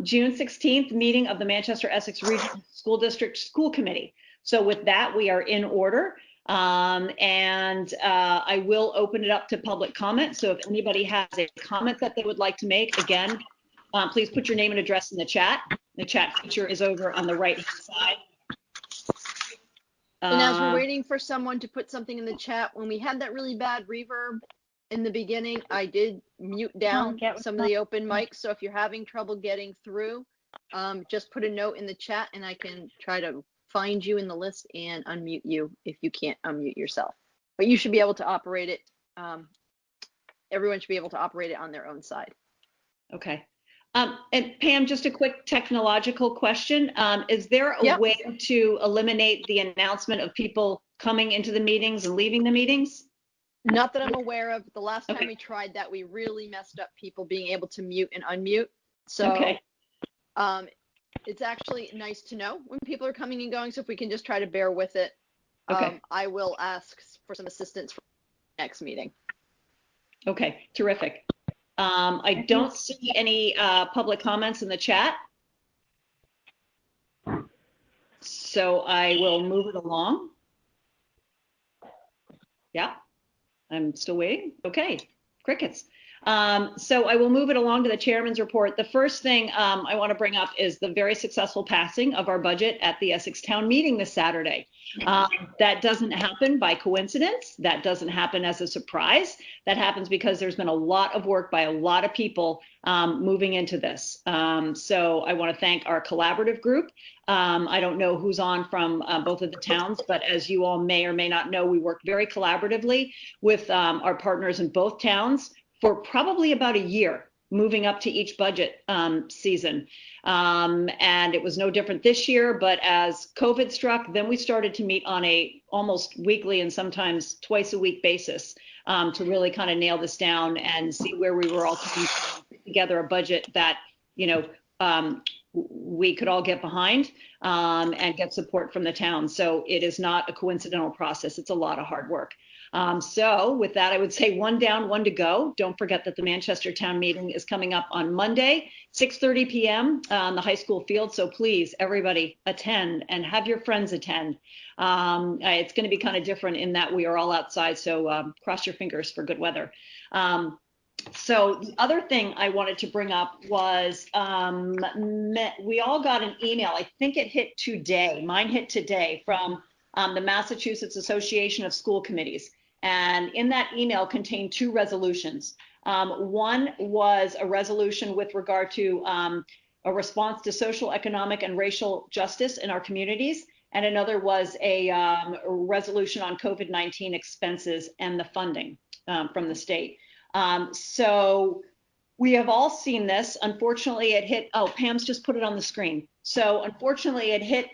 June 16th, meeting of the Manchester-Essex Regional School District School Committee. So with that, we are in order. I will open it up to public comment. So if anybody has a comment that they would like to make, again, please put your name and address in the chat. The chat feature is over on the right-hand side. And as we're waiting for someone to put something in the chat, when we had that really bad reverb in the beginning, I did mute down some of the open mics. So if you're having trouble getting through, just put a note in the chat and I can try to find you in the list and unmute you if you can't unmute yourself. But you should be able to operate it. Everyone should be able to operate it on their own side. Okay. And Pam, just a quick technological question. Is there a way to eliminate the announcement of people coming into the meetings and leaving the meetings? Not that I'm aware of. The last time we tried that, we really messed up people being able to mute and unmute. So it's actually nice to know when people are coming and going. So if we can just try to bear with it, I will ask for some assistance for the next meeting. Okay, terrific. I don't see any public comments in the chat. So I will move it along. Yeah, I'm still waiting. Okay, crickets. So I will move it along to the chairman's report. The first thing I want to bring up is the very successful passing of our budget at the Essex Town meeting this Saturday. That doesn't happen by coincidence. That doesn't happen as a surprise. That happens because there's been a lot of work by a lot of people moving into this. So I want to thank our collaborative group. I don't know who's on from both of the towns, but as you all may or may not know, we work very collaboratively with our partners in both towns for probably about a year, moving up to each budget season. And it was no different this year, but as COVID struck, then we started to meet on a almost weekly and sometimes twice a week basis to really kind of nail this down and see where we were all putting together a budget that, you know, we could all get behind and get support from the town. So it is not a coincidental process. It's a lot of hard work. So with that, I would say one down, one to go. Don't forget that the Manchester Town meeting is coming up on Monday, 6:30 p.m. on the high school field. So please, everybody attend and have your friends attend. It's going to be kind of different in that we are all outside. So cross your fingers for good weather. So the other thing I wanted to bring up was we all got an email. I think it hit today. Mine hit today from the Massachusetts Association of School Committees. And in that email contained two resolutions. One was a resolution with regard to a response to social, economic, and racial justice in our communities. And another was a resolution on COVID-19 expenses and the funding from the state. So we have all seen this. Unfortunately, it hit, oh, Pam's just put it on the screen. So unfortunately, it hit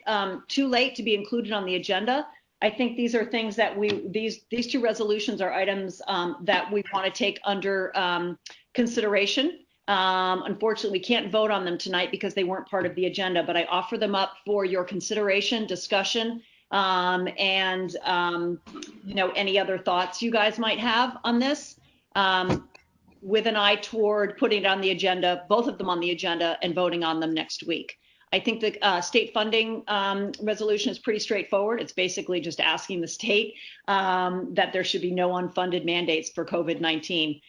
too late to be included on the agenda. I think these are things that these two resolutions are items that we want to take under consideration. Unfortunately, we can't vote on them tonight because they weren't part of the agenda, but I offer them up for your consideration, discussion, and you know, any other thoughts you guys might have on this, with an eye toward putting it on the agenda, both of them on the agenda, and voting on them next week. I think the state funding resolution is pretty straightforward. It's basically just asking the state that there should be no unfunded mandates for COVID-19.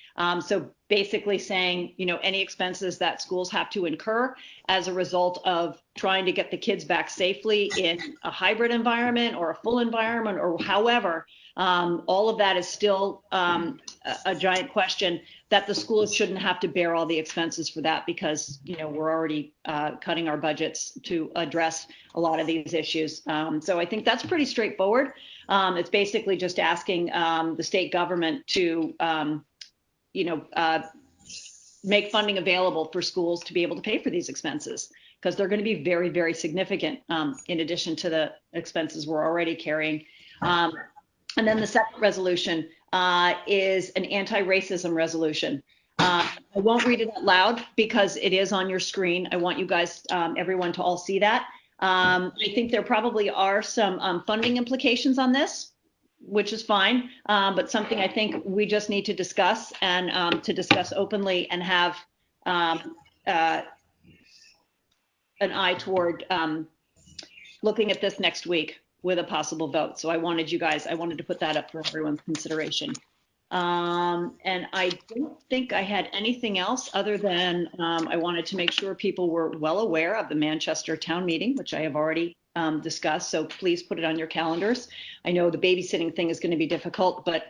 So basically saying, you know, any expenses that schools have to incur as a result of trying to get the kids back safely in a hybrid environment or a full environment or however, all of that is still a giant question that the schools shouldn't have to bear all the expenses for that because, you know, we're already cutting our budgets to address a lot of these issues. So I think that's pretty straightforward. It's basically just asking the state government to, you know, make funding available for schools to be able to pay for these expenses because they're going to be very, very significant in addition to the expenses we're already carrying. And then the second resolution is an anti-racism resolution. I won't read it out loud because it is on your screen. I want you guys, everyone to all see that. I think there probably are some funding implications on this, which is fine, but something I think we just need to discuss and to discuss openly and have an eye toward looking at this next week with a possible vote. So I wanted to put that up for everyone's consideration. And I don't think I had anything else other than I wanted to make sure people were well aware of the Manchester town meeting, which I have already discussed. So please put it on your calendars. I know the babysitting thing is going to be difficult, but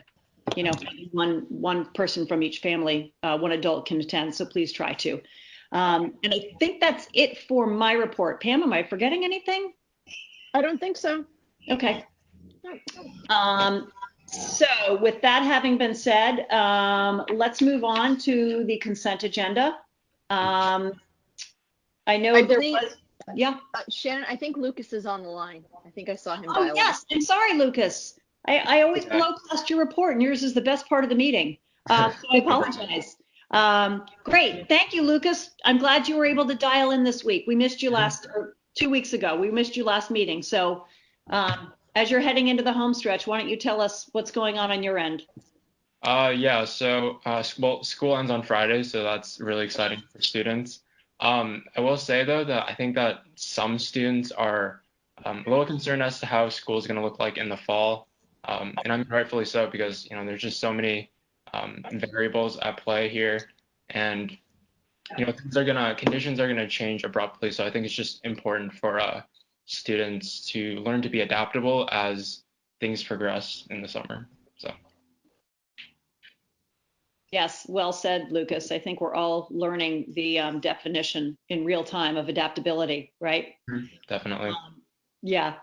you know, one person from each family, one adult can attend. So please try to. And I think that's it for my report. Pam, am I forgetting anything? I don't think so. Okay. So with that having been said, let's move on to the consent agenda. I know yeah. Shannon, I think Lucas is on the line. I think I saw him Oh, dial yes. I'm sorry, Lucas. I always blow past your report, and yours is the best part of the meeting. So I apologize. Great. Thank you, Lucas. I'm glad you were able to dial in this week. We missed you or 2 weeks ago. We missed you last meeting. So as you're heading into the home stretch, why don't you tell us what's going on your end? Yeah, so well, school ends on Friday, so that's really exciting for students. I will say though that I think that some students are a little concerned as to how school is going to look like in the fall, and I'm rightfully so because you know there's just so many variables at play here, and you know conditions are gonna change abruptly. So I think it's just important for students to learn to be adaptable as things progress in the summer. So. Yes, well said, Lucas. I think we're all learning the definition in real time of adaptability, right? Definitely. Yeah.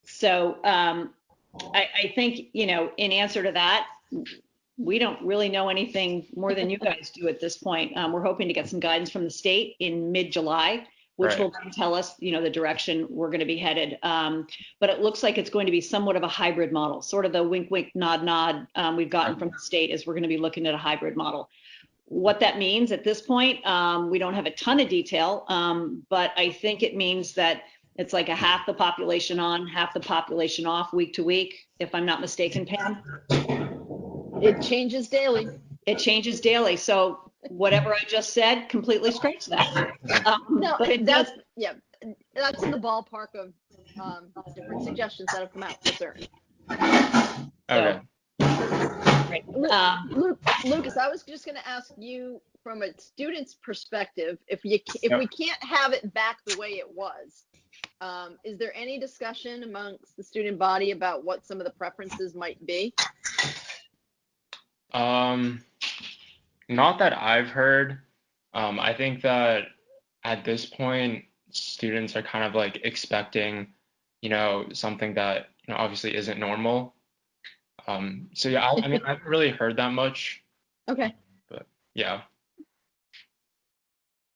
So I think, you know, in answer to that, we don't really know anything more than you guys do at this point. We're hoping to get some guidance from the state in mid-July, which will then tell us, you know, the direction we're going to be headed. But it looks like it's going to be somewhat of a hybrid model, sort of the wink, wink, nod, nod we've gotten from the state is we're going to be looking at a hybrid model. What that means at this point, we don't have a ton of detail, but I think it means that it's like a half the population on, half the population off week to week, if I'm not mistaken, Pam. It changes daily. It changes daily. So whatever I just said, completely scratch that. No, but that's in the ballpark of different suggestions that have come out for certain. Okay. Lucas, I was just going to ask you from a student's perspective, if we can't have it back the way it was, is there any discussion amongst the student body about what some of the preferences might be? Not that I've heard. I think that at this point, students are kind of like expecting, you know, something that, you know, obviously isn't normal. So yeah, I mean, I haven't really heard that much. Okay. But yeah.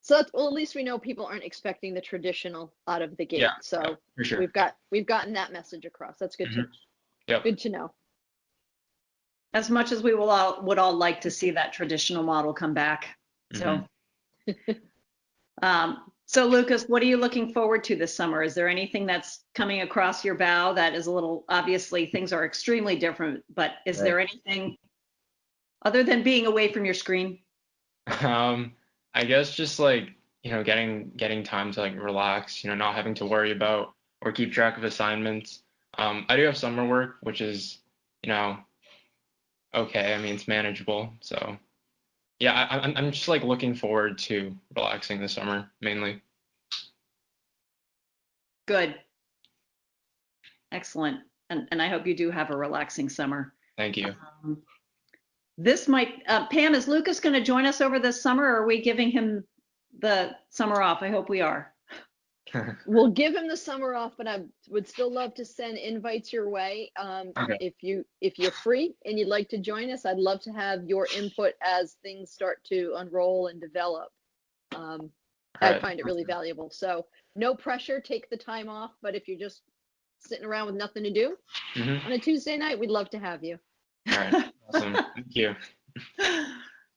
So that's, well, at least we know people aren't expecting the traditional out of the gate. Yeah, so for sure. we've gotten that message across. That's good good to know. As much as we would all like to see that traditional model come back. So, so Lucas, what are you looking forward to this summer? Is there anything that's coming across your bow that is a little, obviously things are extremely different, but is there anything other than being away from your screen? I guess just like, you know, getting time to like relax, you know, not having to worry about or keep track of assignments. I do have summer work, which is, you know, okay. I mean, it's manageable. So yeah, I'm just like looking forward to relaxing this summer mainly. Good. Excellent. And I hope you do have a relaxing summer. Thank you. This might, Pam, is Lucas going to join us over this summer, or are we giving him the summer off? I hope we are. We'll give him the summer off, but I would still love to send invites your way. If you're free and you'd like to join us, I'd love to have your input as things start to unroll and develop. I find it really valuable. So no pressure, take the time off. But if you're just sitting around with nothing to do on a Tuesday night, we'd love to have you. All right, awesome. Thank you.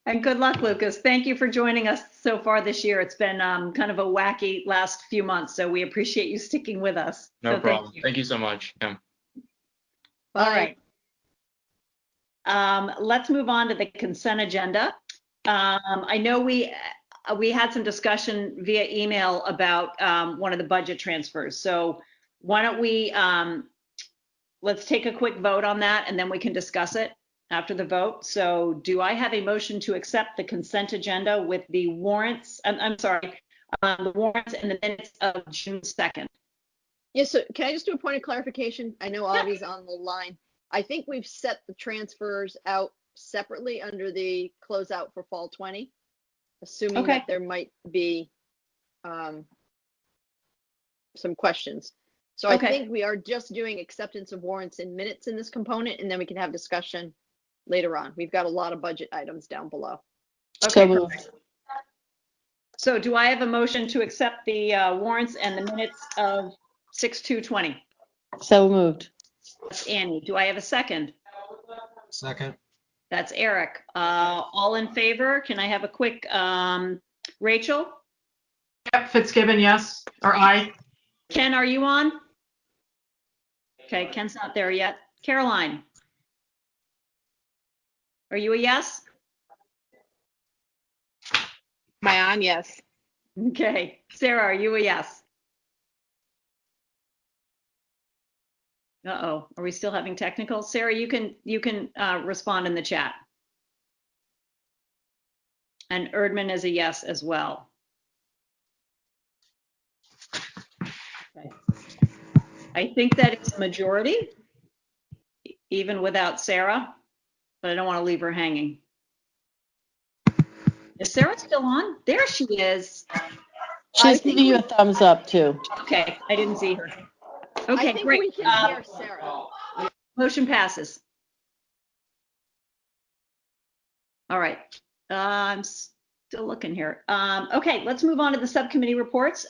And good luck, Lucas. Thank you for joining us so far this year. It's been kind of a wacky last few months, so we appreciate you sticking with us. No problem. Thank you so much. Yeah. All right. Let's move on to the consent agenda. I know we had some discussion via email about one of the budget transfers. So why don't we, let's take a quick vote on that and then we can discuss it after the vote. So do I have a motion to accept the consent agenda with the warrants, I'm sorry, the warrants and the minutes of June 2nd? Yes, so can I just do a point of clarification? I know Avi's on the line. I think we've set the transfers out separately under the closeout for fall 20, assuming that there might be some questions. So I think we are just doing acceptance of warrants and minutes in this component, and then we can have discussion later on. We've got a lot of budget items down below. Okay, perfect. So do I have a motion to accept the warrants and the minutes of 6/2/20? So moved. That's Annie. Do I have a second? Second. That's Eric. All in favor? Can I have a quick Rachel? Yep, Fitzgibbon, yes, or aye. Ken, are you on? Okay, Ken's not there yet. Caroline? Are you a yes? Am I on? Yes. Okay. Sarah, are you a yes? Uh-oh, are we still having technical? Sarah, you can respond in the chat. And Erdman is a yes as well. Okay. I think that it's a majority, even without Sarah, but I don't want to leave her hanging. Is Sarah still on? There she is. She's giving you a thumbs up too. Okay, I didn't see her. I Okay, think great. we can hear Sarah. Motion passes. All right. I'm still looking here. Okay, let's move on to the subcommittee reports.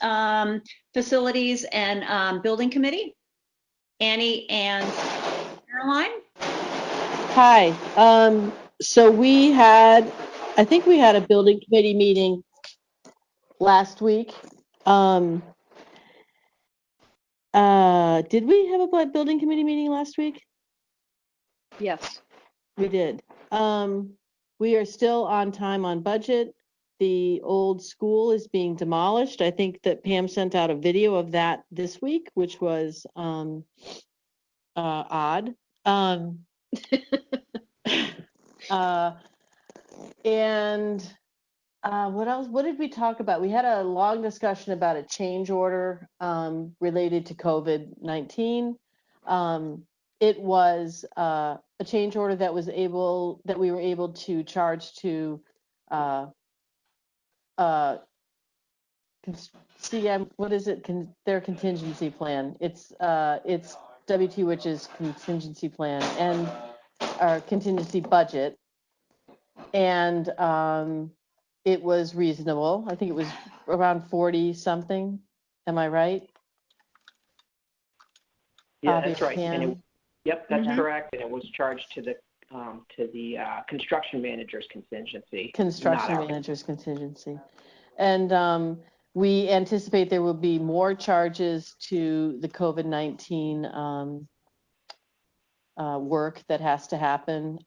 Facilities and Building Committee. Annie and Caroline. Hi. So I think we had a building committee meeting last week. Did we have a building committee meeting last week? Yes. We did. We are still on time on budget. The old school is being demolished. I think that Pam sent out a video of that this week, which was odd. And what else? What did we talk about? We had a long discussion about a change order related to COVID-19. It was a change order that we were able to charge to CM. What is it? Their contingency plan. It's WT, which is contingency plan, and our contingency budget. And it was reasonable. I think it was around 40 something. Am I right? Yeah, that's right. And yep, that's correct. And it was charged to the construction manager's contingency. And we anticipate there will be more charges to the COVID-19 work that has to happen.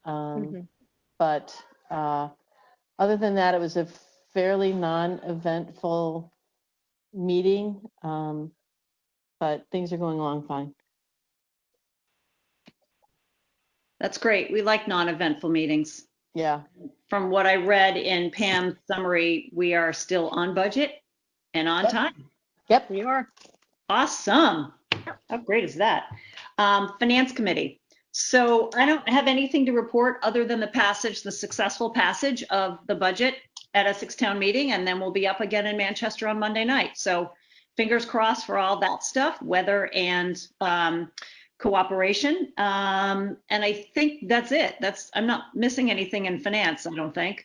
But other than that, it was a fairly non-eventful meeting, but things are going along fine. That's great. We like non-eventful meetings. Yeah. From what I read in Pam's summary, we are still on budget and on time. Yep, We are. Awesome. How great is that? Finance Committee. So I don't have anything to report other than the successful passage of the budget at Essex Town Meeting, and then we'll be up again in Manchester on Monday night. So fingers crossed for all that stuff, weather and cooperation. And I think that's it. I'm not missing anything in finance, I don't think.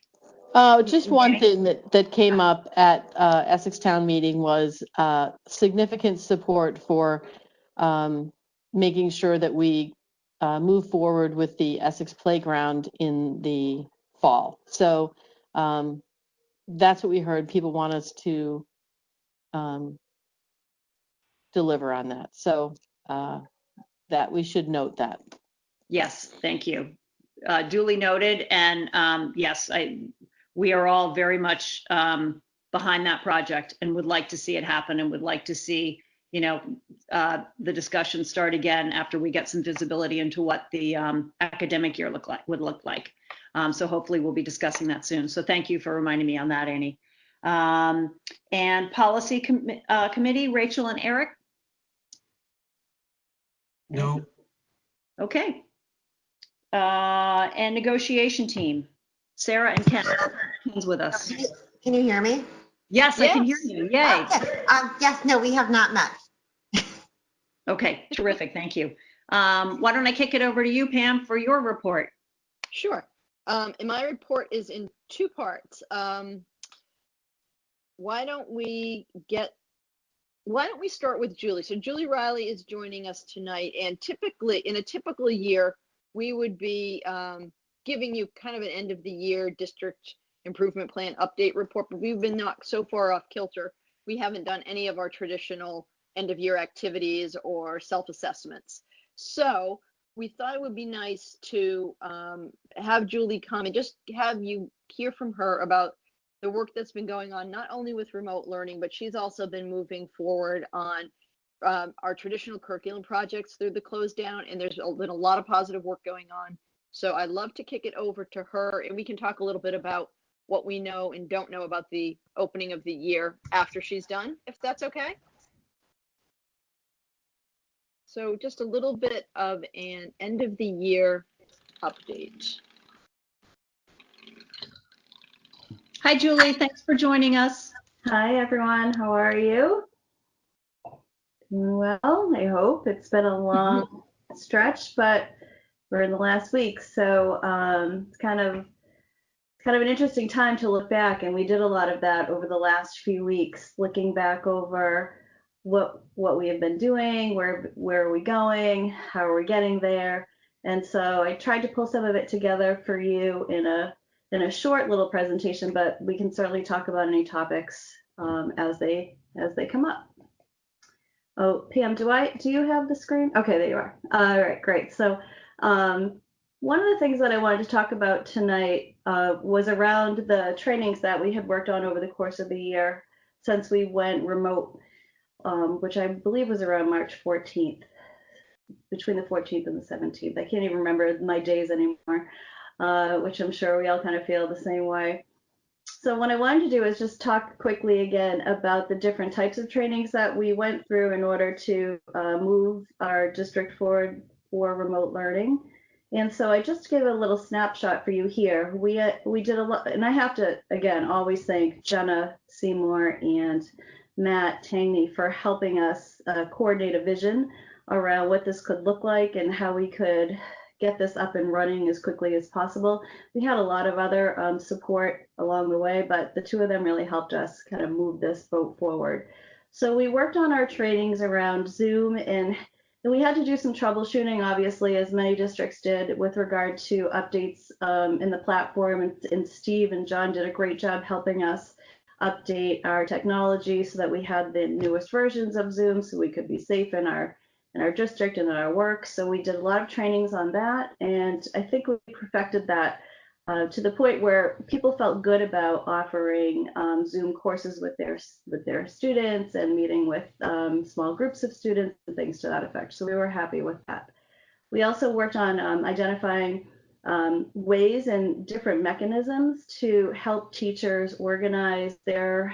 Just one thing that came up at Essex Town Meeting was significant support for making sure that we move forward with the Essex Playground in the fall. So that's what we heard. People want us to deliver on that. So that we should note that. Yes, thank you. Duly noted. And yes, we are all very much behind that project and would like to see it happen and would like to see, the discussion start again after we get some visibility into what the academic year would look like. So hopefully we'll be discussing that soon. So thank you for reminding me on that, Annie. And policy committee, Rachel and Eric? No. Okay. And negotiation team, Sarah and Ken. Ken's with us. Can you hear me? Yes, I can hear you. Yay. Yes, no, we have not met. Okay, terrific. Thank you. Why don't I kick it over to you, Pam, for your report? Sure. And my report is in two parts. Why don't we start with Julie? So Julie Riley is joining us tonight, and typically in a typical year, we would be giving you kind of an end of the year district improvement plan update report, but we've been knocked so far off kilter. We haven't done any of our traditional end of year activities or self-assessments. So we thought it would be nice to have Julie come and just have you hear from her about the work that's been going on, not only with remote learning, but she's also been moving forward on our traditional curriculum projects through the close down, and there's been a lot of positive work going on. So I'd love to kick it over to her, and we can talk a little bit about what we know and don't know about the opening of the year after she's done, if that's okay. So just a little bit of an end of the year update. Hi, Julie. Thanks for joining us. Hi, everyone. How are you? Well, I hope. It's been a long stretch, but we're in the last week, so it's kind of an interesting time to look back, and we did a lot of that over the last few weeks, looking back over what we have been doing, where are we going, how are we getting there. And so I tried to pull some of it together for you in a short little presentation, but we can certainly talk about any topics as they come up. Oh, Pam, do you have the screen? Okay, there you are. All right, great. So one of the things that I wanted to talk about tonight was around the trainings that we had worked on over the course of the year since we went remote, which I believe was around March 14th, between the 14th and the 17th. I can't even remember my days anymore, which I'm sure we all kind of feel the same way. So what I wanted to do is just talk quickly again about the different types of trainings that we went through in order to move our district forward for remote learning. And so I just give a little snapshot for you here. We did a lot, and I have to, again, always thank Jenna Seymour and Matt Tangney for helping us coordinate a vision around what this could look like and how we could get this up and running as quickly as possible. We had a lot of other support along the way, but the two of them really helped us kind of move this boat forward. So we worked on our trainings around Zoom, and we had to do some troubleshooting, obviously, as many districts did, with regard to updates in the platform. And Steve and John did a great job helping us update our technology so that we had the newest versions of Zoom so we could be safe in our district and in our work. So we did a lot of trainings on that, and I think we perfected that to the point where people felt good about offering Zoom courses with their students and meeting with small groups of students and things to that effect. So we were happy with that. We also worked on identifying ways and different mechanisms to help teachers organize their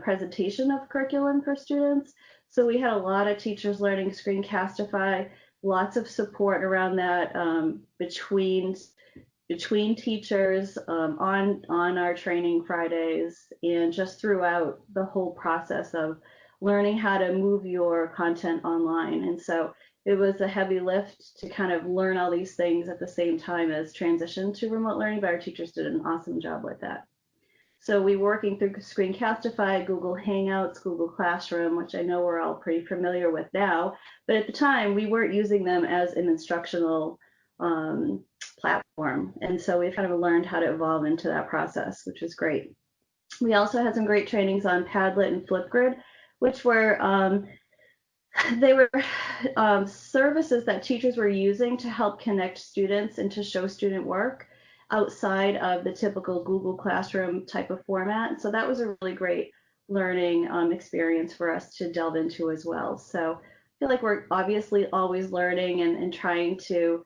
presentation of curriculum for students. So we had a lot of teachers learning Screencastify, lots of support around that between teachers on our training Fridays, and just throughout the whole process of learning how to move your content online. And so it was a heavy lift to kind of learn all these things at the same time as transition to remote learning, but our teachers did an awesome job with that. So we were working through Screencastify, Google Hangouts, Google Classroom, which I know we're all pretty familiar with now, but at the time we weren't using them as an instructional platform. And so we've kind of learned how to evolve into that process, which is great. We also had some great trainings on Padlet and Flipgrid, which were services that teachers were using to help connect students and to show student work. outside of the typical Google Classroom type of format. So that was a really great learning experience for us to delve into as well. So I feel like we're obviously always learning and trying to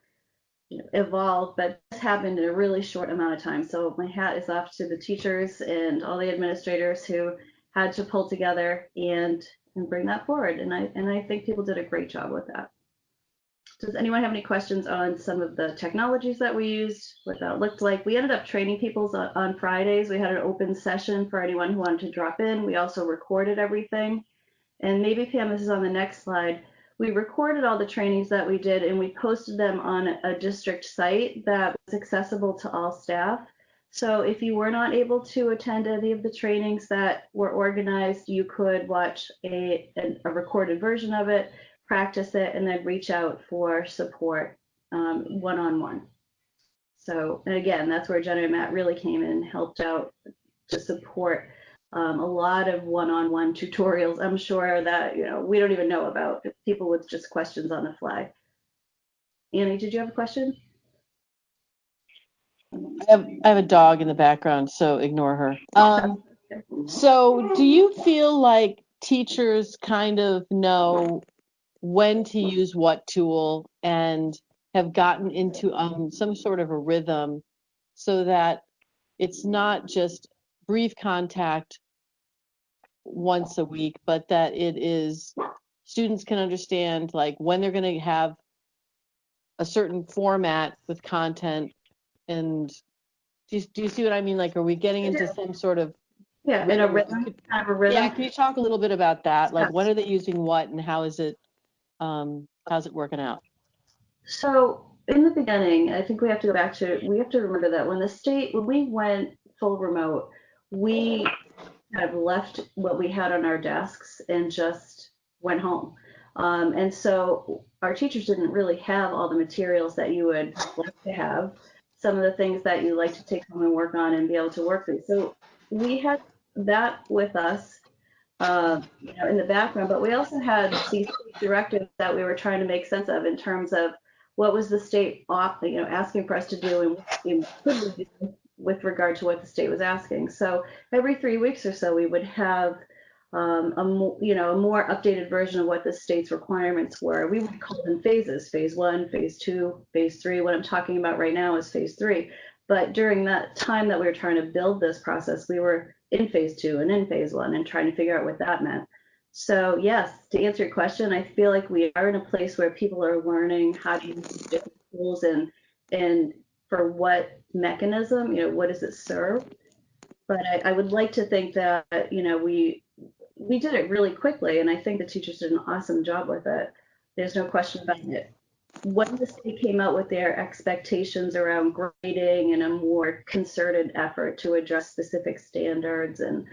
evolve, but this happened in a really short amount of time. So my hat is off to the teachers and all the administrators who had to pull together and bring that forward. And I think people did a great job with that. Does anyone have any questions on some of the technologies that we used, what that looked like? We ended up training people on Fridays. We had an open session for anyone who wanted to drop in. We also recorded everything. And maybe, Pam, this is on the next slide. We recorded all the trainings that we did and we posted them on a district site that was accessible to all staff. So if you were not able to attend any of the trainings that were organized, you could watch a recorded version of it, practice it, and then reach out for support one-on-one. So, and again, that's where Jenna and Matt really came in and helped out to support a lot of one-on-one tutorials. I'm sure that, we don't even know about, people with just questions on the fly. Annie, did you have a question? I have a dog in the background, so ignore her. So do you feel like teachers kind of know when to use what tool and have gotten into some sort of a rhythm so that it's not just brief contact once a week, but that it is students can understand like when they're going to have a certain format with content? And do you see what I mean? Like, are we getting into some sort of in a rhythm, kind of a rhythm? Yeah, can you talk a little bit about that? Like, when are they using what, and how's it working out? So in the beginning, I think we have to remember that when we went full remote, we kind of left what we had on our desks and just went home. And so our teachers didn't really have all the materials that you would like to have, some of the things that you like to take home and work on and be able to work with. So we had that with us, in the background, but we also had these directives that we were trying to make sense of in terms of what was the state asking for us to do and could we do with regard to what the state was asking. So every 3 weeks or so, we would have a more updated version of what the state's requirements were. We would call them phases: phase 1, phase 2, phase 3. What I'm talking about right now is phase 3. But during that time that we were trying to build this process, we were in phase 2 and in phase 1 and trying to figure out what that meant. So yes, to answer your question, I feel like we are in a place where people are learning how to use different tools and for what mechanism, what does it serve? But I would like to think that, we did it really quickly, and I think the teachers did an awesome job with it. There's no question about it. When the state came out with their expectations around grading and a more concerted effort to address specific standards and,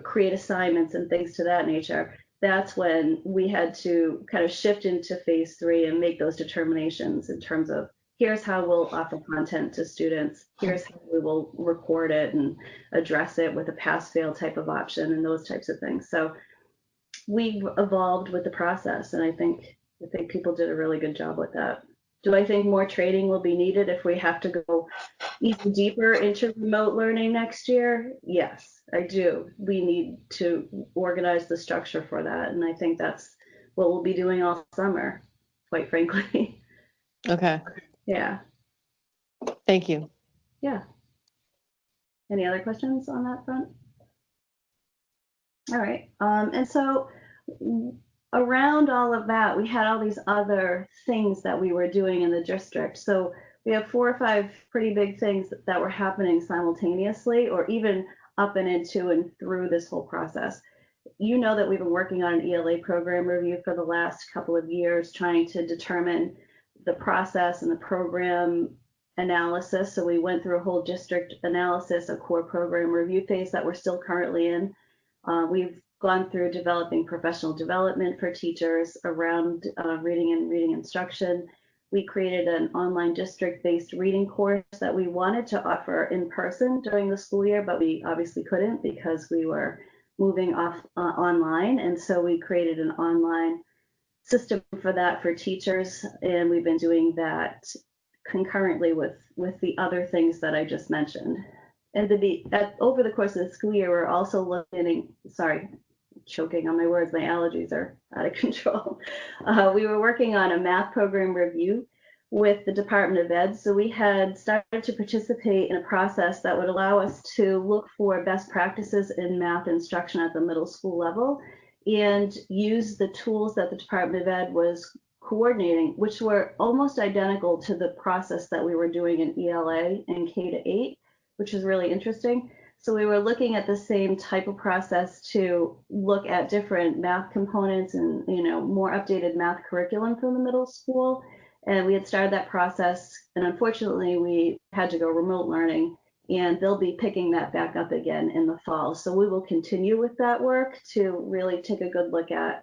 create assignments and things to that nature, that's when we had to kind of shift into phase 3 and make those determinations in terms of here's how we'll offer content to students, here's how we will record it and address it with a pass-fail type of option and those types of things. So we evolved with the process, and I think people did a really good job with that. Do I think more training will be needed if we have to go even deeper into remote learning next year? Yes, I do. We need to organize the structure for that, and I think that's what we'll be doing all summer, quite frankly. Okay. Yeah. Thank you. Yeah. Any other questions on that front? All right. And so around all of that, we had all these other things that we were doing in the district. So we have 4 or 5 pretty big things that were happening simultaneously, or even up and into and through this whole process. You know that we've been working on an ELA program review for the last couple of years, trying to determine the process and the program analysis. So we went through a whole district analysis, a core program review phase that we're still currently in. We've gone through developing professional development for teachers around reading instruction. We created an online district-based reading course that we wanted to offer in person during the school year, but we obviously couldn't because we were moving off online. And so we created an online system for that for teachers, and we've been doing that concurrently with the other things that I just mentioned. And over the course of the school year, we're also looking, sorry, choking on my words, my allergies are out of control. We were working on a math program review with the Department of Ed. So we had started to participate in a process that would allow us to look for best practices in math instruction at the middle school level and use the tools that the Department of Ed was coordinating, which were almost identical to the process that we were doing in ELA and K-8, which is really interesting. So we were looking at the same type of process to look at different math components and, more updated math curriculum for the middle school. And we had started that process, and unfortunately we had to go remote learning, and they'll be picking that back up again in the fall. So we will continue with that work to really take a good look at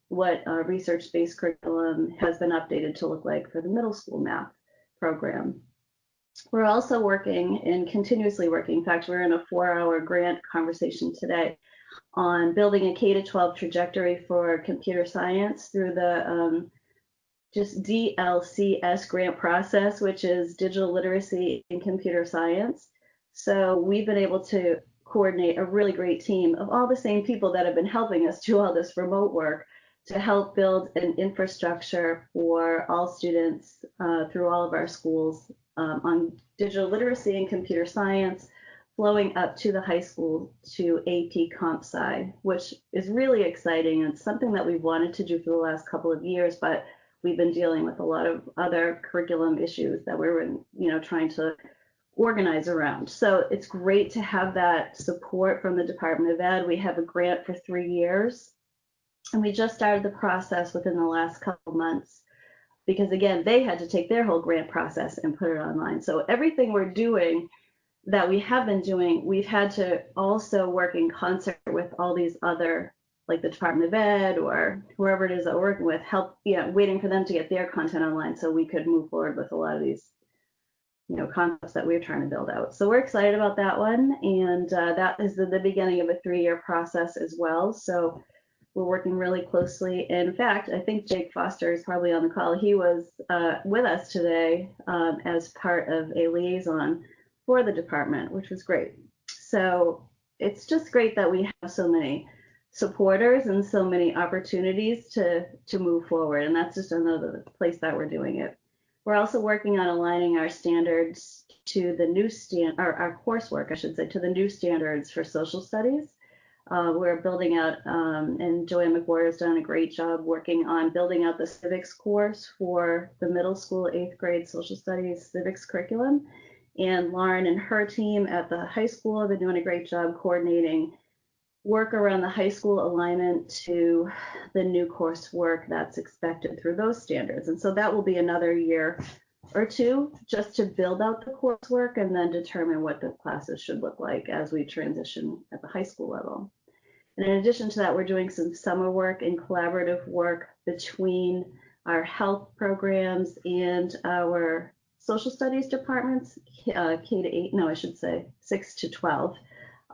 what research-based curriculum has been updated to look like for the middle school math program. We're also working and continuously working. In fact, we're in a 4-hour grant conversation today on building a K-12 trajectory for computer science through the just DLCS grant process, which is digital literacy and computer science. So we've been able to coordinate a really great team of all the same people that have been helping us do all this remote work to help build an infrastructure for all students through all of our schools on digital literacy and computer science, flowing up to the high school to AP Comp Sci, which is really exciting. And it's something that we've wanted to do for the last couple of years, but we've been dealing with a lot of other curriculum issues that we're trying to organize around. So it's great to have that support from the Department of Ed. We have a grant for 3 years, and we just started the process within the last couple months because, again, they had to take their whole grant process and put it online. So everything we're doing that we have been doing, we've had to also work in concert with all these other, like the Department of Ed or whoever it is that we're working with, help, waiting for them to get their content online so we could move forward with a lot of these, concepts that we're trying to build out. So we're excited about that one. And that is the beginning of a 3-year process as well. So we're working really closely. In fact, I think Jake Foster is probably on the call. He was with us today as part of a liaison for the department, which was great. So it's just great that we have so many supporters and so many opportunities to move forward. And that's just another place that we're doing it. We're also working on aligning our standards to the new our coursework, I should say, to the new standards for social studies. We're building out, and Joanne McWhorter has done a great job working on building out the civics course for the middle school 8th grade social studies civics curriculum. And Lauren and her team at the high school have been doing a great job coordinating work around the high school alignment to the new coursework that's expected through those standards. And so that will be another year or two just to build out the coursework and then determine what the classes should look like as we transition at the high school level. And in addition to that, we're doing some summer work and collaborative work between our health programs and our social studies departments, K-8, no, I should say 6 to 12,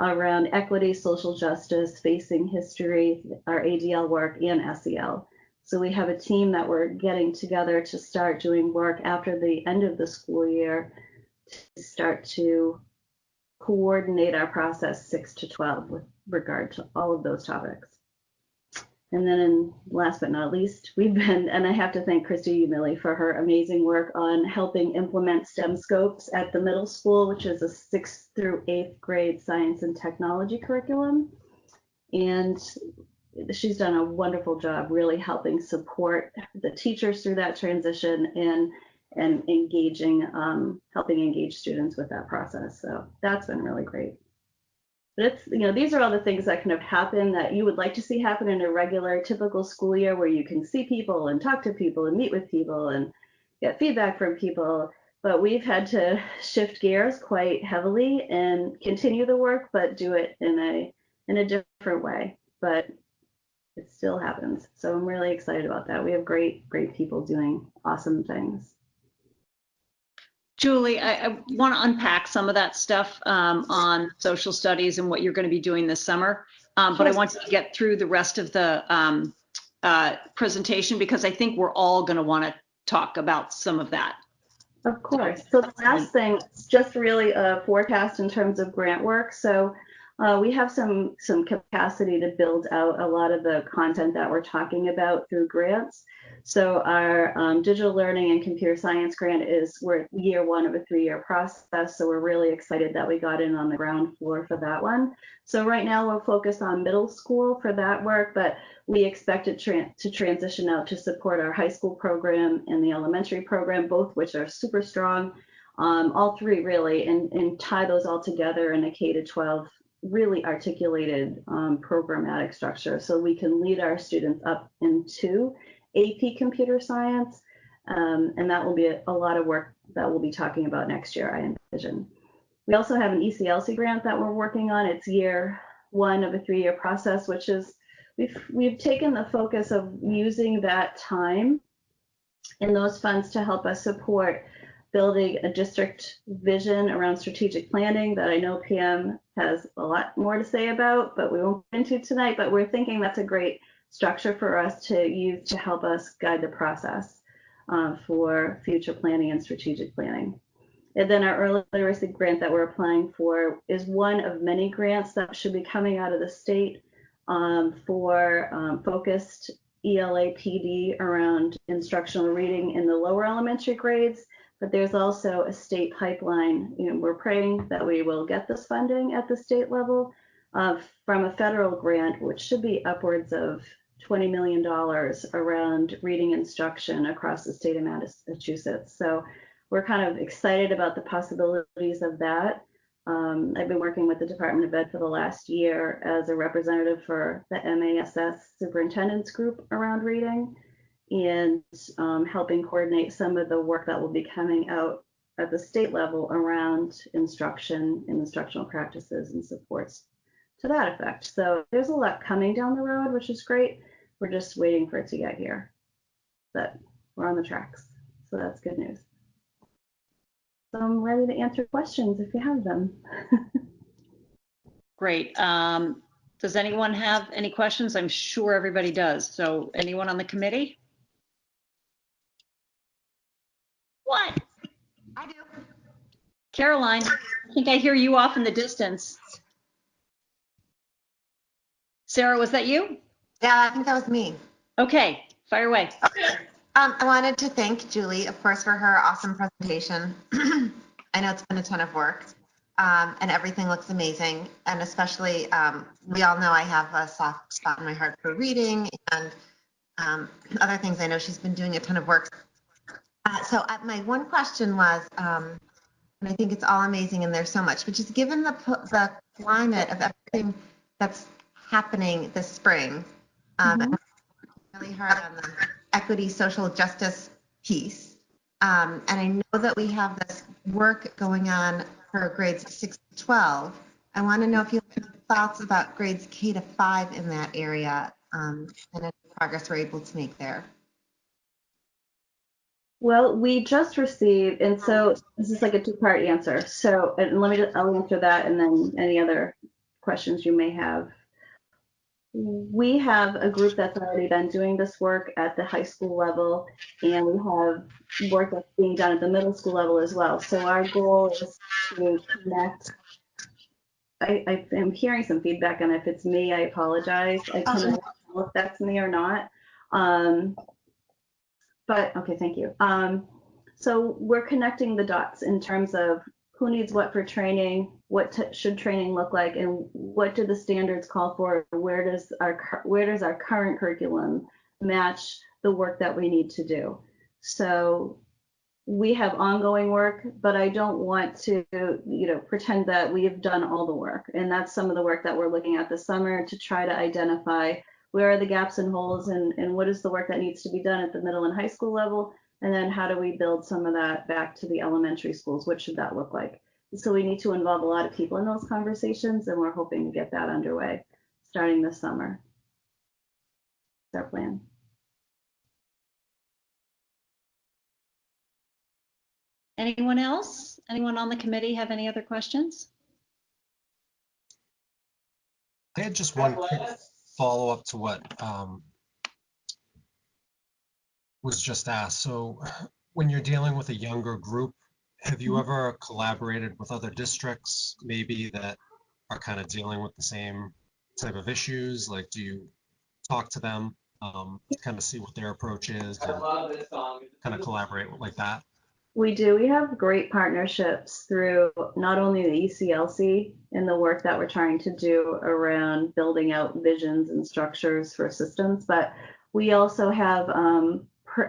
around equity, social justice, facing history, our ADL work, and SEL. So we have a team that we're getting together to start doing work after the end of the school year to start to coordinate our process 6 to 12 with regard to all of those topics. And then last but not least, and I have to thank Christy Umili for her amazing work on helping implement STEM scopes at the middle school, which is a 6th through 8th grade science and technology curriculum. And she's done a wonderful job really helping support the teachers through that transition and engaging, helping engage students with that process. So that's been really great. But it's, these are all the things that kind of happen that you would like to see happen in a regular, typical school year where you can see people and talk to people and meet with people and get feedback from people. But we've had to shift gears quite heavily and continue the work, but do it in a different way. But it still happens. So I'm really excited about that. We have great people doing awesome things. Julie, I want to unpack some of that stuff on social studies and what you're going to be doing this summer. But I want to get through the rest of the presentation because I think we're all going to want to talk about some of that. Of course. So the last thing, just really a forecast in terms of grant work. So we have some capacity to build out a lot of the content that we're talking about through grants. So our digital learning and computer science grant we're at year 1 of a 3-year process. So we're really excited that we got in on the ground floor for that one. So right now we're focused on middle school for that work, but we expect it to transition out to support our high school program and the elementary program, both which are super strong, all 3 really, and tie those all together in a K-12 really articulated programmatic structure so we can lead our students up into AP computer science, and that will be a lot of work that we'll be talking about next year, I envision. We also have an ECLC grant that we're working on. It's year 1 of a 3-year process, which is we've taken the focus of using that time and those funds to help us support building a district vision around strategic planning that I know Pam has a lot more to say about, but we won't get into tonight. But we're thinking that's a great structure for us to use to help us guide the process for future planning and strategic planning. And then our early literacy grant that we're applying for is one of many grants that should be coming out of the state for focused ELA PD around instructional reading in the lower elementary grades. But there's also a state pipeline. We're praying that we will get this funding at the state level from a federal grant, which should be upwards of $20 million around reading instruction across the state of Massachusetts. So we're kind of excited about the possibilities of that. I've been working with the Department of Ed for the last year as a representative for the MASS Superintendent's Group around reading and helping coordinate some of the work that will be coming out at the state level around instruction and instructional practices and supports to that effect. So there's a lot coming down the road, which is great. We're just waiting for it to get here, but we're on the tracks. So that's good news. So I'm ready to answer questions if you have them. Great. Does anyone have any questions? I'm sure everybody does. So anyone on the committee? What? I do. Caroline, I think I hear you off in the distance. Sarah, was that you? Yeah, I think that was me. Okay, fire away. I wanted to thank Julie, of course, for her awesome presentation. I know it's been a ton of work, and everything looks amazing. And especially, we all know I have a soft spot in my heart for reading and other things. I know she's been doing a ton of work. So my one question was, and I think it's all amazing and there's so much, but just given the climate of everything that's happening this spring, and really hard on the equity, social justice piece. And I know that we have this work going on for grades 6 to 12. I want to know if you have any thoughts about grades K to 5 in that area and any progress we're able to make there. Well, we just received, and so this is like a 2-part answer. So, and I'll answer that and then any other questions you may have. We have a group that's already been doing this work at the high school level, and we have work that's being done at the middle school level as well. So our goal is to connect. I am hearing some feedback, and if it's me, I apologize. I can't know if that's me or not. But okay, thank you. So we're connecting the dots in terms of who needs what for training, what should training look like, and what do the standards call for? Where does our current curriculum match the work that we need to do? So we have ongoing work, but I don't want to, pretend that we have done all the work. And that's some of the work that we're looking at this summer to try to identify where are the gaps and holes and what is the work that needs to be done at the middle and high school level? And then how do we build some of that back to the elementary schools? What should that look like? So we need to involve a lot of people in those conversations, and we're hoping to get that underway starting this summer. That's our plan. Anyone else? Anyone on the committee have any other questions? I had just one quick follow-up to what was just asked. So when you're dealing with a younger group, have you ever collaborated with other districts maybe that are kind of dealing with the same type of issues? Like, do you talk to them, kind of see what their approach is and kind of collaborate like that? We do. We have great partnerships through not only the ECLC and the work that we're trying to do around building out visions and structures for systems, but we also have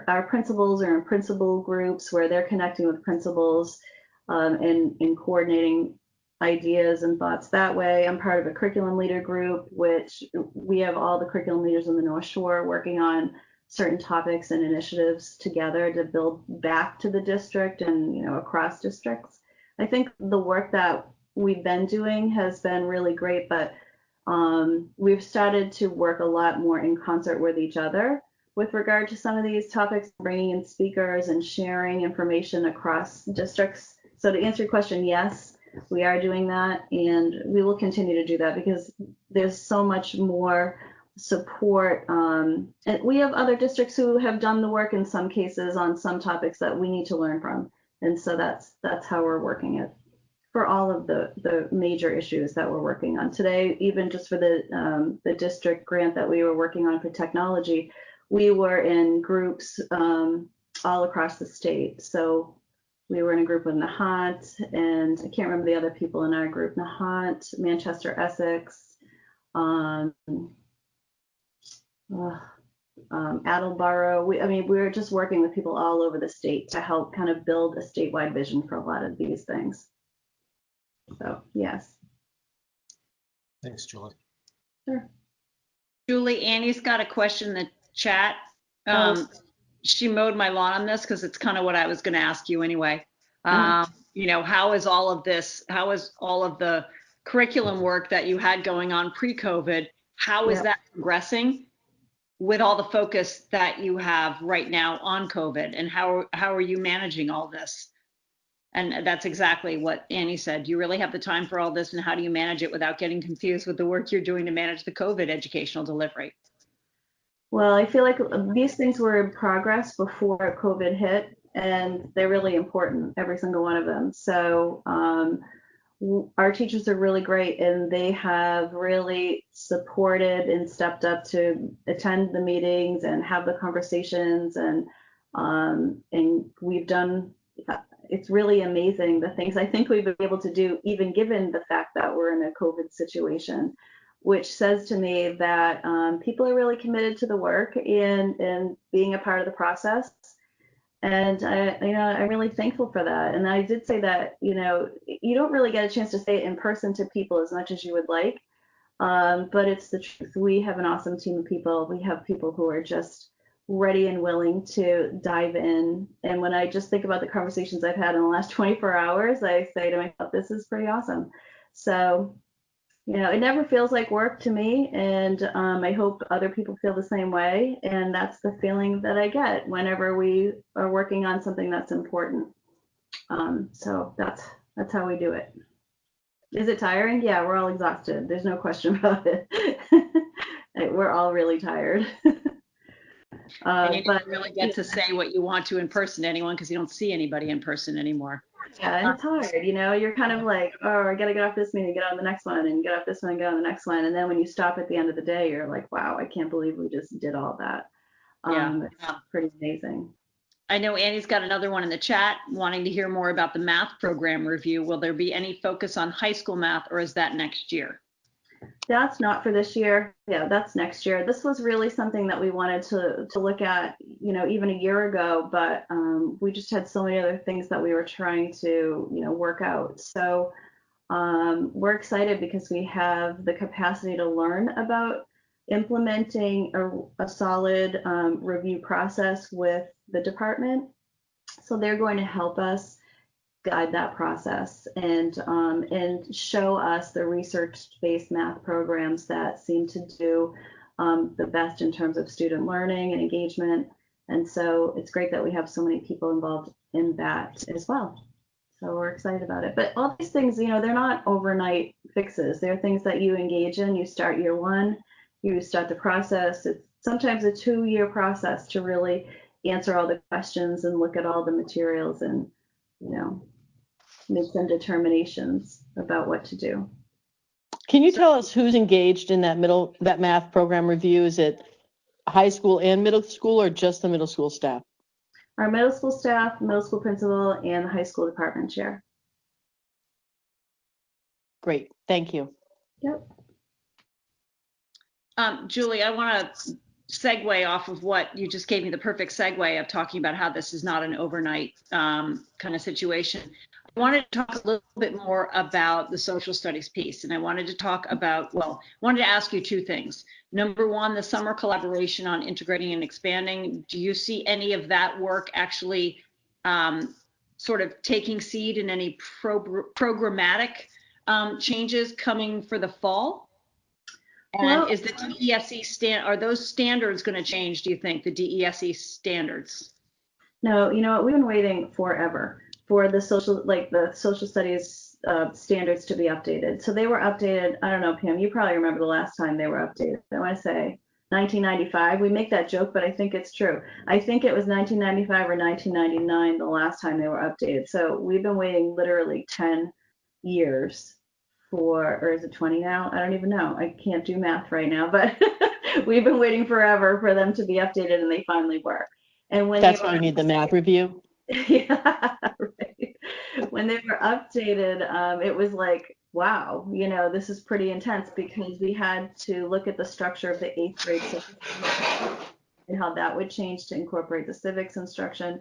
our principals are in principal groups where they're connecting with principals and coordinating ideas and thoughts that way. I'm part of a curriculum leader group, which we have all the curriculum leaders in the North Shore working on certain topics and initiatives together to build back to the district and, across districts. I think the work that we've been doing has been really great, but we've started to work a lot more in concert with each other with regard to some of these topics, bringing in speakers and sharing information across districts. So to answer your question, yes, we are doing that, and we will continue to do that because there's so much more support. And we have other districts who have done the work in some cases on some topics that we need to learn from. And so that's how we're working it for all of the major issues that we're working on today. Even just for the district grant that we were working on for technology, we were in groups all across the state. So we were in a group with Nahant, and I can't remember the other people in our group. Nahant, Manchester-Essex, Attleboro. We were just working with people all over the state to help kind of build a statewide vision for a lot of these things. So, yes. Thanks, Julie. Sure. Julie, Annie's got a question in the chat. She mowed my lawn on this because it's kind of what I was going to ask you anyway. How is all of the curriculum work that you had going on pre-COVID, how is that progressing with all the focus that you have right now on COVID, and how are you managing all this? And that's exactly what Annie said. Do you really have the time for all this, and how do you manage it without getting confused with the work you're doing to manage the COVID educational delivery? Well, I feel like these things were in progress before COVID hit, and they're really important, every single one of them. So our teachers are really great, and they have really supported and stepped up to attend the meetings and have the conversations, and we've done. It's really amazing the things I think we've been able to do, even given the fact that we're in a COVID situation, which says to me that people are really committed to the work and being a part of the process. And I'm really thankful for that. And I did say that, you don't really get a chance to say it in person to people as much as you would like, but it's the truth. We have an awesome team of people. We have people who are just ready and willing to dive in. And when I just think about the conversations I've had in the last 24 hours, I say to myself, this is pretty awesome. So, it never feels like work to me, and I hope other people feel the same way. And that's the feeling that I get whenever we are working on something that's important. So that's how we do it. Is it tiring? Yeah, we're all exhausted. There's no question about it. We're all really tired. And you don't really get to say what you want to in person to anyone because you don't see anybody in person anymore. Yeah, and it's hard, you're kind of like, oh, I got to get off this meeting, get on the next one, and get off this one, and get on the next one. And then when you stop at the end of the day, you're like, wow, I can't believe we just did all that. It's pretty amazing. I know Annie's got another one in the chat wanting to hear more about the math program review. Will there be any focus on high school math, or is that next year? That's not for this year. Yeah, that's next year. This was really something that we wanted to look at, even a year ago, but we just had so many other things that we were trying to, work out. So we're excited because we have the capacity to learn about implementing a solid review process with the department. So they're going to help us guide that process and show us the research-based math programs that seem to do the best in terms of student learning and engagement. And so it's great that we have so many people involved in that as well. So we're excited about it. But all these things, they're not overnight fixes. They're things that you engage in. You start year one, you start the process. It's sometimes a 2-year process to really answer all the questions and look at all the materials and, make some determinations about what to do. Can you tell us who's engaged in that math program review? Is it high school and middle school, or just the middle school staff? Our middle school staff, middle school principal, and the high school department chair. Great, thank you. Yep. Julie, I want to segue off of what you just gave me, the perfect segue of talking about how this is not an overnight kind of situation. I wanted to talk a little bit more about the social studies piece, and I wanted to talk about, wanted to ask you two things. Number one, the summer collaboration on integrating and expanding. Do you see any of that work actually sort of taking seed in any programmatic changes coming for the fall? And is the DESE are those standards going to change, do you think, the DESE standards? No, you know what, we've been waiting forever for the social studies standards to be updated. So they were updated, I don't know, Pam, you probably remember the last time they were updated. I want to say 1995. We make that joke, but I think it's true. I think it was 1995 or 1999 the last time they were updated. So we've been waiting literally 10 years for, or is it 20 now? I don't even know. I can't do math right now, but we've been waiting forever for them to be updated, and they finally were. And when that's why we need the math review. Yeah, right. When they were updated, it was like, wow, this is pretty intense, because we had to look at the structure of the 8th grade and how that would change to incorporate the civics instruction,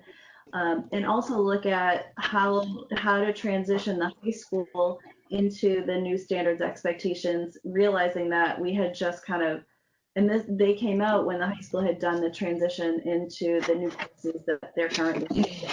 and also look at how to transition the high school into the new standards expectations, realizing that we had just kind of, and they came out when the high school had done the transition into the new courses that they're currently using.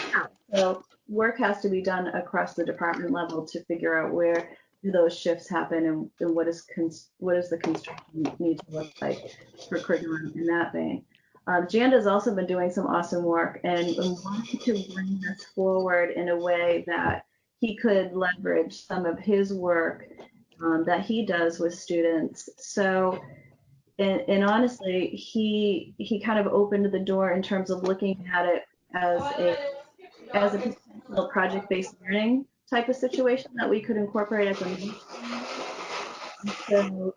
So work has to be done across the department level to figure out where do those shifts happen, and what does the construction need to look like for curriculum in that vein. Janda has also been doing some awesome work and wanting to bring this forward in a way that he could leverage some of his work that he does with students. So, and honestly, he kind of opened the door in terms of looking at it as a potential project-based learning type of situation that we could incorporate as a. So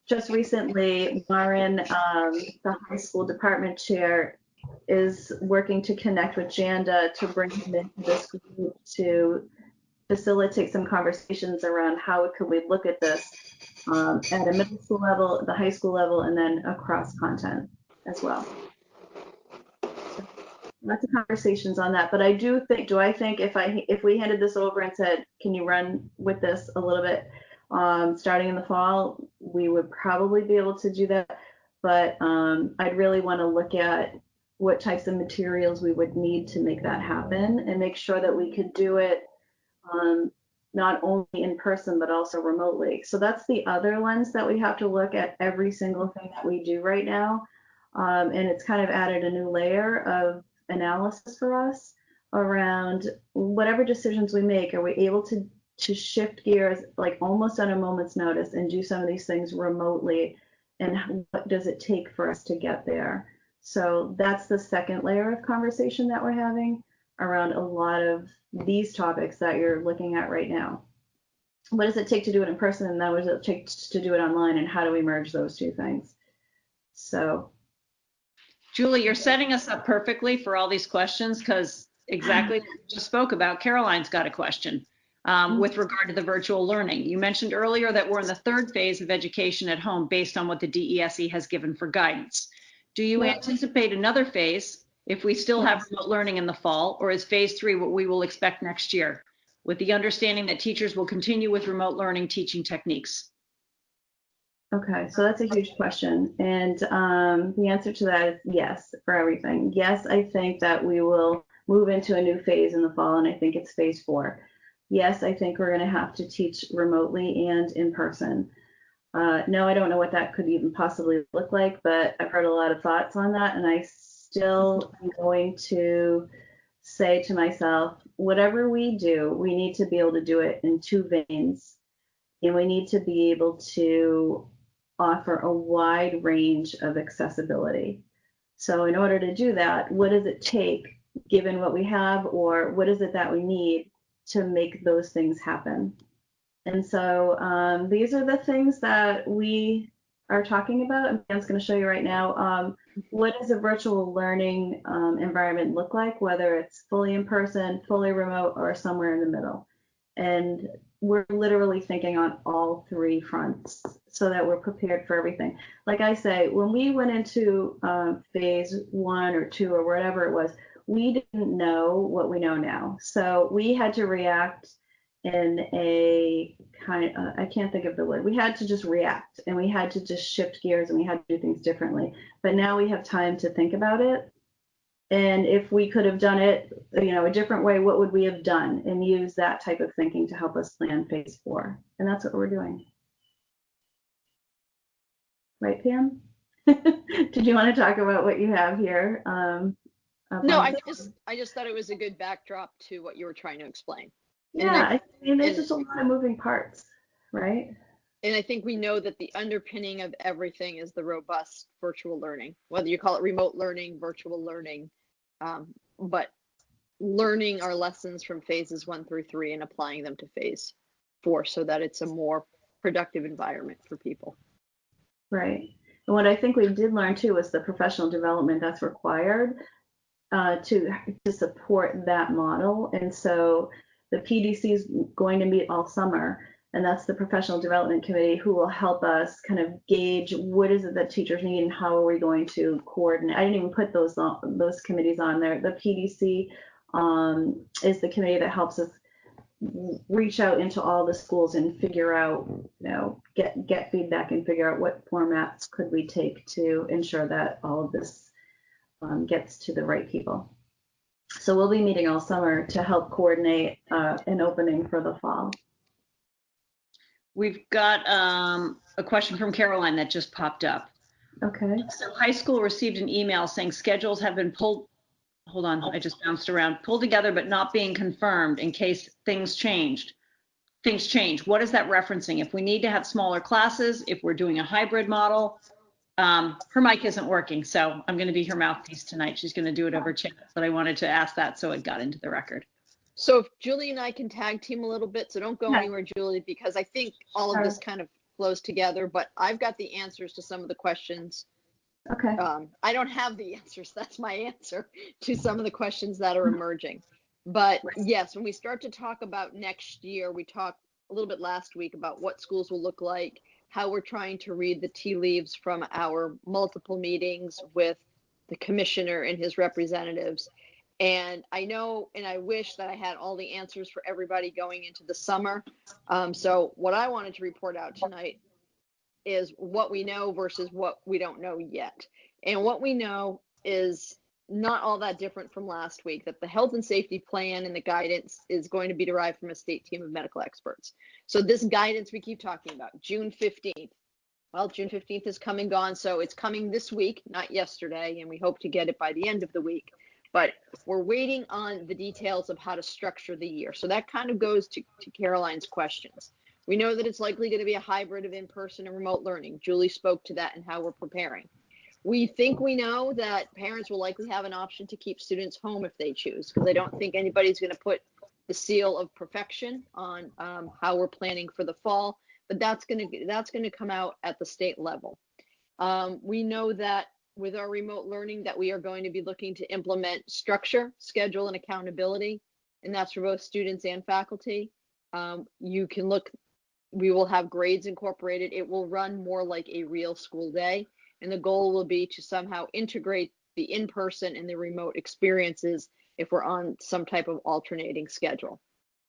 just recently, Marin, the high school department chair, is working to connect with Janda to bring him into this group to facilitate some conversations around how could we look at this at a middle school level, the high school level, and then across content as well. So lots of conversations on that. But I think if we handed this over and said, can you run with this a little bit starting in the fall, we would probably be able to do that. But I'd really want to look at what types of materials we would need to make that happen, and make sure that we could do it not only in person, but also remotely. So that's the other lens that we have to look at every single thing that we do right now. And it's kind of added a new layer of analysis for us around whatever decisions we make. Are we able to shift gears like almost on a moment's notice and do some of these things remotely? And what does it take for us to get there? So that's the second layer of conversation that we're having around a lot of these topics that you're looking at right now. What does it take to do it in person, and then what does it take to do it online, and how do we merge those two things? So, Julie, you're setting us up perfectly for all these questions, because exactly what you just spoke about, Caroline's got a question with regard to the virtual learning. You mentioned earlier that we're in the third phase of education at home based on what the DESE has given for guidance. Do you anticipate another phase if we still have remote learning in the fall, or is phase 3 what we will expect next year, with the understanding that teachers will continue with remote learning teaching techniques? Okay, so that's a huge question. And the answer to that is yes, for everything. Yes, I think that we will move into a new phase in the fall, and I think it's phase 4. Yes, I think we're going to have to teach remotely and in person. No, I don't know what that could even possibly look like, but I've heard a lot of thoughts on that, and I still am going to say to myself, whatever we do, we need to be able to do it in two veins, and we need to be able to offer a wide range of accessibility. So in order to do that, what does it take, given what we have, or what is it that we need to make those things happen? And so these are the things that we are talking about. I'm just going to show you right now. What does a virtual learning environment look like, whether it's fully in person, fully remote, or somewhere in the middle? And we're literally thinking on all three fronts so that we're prepared for everything. Like I say, when we went into phase 1 or 2 or whatever it was, we didn't know what we know now. So we had to react in a kind of, I can't think of the word. We had to just react, and we had to just shift gears, and we had to do things differently. But now we have time to think about it. And if we could have done it, a different way, what would we have done? And use that type of thinking to help us plan phase 4. And that's what we're doing. Right, Pam? Did you want to talk about what you have here? No, I just thought it was a good backdrop to what you were trying to explain. Yeah, I mean, there's just a lot of moving parts, right? And I think we know that the underpinning of everything is the robust virtual learning, whether you call it remote learning, virtual learning, but learning our lessons from phases 1 through 3 and applying them to phase 4 so that it's a more productive environment for people. Right. And what I think we did learn too was the professional development that's required to support that model. And so the PDC is going to meet all summer, and that's the professional development committee who will help us kind of gauge what is it that teachers need and how are we going to coordinate. I didn't even put those committees on there. The PDC is the committee that helps us reach out into all the schools and figure out, get feedback and figure out what formats could we take to ensure that all of this gets to the right people. So we'll be meeting all summer to help coordinate an opening for the fall. We've got a question from Caroline that just popped up. Okay. So high school received an email saying schedules have been pulled. Hold on, I just bounced around. Pulled together but not being confirmed in case things change. What is that referencing? If we need to have smaller classes, if we're doing a hybrid model. Her mic isn't working, so I'm going to be her mouthpiece tonight. She's going to do it over chat, but I wanted to ask that so it got into the record. So if Julie and I can tag team a little bit, so don't go anywhere, Julie, because I think all of this kind of flows together, but I've got the answers to some of the questions. Okay. I don't have the answers. That's my answer to some of the questions that are emerging. But yes, when we start to talk about next year, we talked a little bit last week about what schools will look like, how we're trying to read the tea leaves from our multiple meetings with the commissioner and his representatives. And I know, and I wish that I had all the answers for everybody going into the summer. So what I wanted to report out tonight is what we know versus what we don't know yet. And what we know is not all that different from last week, that the health and safety plan and the guidance is going to be derived from a state team of medical experts. So this guidance we keep talking about, June 15th. Well, June 15th is come and gone, so it's coming this week, not yesterday, and we hope to get it by the end of the week. But we're waiting on the details of how to structure the year. So that kind of goes to Caroline's questions. We know that it's likely going to be a hybrid of in-person and remote learning. Julie spoke to that and how we're preparing. We think we know that parents will likely have an option to keep students home if they choose, because I don't think anybody's going to put the seal of perfection on how we're planning for the fall, but that's going to come out at the state level. We know that with our remote learning that we are going to be looking to implement structure, schedule, and accountability, and that's for both students and faculty. You can look, we will have grades incorporated. It will run more like a real school day. And the goal will be to somehow integrate the in-person and the remote experiences if we're on some type of alternating schedule.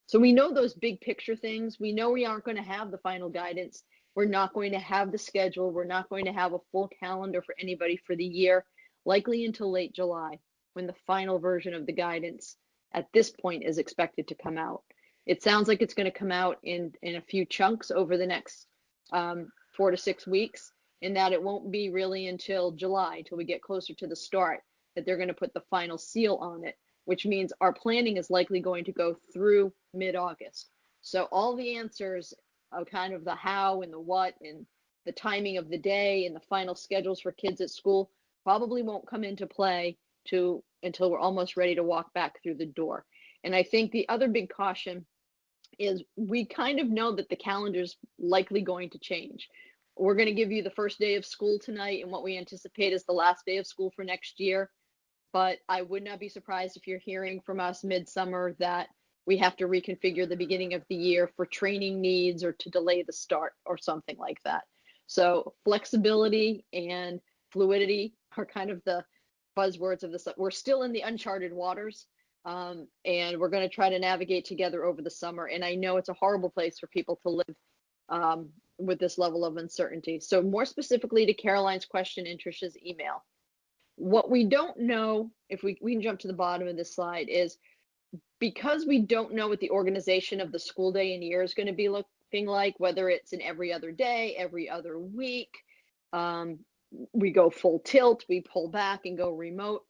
So we know those big picture things. We know we aren't going to have the final guidance. We're not going to have the schedule. We're not going to have a full calendar for anybody for the year, likely until late July, when the final version of the guidance at this point is expected to come out. It sounds like it's going to come out in a few chunks over the next 4 to 6 weeks. In that it won't be really until July, till we get closer to the start, that they're going to put the final seal on it, which means our planning is likely going to go through mid-August. So all the answers of kind of the how and the what and the timing of the day and the final schedules for kids at school probably won't come into play until we're almost ready to walk back through the door. And I think the other big caution is we kind of know that the calendar's likely going to change. We're going to give you the first day of school tonight and what we anticipate is the last day of school for next year. But I would not be surprised if you're hearing from us midsummer that we have to reconfigure the beginning of the year for training needs or to delay the start or something like that. So flexibility and fluidity are kind of the buzzwords of this. We're still in the uncharted waters, and we're going to try to navigate together over the summer. And I know it's a horrible place for people to live with this level of uncertainty. So more specifically to Caroline's question and Tricia's email, what we don't know, if we can jump to the bottom of this slide, is because we don't know what the organization of the school day and year is going to be looking like, whether it's in every other day, every other week, we go full tilt, we pull back and go remote.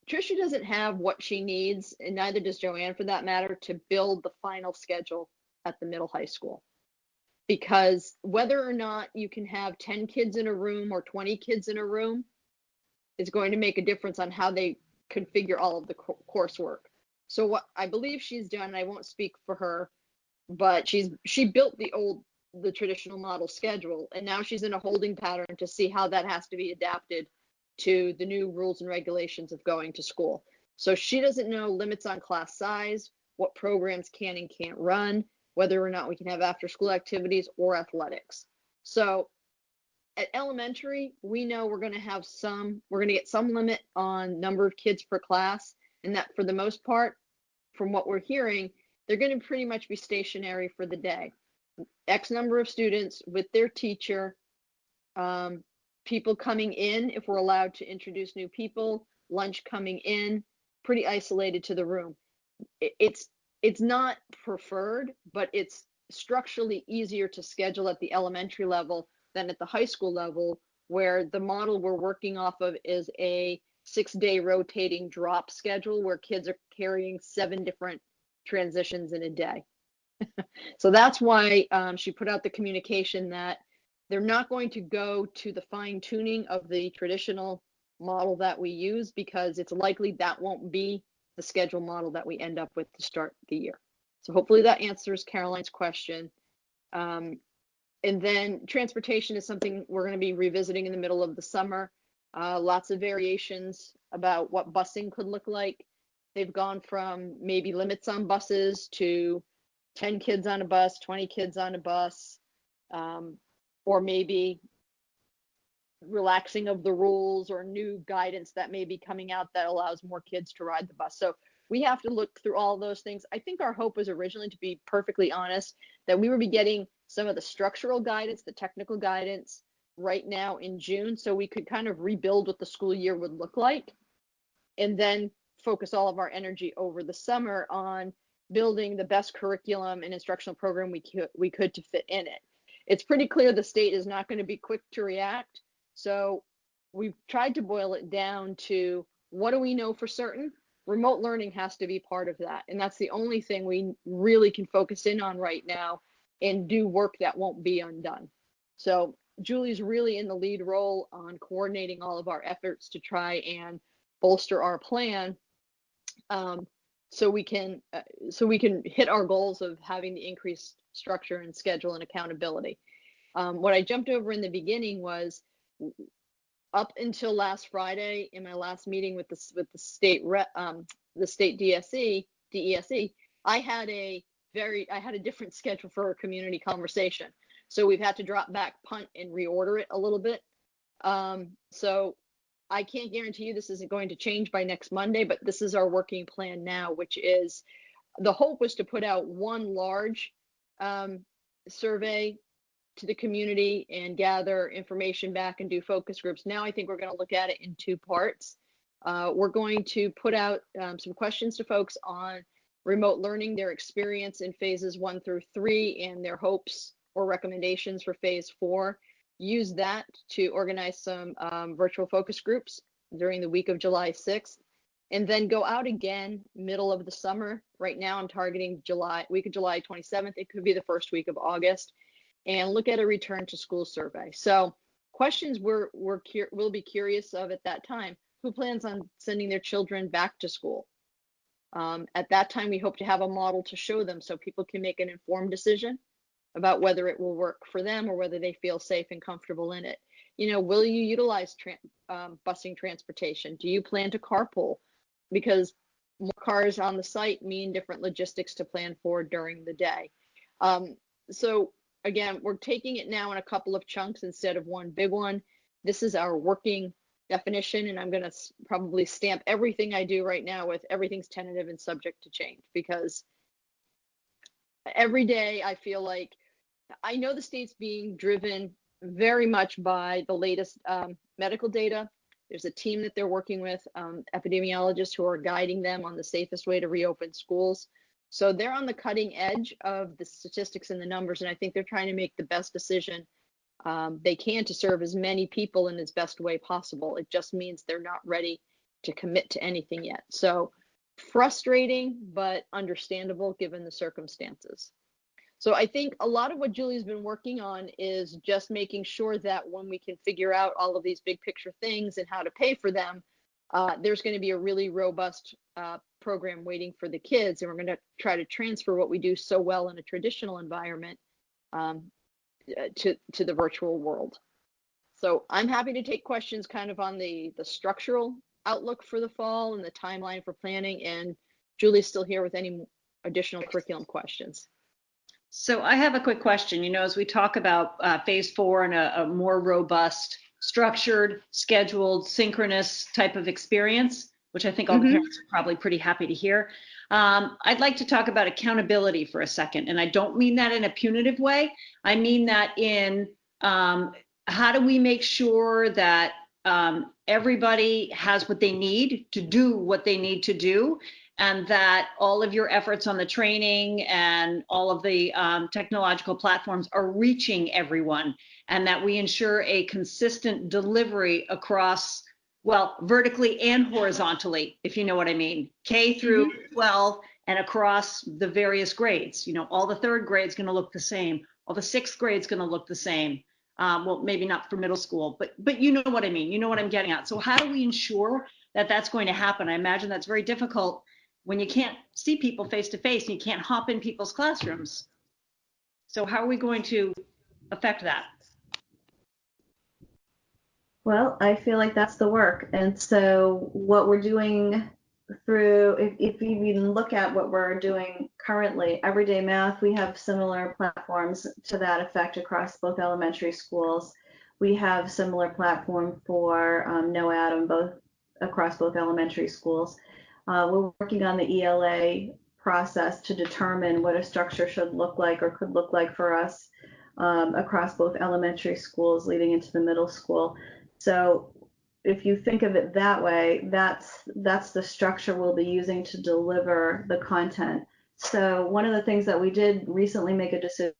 Tricia doesn't have what she needs, and neither does Joanne for that matter, to build the final schedule at the middle high school. Because whether or not you can have 10 kids in a room or 20 kids in a room is going to make a difference on how they configure all of the coursework. So what I believe she's done, I won't speak for her, but she built the traditional model schedule, and now she's in a holding pattern to see how that has to be adapted to the new rules and regulations of going to school. So she doesn't know limits on class size, what programs can and can't run, whether or not we can have after school activities or athletics. So at elementary, we know we're going to get some limit on number of kids per class, and that for the most part, from what we're hearing, they're going to pretty much be stationary for the day. X number of students with their teacher, people coming in, if we're allowed to introduce new people, lunch coming in, pretty isolated to the room. It's not preferred, but it's structurally easier to schedule at the elementary level than at the high school level, where the model we're working off of is a 6-day rotating drop schedule where kids are carrying 7 different transitions in a day. So that's why she put out the communication that they're not going to go to the fine tuning of the traditional model that we use, because it's likely that won't be the schedule model that we end up with to start the year. So hopefully that answers Caroline's question. And then transportation is something we're going to be revisiting in the middle of the summer. Lots of variations about what busing could look like. They've gone from maybe limits on buses to 10 kids on a bus, 20 kids on a bus, or maybe relaxing of the rules or new guidance that may be coming out that allows more kids to ride the bus. So we have to look through all those things. I think our hope was originally, to be perfectly honest, that we would be getting some of the structural guidance, the technical guidance right now in June, so we could kind of rebuild what the school year would look like, and then focus all of our energy over the summer on building the best curriculum and instructional program we could to fit in it. It's pretty clear the state is not going to be quick to react. So we've tried to boil it down to, what do we know for certain? Remote learning has to be part of that. And that's the only thing we really can focus in on right now and do work that won't be undone. So Julie's really in the lead role on coordinating all of our efforts to try and bolster our plan, so we can hit our goals of having the increased structure and schedule and accountability. What I jumped over in the beginning was, up until last Friday, in my last meeting with the state DESE, I had a different schedule for a community conversation. So we've had to drop back, punt, and reorder it a little bit. So I can't guarantee you this isn't going to change by next Monday, but this is our working plan now, which is, the hope was to put out one large survey to the community and gather information back and do focus groups. Now I think we're going to look at it in 2 parts. We're going to put out some questions to folks on remote learning, their experience in phases 1 through 3, and their hopes or recommendations for phase 4. Use that to organize some virtual focus groups during the week of July 6th, and then go out again middle of the summer. Right now I'm targeting week of July 27th. It could be the first week of August, and look at a return to school survey. So questions we'll be curious of at that time. Who plans on sending their children back to school? At that time, we hope to have a model to show them so people can make an informed decision about whether it will work for them or whether they feel safe and comfortable in it. You know, will you utilize busing transportation? Do you plan to carpool? Because more cars on the site mean different logistics to plan for during the day. So again, we're taking it now in a couple of chunks instead of one big one. This is our working definition, and I'm going to probably stamp everything I do right now with everything's tentative and subject to change, because every day I feel like I know the state's being driven very much by the latest medical data. There's a team that they're working with, epidemiologists who are guiding them on the safest way to reopen schools. So they're on the cutting edge of the statistics and the numbers, and I think they're trying to make the best decision they can to serve as many people in as best way possible. It just means they're not ready to commit to anything yet. So frustrating, but understandable given the circumstances. So I think a lot of what Julie's been working on is just making sure that when we can figure out all of these big picture things and how to pay for them, there's going to be a really robust program waiting for the kids. And we're going to try to transfer what we do so well in a traditional environment to the virtual world. So I'm happy to take questions kind of on the structural outlook for the fall and the timeline for planning. And Julie's still here with any additional curriculum questions. So I have a quick question. You know, as we talk about phase 4 and a more robust, structured, scheduled, synchronous type of experience, which I think all the parents are probably pretty happy to hear. I'd like to talk about accountability for a second. And I don't mean that in a punitive way. I mean that in how do we make sure that everybody has what they need to do what they need to do, and that all of your efforts on the training and all of the technological platforms are reaching everyone, and that we ensure a consistent delivery across, well, vertically and horizontally, if you know what I mean, K through 12 and across the various grades. You know, all the 3rd grade's going to look the same. All the 6th grade's going to look the same. Well, maybe not for middle school, but you know what I mean. You know what I'm getting at. So how do we ensure that that's going to happen? I imagine that's very difficult when you can't see people face to face and you can't hop in people's classrooms. So how are we going to affect that? Well, I feel like that's the work. And so what we're doing through, if you even look at what we're doing currently, Everyday Math, we have similar platforms to that effect across both elementary schools. We have similar platform for No Atom, both across both elementary schools. We're working on the ELA process to determine what a structure should look like or could look like for us across both elementary schools leading into the middle school. So if you think of it that way, that's the structure we'll be using to deliver the content. So one of the things that we did recently make a decision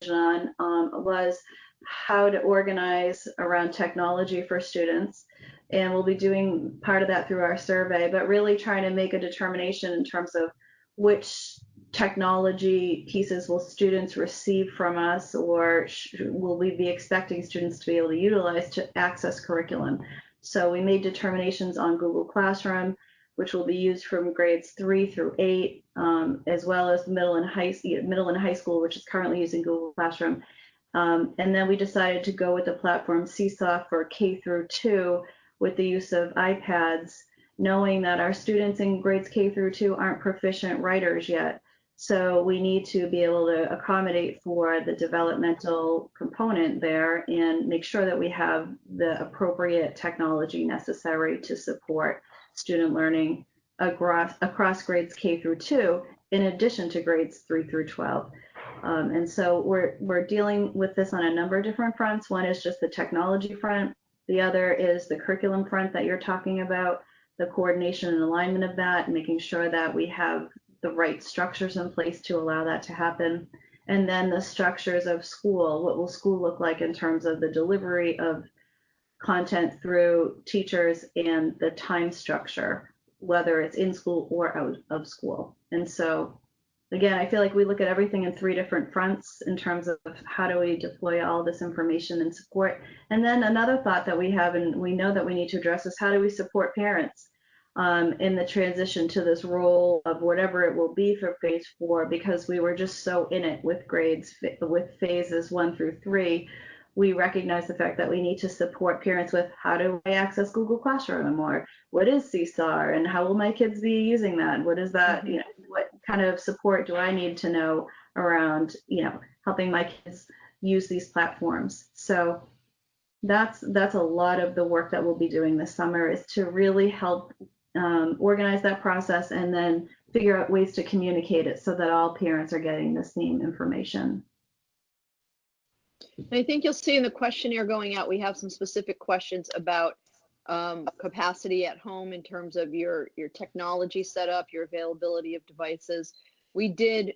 on was how to organize around technology for students. And we'll be doing part of that through our survey, but really trying to make a determination in terms of which technology pieces will students receive from us, or will we be expecting students to be able to utilize to access curriculum. So we made determinations on Google Classroom, which will be used from grades 3 through 8, as well as middle and high school, which is currently using Google Classroom. And then we decided to go with the platform Seesaw for K through 2 with the use of iPads, knowing that our students in grades K through 2 aren't proficient writers yet. So we need to be able to accommodate for the developmental component there and make sure that we have the appropriate technology necessary to support student learning across grades K through 2, in addition to grades 3 through 12. And so we're dealing with this on a number of different fronts. One is just the technology front. The other is the curriculum front that you're talking about, the coordination and alignment of that, and making sure that we have the right structures in place to allow that to happen. And then the structures of school. What will school look like in terms of the delivery of content through teachers and the time structure, whether it's in school or out of school. And so again, I feel like we look at everything in three different fronts in terms of how do we deploy all this information and support. And then another thought that we have, and we know that we need to address, is how do we support parents in the transition to this role of whatever it will be for phase 4, because we were just so in it with grades, with phases 1 through 3. We recognize the fact that we need to support parents with how do I access Google Classroom, or what is CSAR, and how will my kids be using that? What is that? You know, what kind of support do I need to know around, you know, helping my kids use these platforms? So that's a lot of the work that we'll be doing this summer, is to really help organize that process and then figure out ways to communicate it so that all parents are getting the same information. I think you'll see in the questionnaire going out, we have some specific questions about capacity at home in terms of your technology setup, your availability of devices. We did,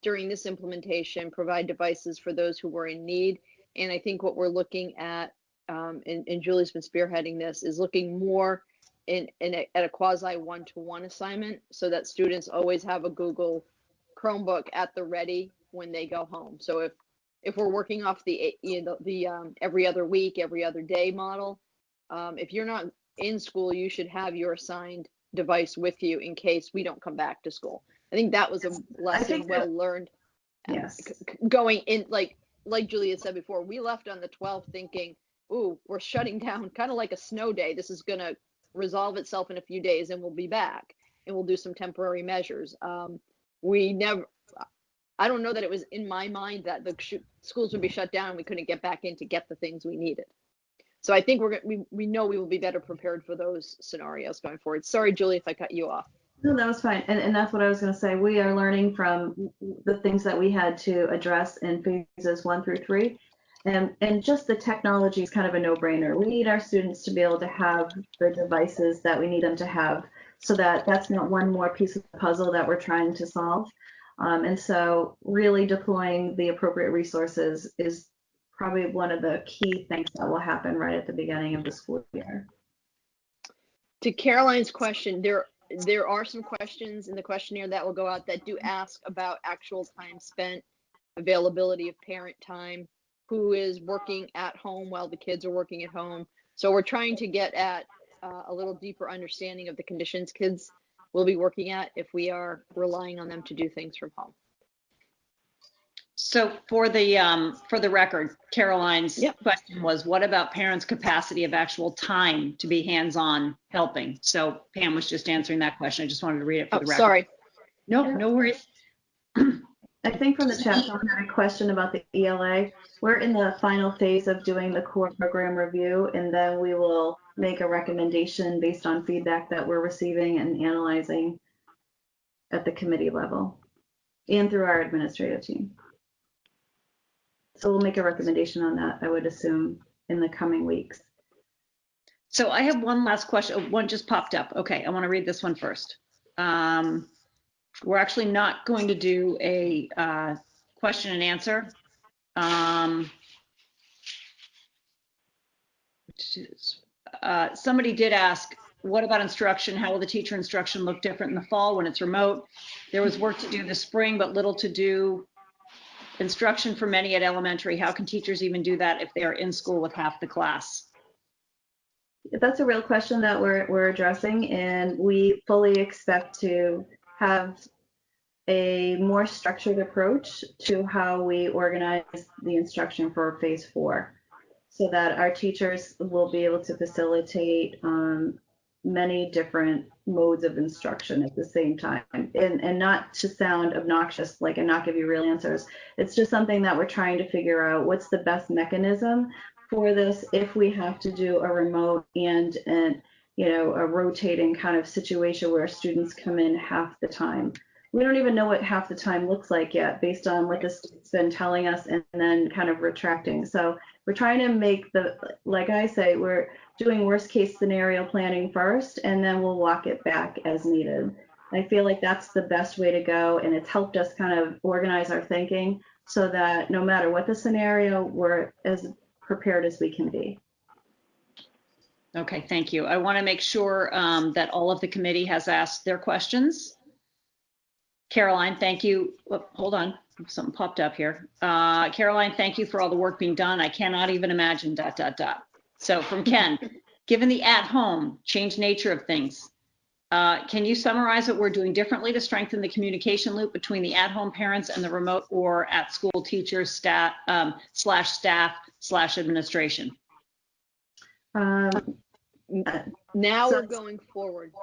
during this implementation, provide devices for those who were in need. And I think what we're looking at, and Julie's been spearheading this, is looking more at a quasi one-to-one assignment, so that students always have a Google Chromebook at the ready when they go home. So if we're working off the every other week, every other day model, if you're not in school, you should have your assigned device with you in case we don't come back to school. I think that was a lesson well learned. Yes. Going in, like Julia said before, we left on the 12th thinking, ooh, we're shutting down, kind of like a snow day. This is going to resolve itself in a few days and we'll be back and we'll do some temporary measures. I don't know that it was in my mind that the schools would be shut down and we couldn't get back in to get the things we needed. So I think we know we will be better prepared for those scenarios going forward. Sorry, Julie, if I cut you off. No, that was fine. And that's what I was going to say. We are learning from the things that we had to address in phases 1 through 3. And just the technology is kind of a no-brainer. We need our students to be able to have the devices that we need them to have, so that that's not one more piece of the puzzle that we're trying to solve. And so really deploying the appropriate resources is probably one of the key things that will happen right at the beginning of the school year. To Caroline's question, there are some questions in the questionnaire that will go out that do ask about actual time spent, availability of parent time, who is working at home while the kids are working at home. So we're trying to get at a little deeper understanding of the conditions kids will be working at if we are relying on them to do things from home. So for the record, Caroline's question was, what about parents' capacity of actual time to be hands-on helping? So Pam was just answering that question. I just wanted to read it for the record. Sorry. No worries. I think from the chat, someone had a question about the ELA. We're in the final phase of doing the core program review, and then we will make a recommendation based on feedback that we're receiving and analyzing at the committee level and through our administrative team. So we'll make a recommendation on that, I would assume, in the coming weeks. So I have one last question. One just popped up. Okay, I want to read this one first. We're actually not going to do a question and answer. Somebody did ask, what about instruction? How will the teacher instruction look different in the fall when it's remote? There was work to do this spring, but little to do. Instruction for many at elementary. How can teachers even do that if they are in school with half the class? That's a real question that we're addressing, and we fully expect to have a more structured approach to how we organize the instruction for phase 4, so that our teachers will be able to facilitate many different modes of instruction at the same time, and not to sound obnoxious, like, and not give you real answers. It's just something that we're trying to figure out what's the best mechanism for this if we have to do a remote and you know, a rotating kind of situation where students come in half the time. We don't even know what half the time looks like yet, based on what the state's been telling us and then kind of retracting. So we're trying to make like I say, we're doing worst case scenario planning first, and then we'll walk it back as needed. I feel like that's the best way to go, and it's helped us kind of organize our thinking so that no matter what the scenario, we're as prepared as we can be. Okay, thank you. I want to make sure that all of the committee has asked their questions. Caroline, thank you. Oh, hold on, something popped up here. Caroline, thank you for all the work being done. I cannot even imagine ... So from Ken, given the at-home changed nature of things, can you summarize what we're doing differently to strengthen the communication loop between the at-home parents and the remote or at-school teachers, staff / administration? Now we're going forward.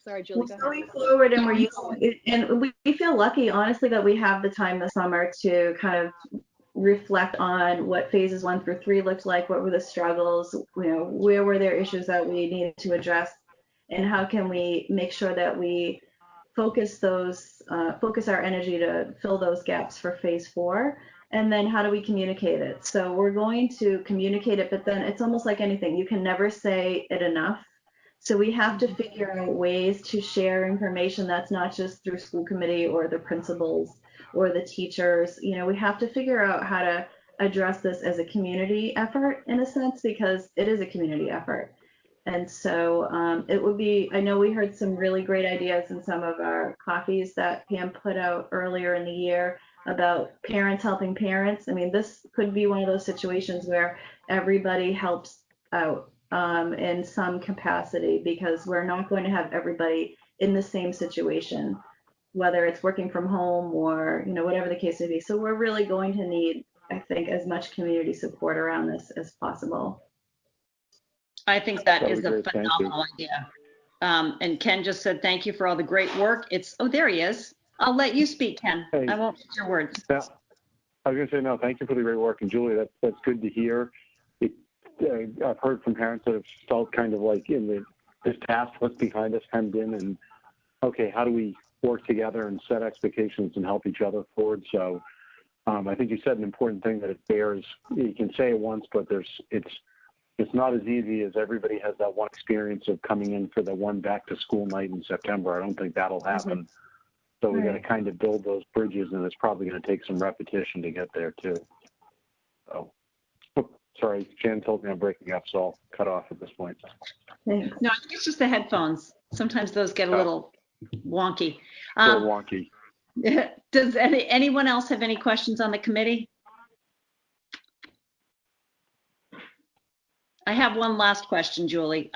Sorry, Julie. We're going forward, and we're using, and we feel lucky, honestly, that we have the time this summer to kind of reflect on what phases 1 through 3 looked like, what were the struggles, where were there issues that we needed to address, and how can we make sure that we focus our energy to fill those gaps for phase 4, and then how do we communicate it? So we're going to communicate it, but then it's almost like anything, you can never say it enough. So we have to figure out ways to share information that's not just through school committee or the principals or the teachers. We have to figure out how to address this as a community effort in a sense, because it is a community effort. And so it would be, I know we heard some really great ideas in some of our coffees that Pam put out earlier in the year about parents helping parents. I mean, this could be one of those situations where everybody helps out in some capacity, because we're not going to have everybody in the same situation, whether it's working from home or whatever the case may be. So we're really going to need, I think, as much community support around this as possible. I think that is a phenomenal idea. And Ken just said thank you for all the great work. Oh, there he is. I'll let you speak, Ken. Hey, I won't put your words. Yeah, I was going to say no. Thank you for the great work, and Julie, that's good to hear. I've heard from parents that have felt kind of like this task, what's behind us, hemmed in, and okay, how do we work together and set expectations and help each other forward? So I think you said an important thing that it bears. You can say it once, but it's not as easy as everybody has that one experience of coming in for the one back to school night in September. I don't think that'll happen. Mm-hmm. So we got to kind of build those bridges, and it's probably going to take some repetition to get there too. So. Sorry, Jan told me I'm breaking up, so I'll cut off at this point. No, I think it's just the headphones. Sometimes those get a little wonky. A little wonky. Does anyone else have any questions on the committee? I have one last question, Julie.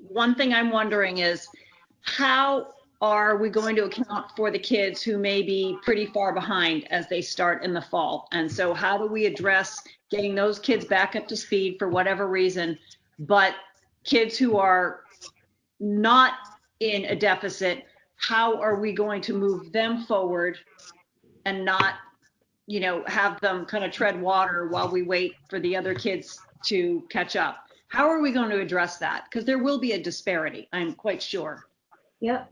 One thing I'm wondering is, how are we going to account for the kids who may be pretty far behind as they start in the fall? And so how do we address getting those kids back up to speed for whatever reason, but kids who are not in a deficit, how are we going to move them forward and not, have them kind of tread water while we wait for the other kids to catch up? How are we going to address that? Because there will be a disparity, I'm quite sure. Yep,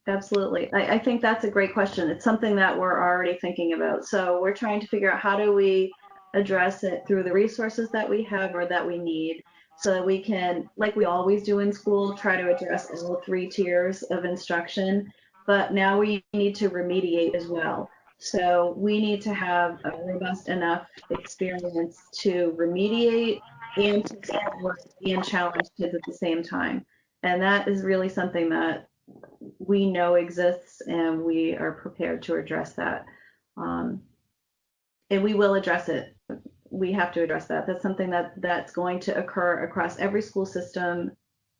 absolutely. I think that's a great question. It's something that we're already thinking about. So we're trying to figure out how do we address it through the resources that we have or that we need, so that we can, like we always do in school, try to address all 3 tiers of instruction. But now we need to remediate as well. So we need to have a robust enough experience to remediate and to support and challenge kids at the same time. And that is really something that we know exists, and we are prepared to address that. And we will address it. We have to address that. That's something that's going to occur across every school system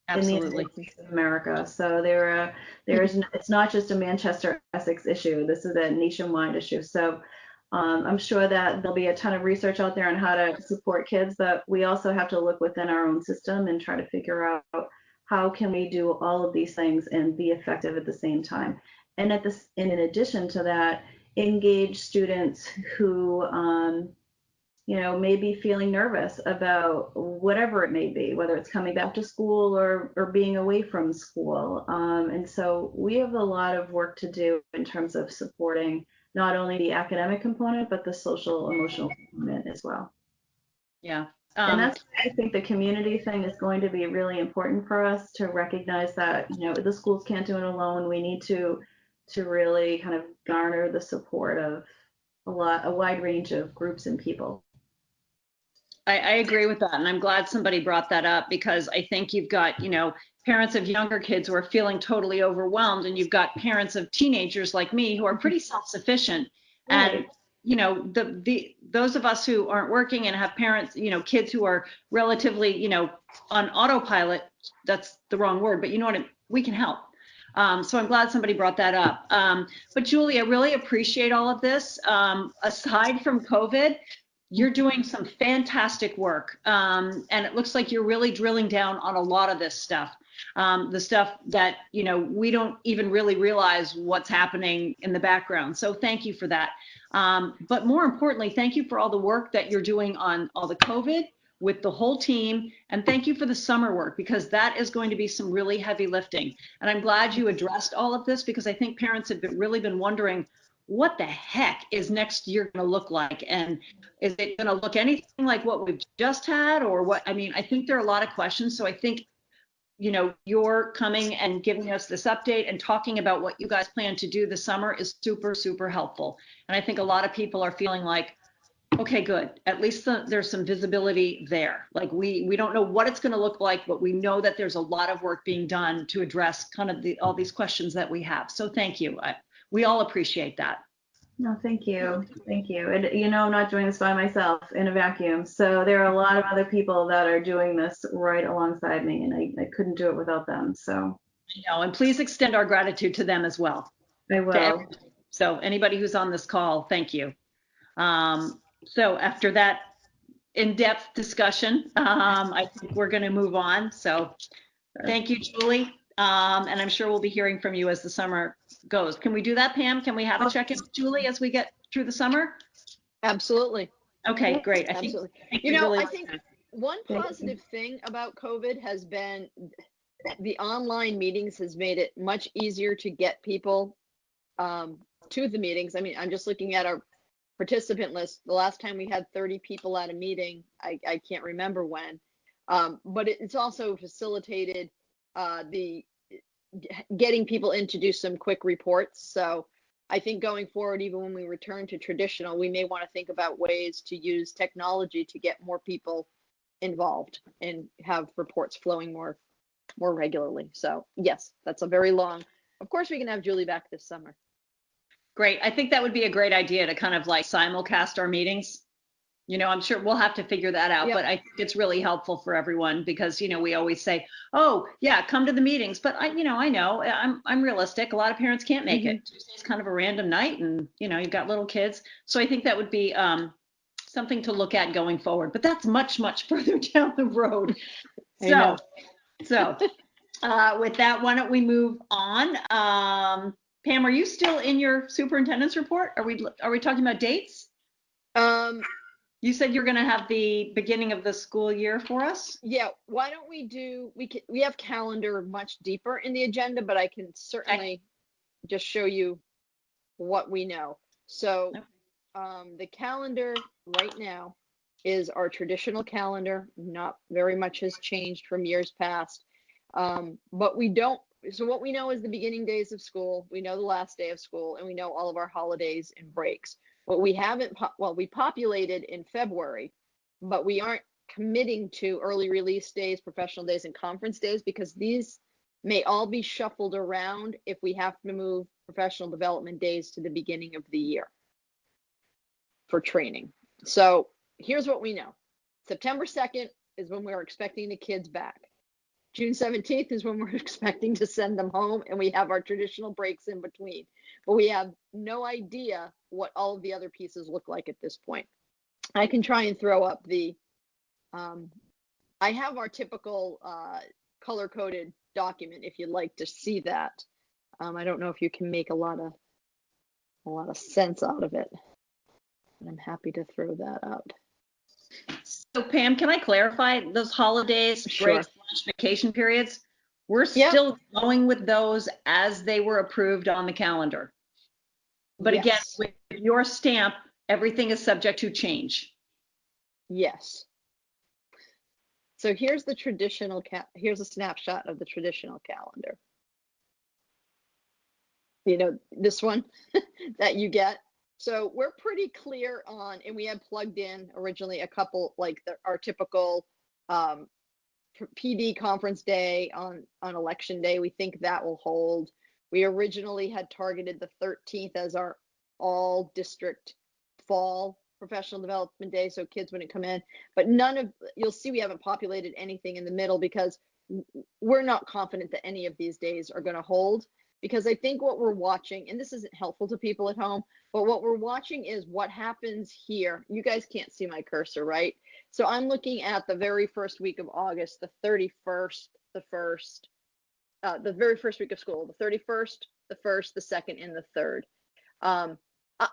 in the United States of America. So it's not just a Manchester-Essex issue. This is a nationwide issue. So I'm sure that there'll be a ton of research out there on how to support kids, but we also have to look within our own system and try to figure out how can we do all of these things and be effective at the same time. And in addition to that, engage students who may be feeling nervous about whatever it may be, whether it's coming back to school or being away from school. And so we have a lot of work to do in terms of supporting not only the academic component, but the social emotional component as well. Yeah. And that's why I think the community thing is going to be really important for us to recognize that, the schools can't do it alone. We need to really kind of garner the support of a wide range of groups and people. I agree with that. And I'm glad somebody brought that up, because I think you've got, parents of younger kids who are feeling totally overwhelmed, and you've got parents of teenagers like me who are pretty self-sufficient. Right. And those of us who aren't working and have parents, kids who are relatively, on autopilot, that's the wrong word, but we can help. So I'm glad somebody brought that up. But Julie, I really appreciate all of this. Aside from COVID, you're doing some fantastic work. And it looks like you're really drilling down on a lot of this stuff. The stuff that, we don't even really realize what's happening in the background. So thank you for that. But more importantly, thank you for all the work that you're doing on all the COVID with the whole team. And thank you for the summer work, because that is going to be some really heavy lifting. And I'm glad you addressed all of this, because I think parents have really been wondering, what the heck is next year going to look like? And is it going to look anything like what we've just had, or what? I mean, I think there are a lot of questions. So I think, you're coming and giving us this update and talking about what you guys plan to do this summer is super, super helpful. And I think a lot of people are feeling like, okay, good. At least there's some visibility there. Like we don't know what it's going to look like, but we know that there's a lot of work being done to address kind of all these questions that we have. So thank you. We all appreciate that. No, thank you. Thank you. And I'm not doing this by myself in a vacuum. So there are a lot of other people that are doing this right alongside me, and I couldn't do it without them. So I know, and please extend our gratitude to them as well. I will. So anybody who's on this call, thank you. So after that in-depth discussion, I think we're going to move on. So thank you, Julie. And I'm sure we'll be hearing from you as the summer goes. Can we do that, Pam? Can we have a check-in with Julie as we get through the summer? Absolutely. Okay, great. Absolutely. I think one positive thing about COVID has been the online meetings has made it much easier to get people to the meetings. I mean, I'm just looking at our participant list. The last time we had 30 people at a meeting, I can't remember when, but it's also facilitated the getting people in to do some quick reports. So I think going forward, even when we return to traditional, we may want to think about ways to use technology to get more people involved and have reports flowing more regularly. So yes, that's a very long. Of course, we can have Julie back this summer. Great. I think that would be a great idea to kind of like simulcast our meetings. I'm sure we'll have to figure that out, but I think it's really helpful for everyone because, we always say, oh yeah, come to the meetings. But I know I'm realistic. A lot of parents can't make it. Tuesday's kind of a random night and, you've got little kids. So I think that would be something to look at going forward, but that's much, much further down the road. So with that, why don't we move on? Pam, are you still in your superintendent's report? Are we talking about dates? You said you're going to have the beginning of the school year for us? Yeah, why don't we have calendar much deeper in the agenda, but I can certainly just show you what we know. So the calendar right now is our traditional calendar. Not very much has changed from years past. But what we know is the beginning days of school, we know the last day of school, and we know all of our holidays and breaks. What we haven't, we populated in February, but we aren't committing to early release days, professional days, and conference days because these may all be shuffled around if we have to move professional development days to the beginning of the year for training. So here's what we know. September 2nd is when we're expecting the kids back. June 17th is when we're expecting to send them home, and we have our traditional breaks in between. But we have no idea what all of the other pieces look like at this point. I can try and throw up I have our typical color-coded document if you'd like to see that. I don't know if you can make a lot of sense out of it, but I'm happy to throw that out. So Pam, can I clarify those holidays, breaks, vacation periods? We're still going with those as they were approved on the calendar. But again, with your stamp, everything is subject to change. Yes. So here's the traditional here's a snapshot of the traditional calendar. This one that you get. So we're pretty clear on, and we had plugged in originally a couple, like our typical PD conference day on election day. We think that will hold. We originally had targeted the 13th as our all district fall professional development day, so kids wouldn't come in. But you'll see we haven't populated anything in the middle because we're not confident that any of these days are going to hold. Because I think what we're watching, and this isn't helpful to people at home, but what we're watching is what happens here. You guys can't see my cursor, right? So I'm looking at the very first week of August, the 31st, the very first week of school, the 31st, the 1st, the 2nd, and the 3rd.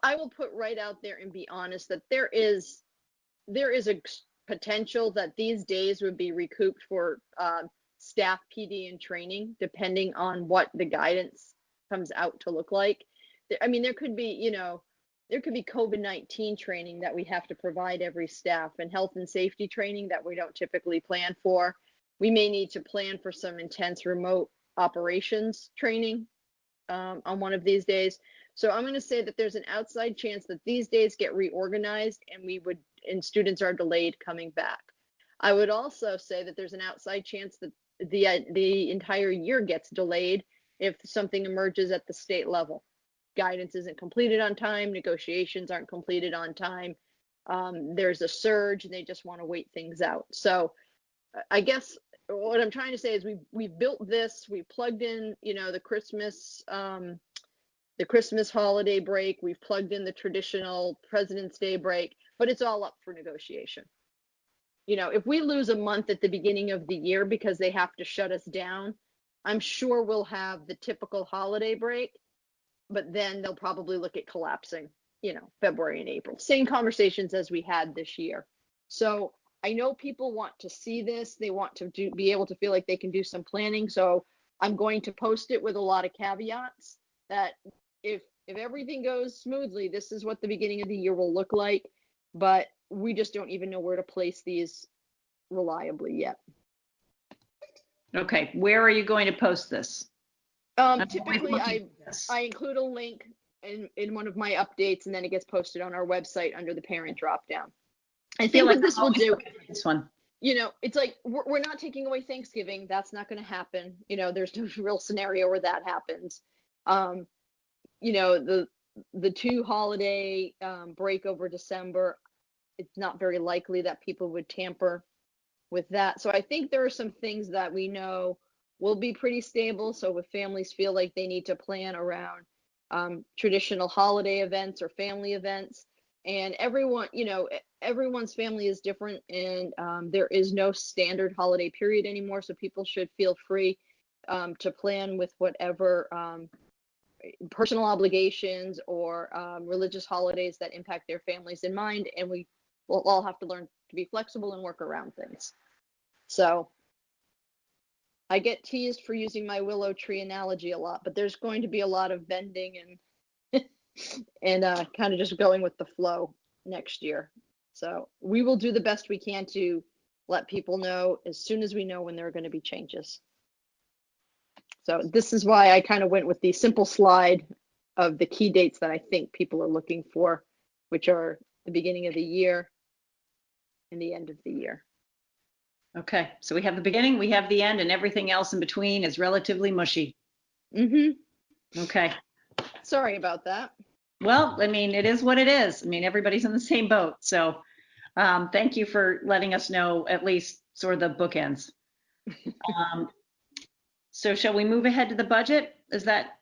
I will put right out there and be honest that there is a potential that these days would be recouped for staff PD and training, depending on what the guidance comes out to look like. I mean, there could be COVID-19 training that we have to provide every staff, and health and safety training that we don't typically plan for. We may need to plan for some intense remote operations training on one of these days. So I'm going to say that there's an outside chance that these days get reorganized and students are delayed coming back. I would also say that there's an outside chance that the entire year gets delayed if something emerges at the state level. Guidance isn't completed on time, negotiations aren't completed on time. There's a surge and they just want to wait things out. So I guess what I'm trying to say is we've built this, we plugged in, the Christmas holiday break, we've plugged in the traditional President's Day break, but it's all up for negotiation. If we lose a month at the beginning of the year because they have to shut us down, I'm sure we'll have the typical holiday break, but then they'll probably look at collapsing, February and April. Same conversations as we had this year. So I know people want to see this. They want to be able to feel like they can do some planning. So I'm going to post it with a lot of caveats that if everything goes smoothly, this is what the beginning of the year will look like. But we just don't even know where to place these reliably yet. Okay, where are you going to post this? Typically, I include a link in one of my updates, and then it gets posted on our website under the parent dropdown. I think what this will do, this one, it's like we're not taking away Thanksgiving. That's not going to happen. There's no real scenario where that happens. The 2 holiday break over December, it's not very likely that people would tamper with that. So I think there are some things that we know will be pretty stable. So if families feel like they need to plan around traditional holiday events or family events, and everyone's family is different, and there is no standard holiday period anymore. So people should feel free to plan with whatever personal obligations or religious holidays that impact their families in mind, and we will all have to learn to be flexible and work around things. So I get teased for using my willow tree analogy a lot, but there's going to be a lot of bending and kind of just going with the flow next year. So we will do the best we can to let people know as soon as we know when there are going to be changes. So this is why I kind of went with the simple slide of the key dates that I think people are looking for, which are the beginning of the year and the end of the year. Okay, so we have the beginning, we have the end, and everything else in between is relatively mushy. Mm-hmm. Okay. Sorry about that. Well, I mean, it is what it is. I mean, everybody's in the same boat. So thank you for letting us know at least sort of the bookends. So shall we move ahead to the budget? Is that?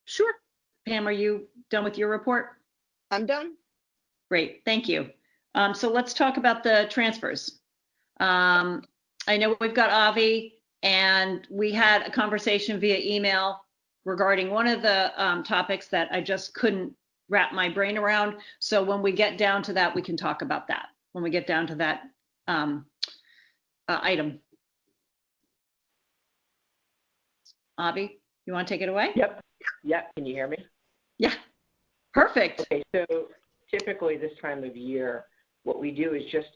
Sure. Pam, are you done with your report? I'm done. Great, thank you. So let's talk about the transfers. I know we've got Avi, and we had a conversation via email regarding one of the topics that I just couldn't wrap my brain around. So when we get down to that, we can talk about that when we get down to that item. Avi, you want to take it away? Yep. Can you hear me? Yeah. Perfect. Okay. So typically this time of year, what we do is just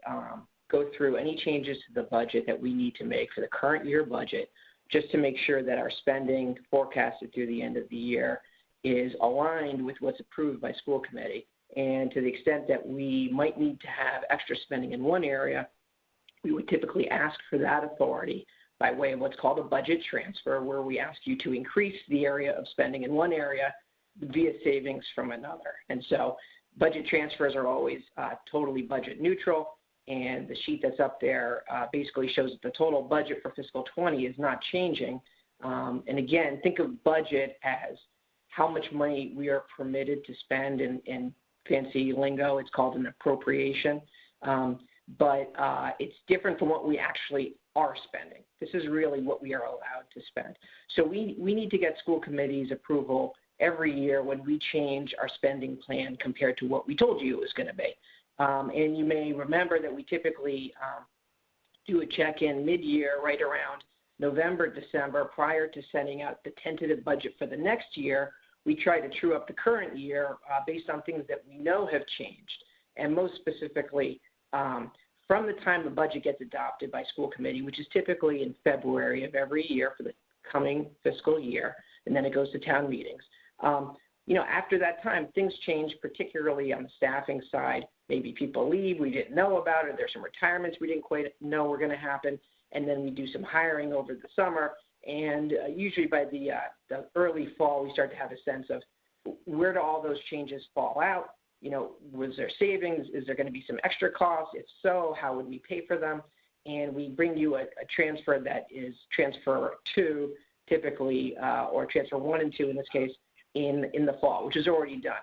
go through any changes to the budget that we need to make for the current year budget, just to make sure that our spending forecasted through the end of the year is aligned with what's approved by school committee. And to the extent that we might need to have extra spending in one area, we would typically ask for that authority by way of what's called a budget transfer, where we ask you to increase the area of spending in one area via savings from another. And so budget transfers are always totally budget neutral, and the sheet that's up there basically shows that the total budget for fiscal 20 is not changing. And again, think of budget as how much money we are permitted to spend. In fancy lingo, it's called an appropriation. But it's different from what we actually are spending. This is really what we are allowed to spend. So we need to get school committee's approval every year when we change our spending plan compared to what we told you it was going to be. And you may remember that we typically do a check-in mid-year right around November, December, prior to sending out the tentative budget for the next year. We try to true up the current year based on things that we know have changed. And most specifically, from the time the budget gets adopted by school committee, which is typically in February of every year for the coming fiscal year, and then it goes to town meetings. After that time, things change, particularly on the staffing side. Maybe people leave we didn't know about, or there's some retirements we didn't quite know were going to happen, and then we do some hiring over the summer. And usually by the early fall, we start to have a sense of where do all those changes fall out. Was there savings? Is there going to be some extra costs? If so, how would we pay for them? And we bring you a transfer that is transfer 2, typically, or transfer 1 and 2 in this case, in the fall, which is already done.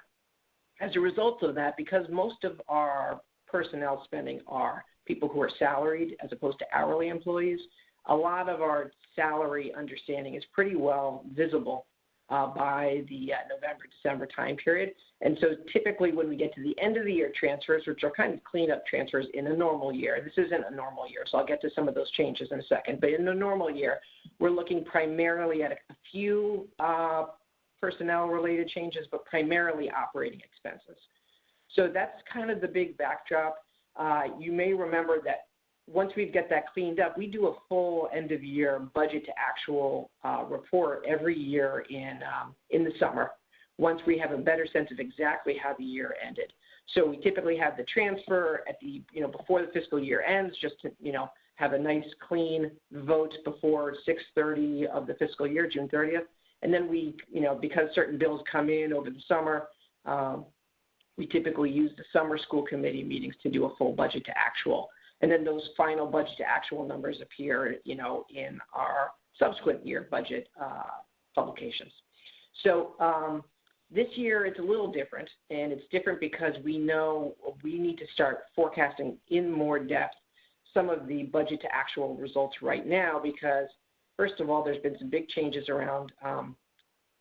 As a result of that, because most of our personnel spending are people who are salaried as opposed to hourly employees, a lot of our salary understanding is pretty well visible by the November, December time period. And so typically when we get to the end of the year transfers, which are kind of cleanup transfers in a normal year, this isn't a normal year, so I'll get to some of those changes in a second, but in a normal year, we're looking primarily at a few personnel-related changes, but primarily operating expenses. So that's kind of the big backdrop. You may remember that once we get that cleaned up, we do a full end-of-year budget-to-actual report every year in the summer, once we have a better sense of exactly how the year ended. So we typically have the transfer at the before the fiscal year ends, just to have a nice clean vote before 6:30 of the fiscal year, June 30th. And then we, because certain bills come in over the summer, we typically use the summer school committee meetings to do a full budget to actual. And then those final budget to actual numbers appear, in our subsequent year budget publications. So this year it's a little different, and it's different because we know we need to start forecasting in more depth some of the budget to actual results right now, because first of all, there's been some big changes around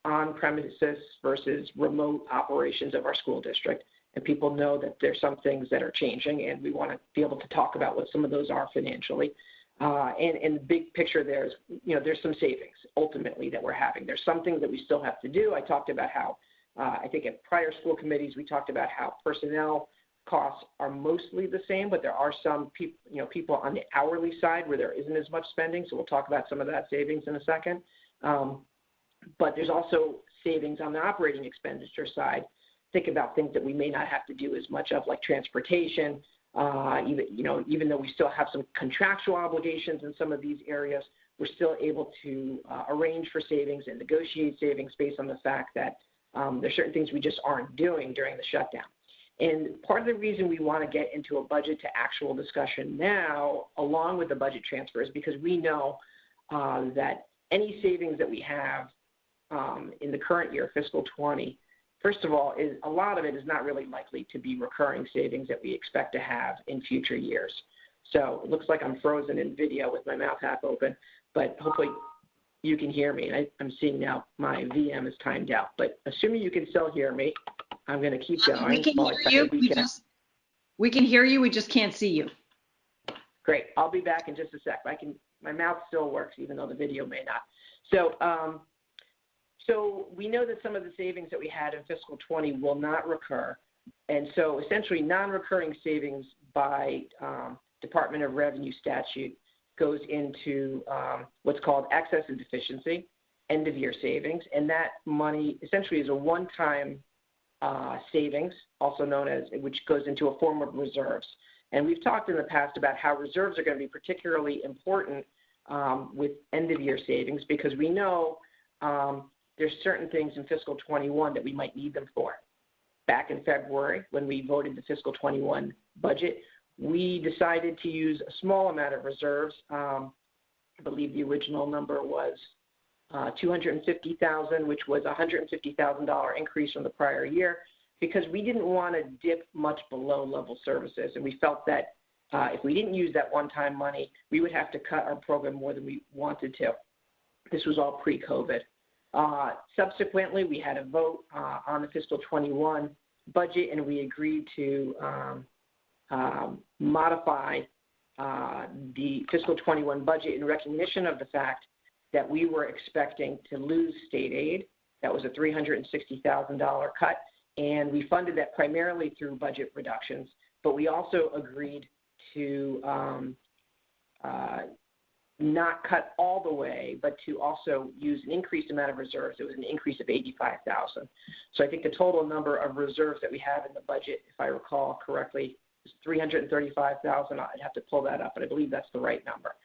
on-premises versus remote operations of our school district. And people know that there's some things that are changing, and we want to be able to talk about what some of those are financially. And the big picture there is, there's some savings ultimately that we're having. There's some things that we still have to do. I talked about how, I think at prior school committees, we talked about how personnel costs are mostly the same, but there are some people on the hourly side where there isn't as much spending. So we'll talk about some of that savings in a second. But there's also savings on the operating expenditure side. Think about things that we may not have to do as much of, like transportation. Even though we still have some contractual obligations in some of these areas, we're still able to arrange for savings and negotiate savings based on the fact that there's certain things we just aren't doing during the shutdown. And part of the reason we want to get into a budget to actual discussion now, along with the budget transfer, is because we know that any savings that we have in the current year, fiscal 20, first of all, a lot of it is not really likely to be recurring savings that we expect to have in future years. So it looks like I'm frozen in video with my mouth half open, but hopefully you can hear me. I'm seeing now my VM is timed out, but assuming you can still hear me, I'm going to keep going. We can hear you. We can hear you. We just can't see you. Great. I'll be back in just a sec. My mouth still works, even though the video may not. So we know that some of the savings that we had in fiscal 20 will not recur. And so essentially non-recurring savings by Department of Revenue statute goes into what's called excess and deficiency, end of year savings. And that money essentially is a one-time savings, also known as, which goes into a form of reserves. And we've talked in the past about how reserves are going to be particularly important with end-of-year savings, because we know there's certain things in fiscal 21 that we might need them for. Back in February, when we voted the fiscal 21 budget, we decided to use a small amount of reserves. I believe the original number was $250,000, which was a $150,000 increase from the prior year, because we didn't want to dip much below level services. And we felt that if we didn't use that one-time money, we would have to cut our program more than we wanted to. This was all pre-COVID. Subsequently, we had a vote on the fiscal 21 budget, and we agreed to modify the fiscal 21 budget in recognition of the fact that we were expecting to lose state aid. That was a $360,000 cut, and we funded that primarily through budget reductions. But we also agreed to not cut all the way, but to also use an increased amount of reserves. It was an increase of 85,000. So I think the total number of reserves that we have in the budget, if I recall correctly, is 335,000. I'd have to pull that up, but I believe that's the right number.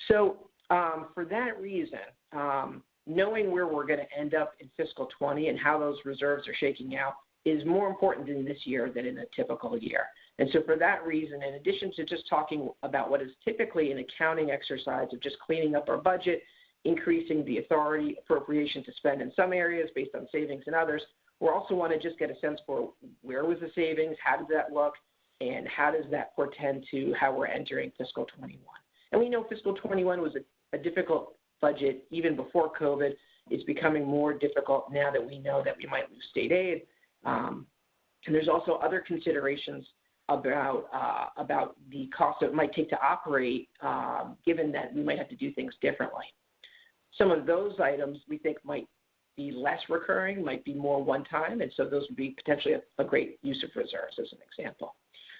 So for that reason, knowing where we're going to end up in fiscal 20 and how those reserves are shaking out is more important in this year than in a typical year. And so for that reason, in addition to just talking about what is typically an accounting exercise of just cleaning up our budget, increasing the authority appropriation to spend in some areas based on savings in others, we also want to just get a sense for where was the savings, how did that look, and how does that portend to how we're entering fiscal 21. And we know fiscal 21 was a difficult budget even before COVID. It's becoming more difficult now that we know that we might lose state aid. And there's also other considerations about the cost that it might take to operate, given that we might have to do things differently. Some of those items we think might be less recurring, might be more one-time, and so those would be potentially a great use of reserves as an example.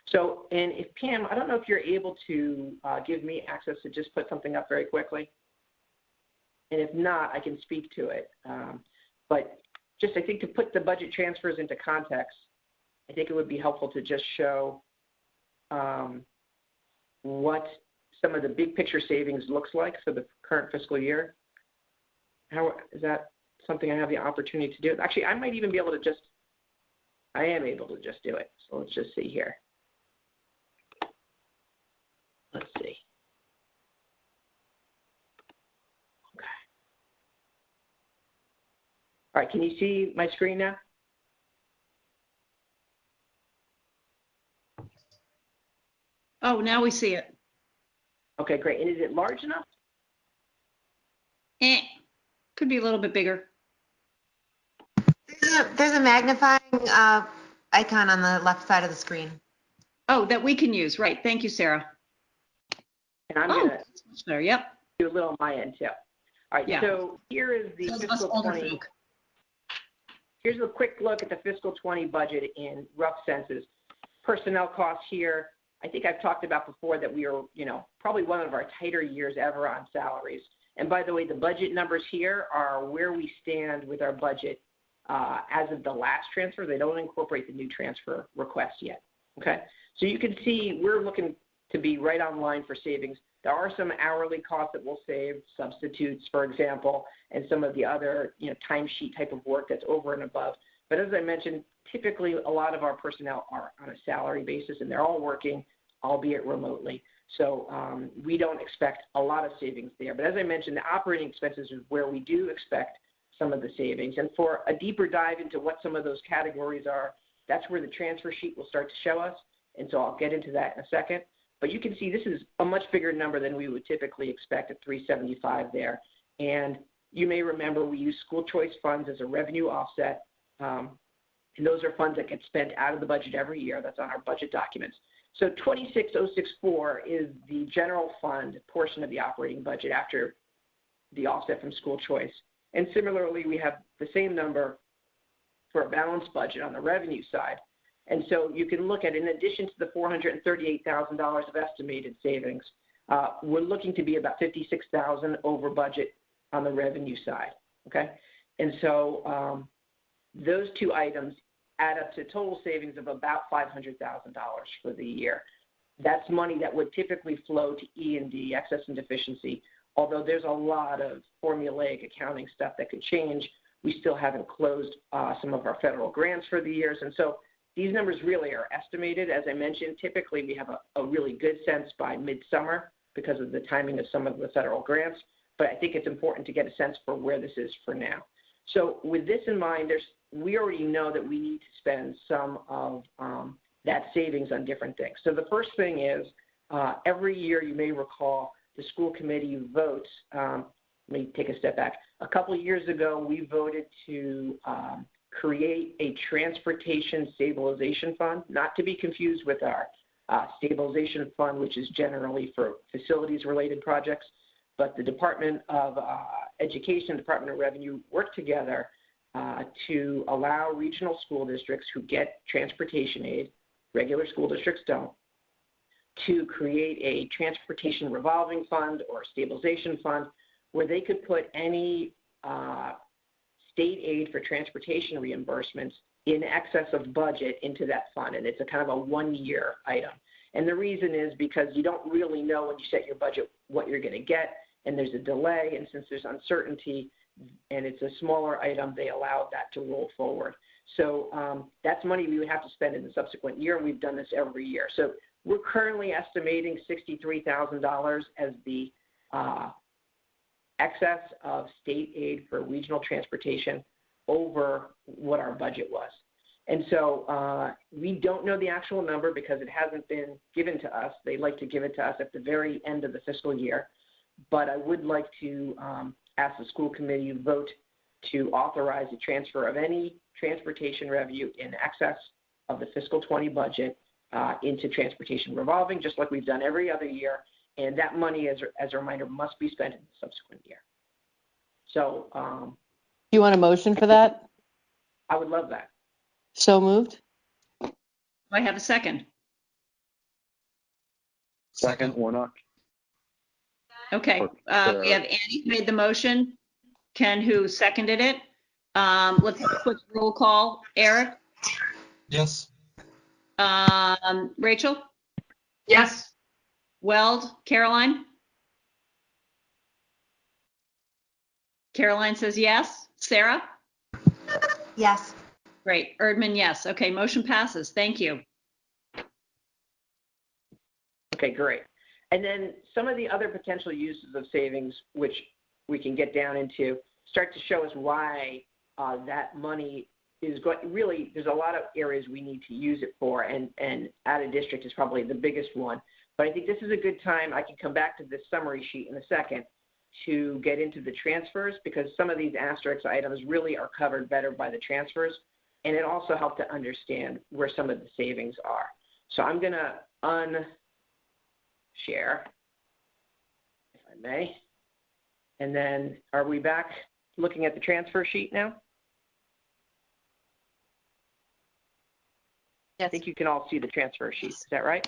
So, and if Pam, I don't know if you're able to give me access to just put something up very quickly. And if not, I can speak to it. But just, I think to put the budget transfers into context, I think it would be helpful to just show what some of the big picture savings looks like for the current fiscal year. How is that something I have the opportunity to do? Actually, I might even be able to just, I am able to just do it. So let's just see here. Let's see. Okay. All right, can you see my screen now? Oh, now we see it. Okay, great. And is it large enough? Could be a little bit bigger. There's a magnifying icon on the left side of the screen. Oh, that we can use. Right. Thank you, Sarah. And I'm going to there. Yep. do a little on my end too. All right. Yeah. So here is the fiscal 20. Here's a quick look at the fiscal 20 budget in rough senses. Personnel costs here. I think I've talked about before that we are, probably one of our tighter years ever on salaries. And by the way, the budget numbers here are where we stand with our budget as of the last transfer. They don't incorporate the new transfer request yet. Okay. So you can see we're looking to be right on line for savings. There are some hourly costs that we'll save, substitutes, for example, and some of the other, timesheet type of work that's over and above. But as I mentioned, typically a lot of our personnel are on a salary basis and they're all working, albeit remotely. So we don't expect a lot of savings there. But as I mentioned, the operating expenses is where we do expect some of the savings. And for a deeper dive into what some of those categories are, that's where the transfer sheet will start to show us. And so I'll get into that in a second. But you can see this is a much bigger number than we would typically expect at 375 there. And you may remember we use school choice funds as a revenue offset. And those are funds that get spent out of the budget every year. That's on our budget documents. So 26064 is the general fund portion of the operating budget after the offset from school choice. And similarly, we have the same number for a balanced budget on the revenue side. And so you can look at, in addition to the $438,000 of estimated savings, we're looking to be about $56,000 over budget on the revenue side. Okay, and so those two items add up to total savings of about $500,000 for the year. that's money that would typically flow to E&D, excess and deficiency. Although there's a lot of formulaic accounting stuff that could change, we still haven't closed some of our federal grants for the years. And so these numbers really are estimated. As I mentioned, typically we have a really good sense by midsummer because of the timing of some of the federal grants. But I think it's important to get a sense for where this is for now. So with this in mind, we already know that we need to spend some of that savings on different things. So the first thing is every year, you may recall, the school committee votes. Let me take a step back. A couple of years ago, we voted to create a transportation stabilization fund, not to be confused with our stabilization fund, which is generally for facilities-related projects. But the Department of Education, Department of Revenue work together to allow regional school districts who get transportation aid, regular school districts don't, to create a transportation revolving fund or stabilization fund where they could put any state aid for transportation reimbursements in excess of budget into that fund. And it's a kind of a one-year item. And the reason is because you don't really know when you set your budget what you're going to get, and there's a delay. And since there's uncertainty and it's a smaller item, they allowed that to roll forward. So that's money we would have to spend in the subsequent year, and we've done this every year. So we're currently estimating $63,000 as the excess of state aid for regional transportation over what our budget was. And so we don't know the actual number because it hasn't been given to us. They like to give it to us at the very end of the fiscal year. But I would like to ask the school committee vote to authorize the transfer of any transportation revenue in excess of the fiscal 20 budget into transportation revolving, just like we've done every other year. And that money, as a reminder, must be spent in the subsequent year. So You want a motion for that? I would love that. So moved. Do I have a second? Second, Warnock. Okay, we have Annie who made the motion, Ken who seconded it. Let's have a quick roll call. Eric? Yes. Rachel? Yes. Weld? Caroline? Caroline says yes. Sarah? Yes. Great. Erdman, yes. Okay, motion passes. Thank you. Okay, great. And then some of the other potential uses of savings, which we can get down into, start to show us why that money is going. Really, there's a lot of areas we need to use it for, and out of district is probably the biggest one. But I think this is a good time. I can come back to this summary sheet in a second to get into the transfers, because some of these asterisk items really are covered better by the transfers, and it also helped to understand where some of the savings are. So I'm going to unshare, if I may. And then are we back looking at the transfer sheet now? Yes. I think you can all see the transfer sheet. Is that right?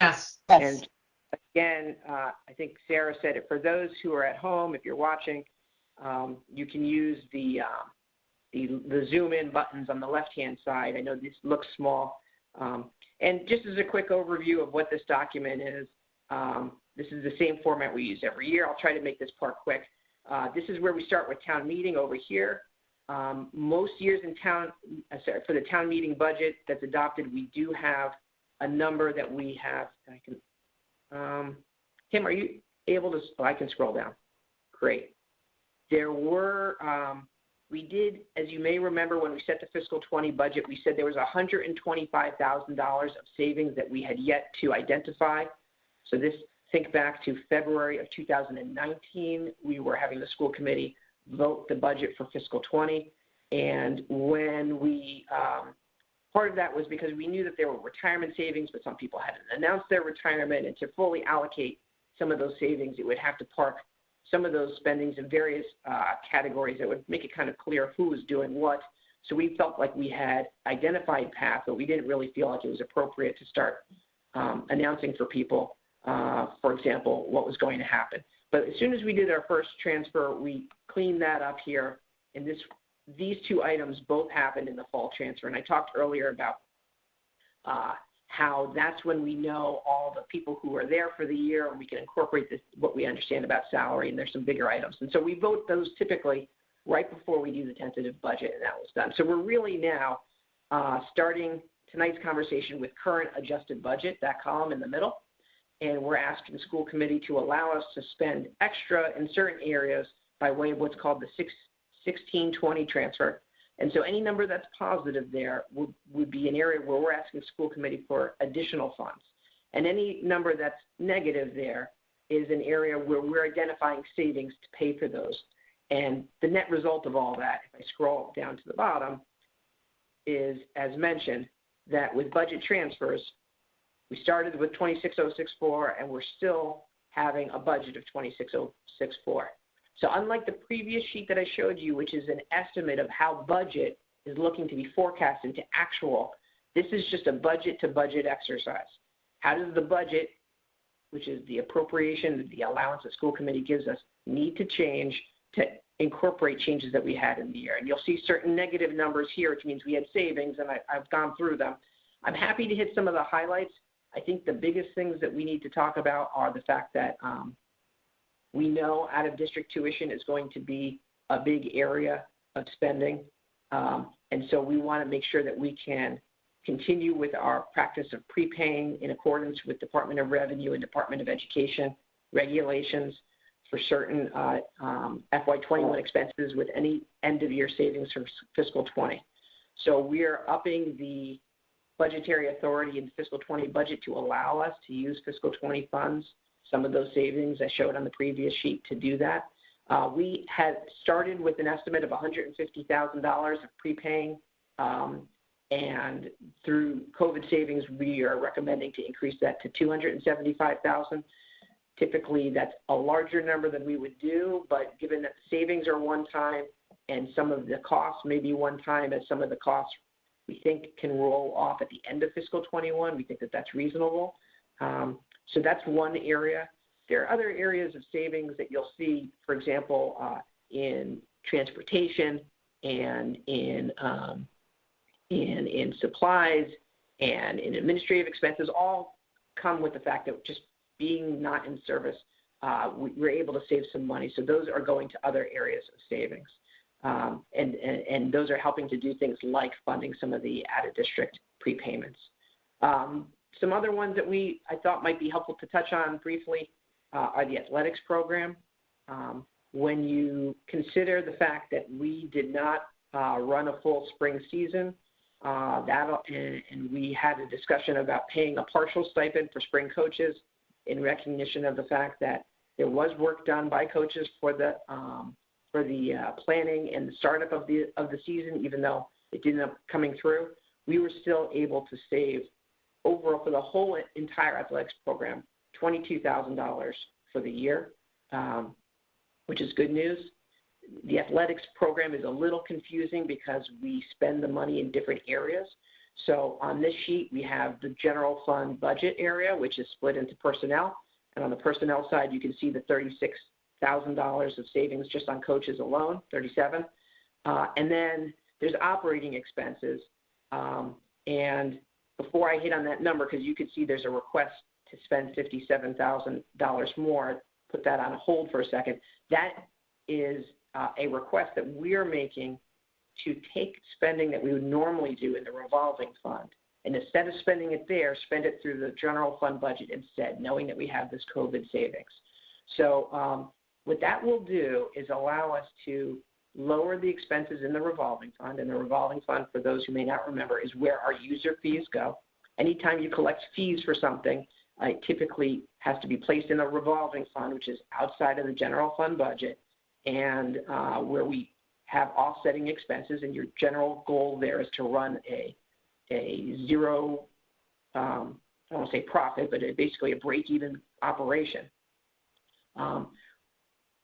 Yes. And again, I think Sarah said it. For those who are at home, if you're watching, you can use the zoom in buttons on the left-hand side. I know this looks small. And just as a quick overview of what this document is, this is the same format we use every year. I'll try to make this part quick. This is where we start with town meeting over here. Most years in town, for the town meeting budget that's adopted, we do have a number that we have. I can, Tim, are you able to? Oh, I can scroll down. Great. There were, we did, as you may remember, when we set the fiscal 20 budget, we said there was $125,000 of savings that we had yet to identify. So this, think back to February of 2019, we were having the school committee vote the budget for fiscal 20. And when we, part of that was because we knew that there were retirement savings, but some people hadn't announced their retirement, and to fully allocate some of those savings, it would have to park some of those spendings in various categories that would make it kind of clear who was doing what. So we felt like we had identified path, but we didn't really feel like it was appropriate to start announcing for people, for example, what was going to happen. But as soon as we did our first transfer, we cleaned that up here. And these two items both happened in the fall transfer. And I talked earlier about how that's when we know all the people who are there for the year, and we can incorporate what we understand about salary, and there's some bigger items. And so we vote those typically right before we do the tentative budget, and that was done. So we're really now starting tonight's conversation with current adjusted budget, that column in the middle, and we're asking the school committee to allow us to spend extra in certain areas by way of what's called the 1620 transfer. And so any number that's positive there would be an area where we're asking the school committee for additional funds. And any number that's negative there is an area where we're identifying savings to pay for those. And the net result of all that, if I scroll down to the bottom, is, as mentioned, that with budget transfers, we started with 26064 and we're still having a budget of 26064. So unlike the previous sheet that I showed you, which is an estimate of how budget is looking to be forecasted to actual, this is just a budget to budget exercise. How does the budget, which is the appropriation, the allowance the school committee gives us, need to change to incorporate changes that we had in the year? And you'll see certain negative numbers here, which means we had savings, and I've gone through them. I'm happy to hit some of the highlights. I think the biggest things that we need to talk about are the fact that we know out-of-district tuition is going to be a big area of spending, and so we want to make sure that we can continue with our practice of prepaying in accordance with Department of Revenue and Department of Education regulations for certain FY21 expenses with any end-of-year savings from fiscal 20. So we're upping the budgetary authority in fiscal 20 budget to allow us to use fiscal 20 funds, some of those savings I showed on the previous sheet, to do that. We had started with an estimate of $150,000 of prepaying, and through COVID savings, we are recommending to increase that to $275,000. Typically, that's a larger number than we would do, but given that the savings are one time and some of the costs may be one time, as some of the costs we think can roll off at the end of fiscal 21, we think that that's reasonable. So that's one area. There are other areas of savings that you'll see, for example, in transportation and in supplies and in administrative expenses, all come with the fact that just being not in service, we're able to save some money. So those are going to other areas of savings. And those are helping to do things like funding some of the out-of-district prepayments. Some other ones that I thought might be helpful to touch on briefly are the athletics program. When you consider the fact that we did not run a full spring season, and we had a discussion about paying a partial stipend for spring coaches in recognition of the fact that there was work done by coaches for the planning and the startup of the season, even though it didn't end up coming through, we were still able to save overall for the whole entire athletics program $22,000 for the year, which is good news. The athletics program is a little confusing because we spend the money in different areas. So on this sheet, we have the general fund budget area, which is split into personnel. And on the personnel side, you can see the $36,000 of savings just on coaches alone, 37. And then there's operating expenses. And before I hit on that number, because you can see there's a request to spend $57,000 more, put that on hold for a second. That is a request that we're making to take spending that we would normally do in the revolving fund, and instead of spending it there, spend it through the general fund budget instead, knowing that we have this COVID savings. So what that will do is allow us to lower the expenses in the revolving fund, and the revolving fund, for those who may not remember, is where our user fees go. Anytime you collect fees for something, it typically has to be placed in a revolving fund, which is outside of the general fund budget, and where we have offsetting expenses, and your general goal there is to run a zero, I don't want to say profit, but basically a break-even operation.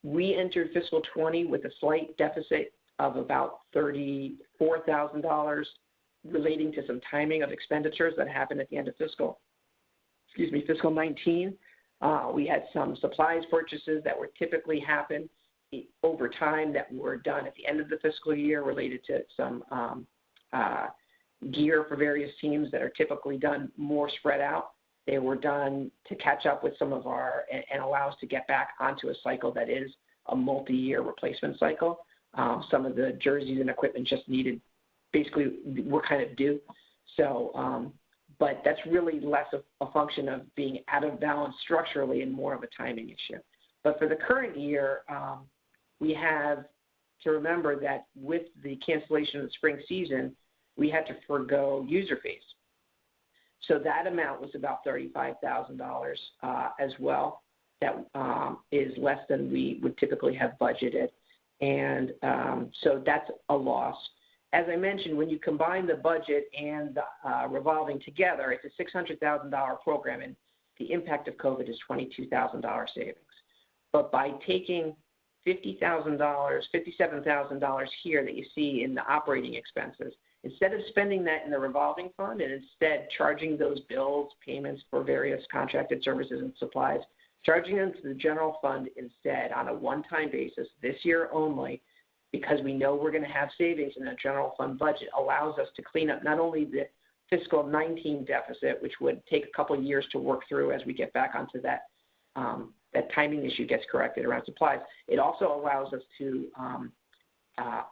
We entered fiscal 20 with a slight deficit of about $34,000 relating to some timing of expenditures that happened at the end of fiscal 19. We had some supplies purchases that would typically happen over time that were done at the end of the fiscal year related to some gear for various teams that are typically done more spread out. They were done to catch up with some of our, and allow us to get back onto a cycle that is a multi-year replacement cycle. Some of the jerseys and equipment just needed, basically, were kind of due. So, but that's really less of a function of being out of balance structurally and more of a timing issue. But for the current year, we have to remember that with the cancellation of the spring season, we had to forego user fees. So that amount was about $35,000 as well. That is less than we would typically have budgeted. And so that's a loss. As I mentioned, when you combine the budget and the revolving together, it's a $600,000 program, and the impact of COVID is $22,000 savings. But by taking $50,000, $57,000 here that you see in the operating expenses, instead of spending that in the revolving fund and instead charging those bills, payments for various contracted services and supplies, charging them to the general fund instead on a one-time basis this year only, because we know we're going to have savings in the general fund budget, allows us to clean up not only the fiscal 19 deficit, which would take a couple of years to work through as we get back onto that, that timing issue gets corrected around supplies. It also allows us to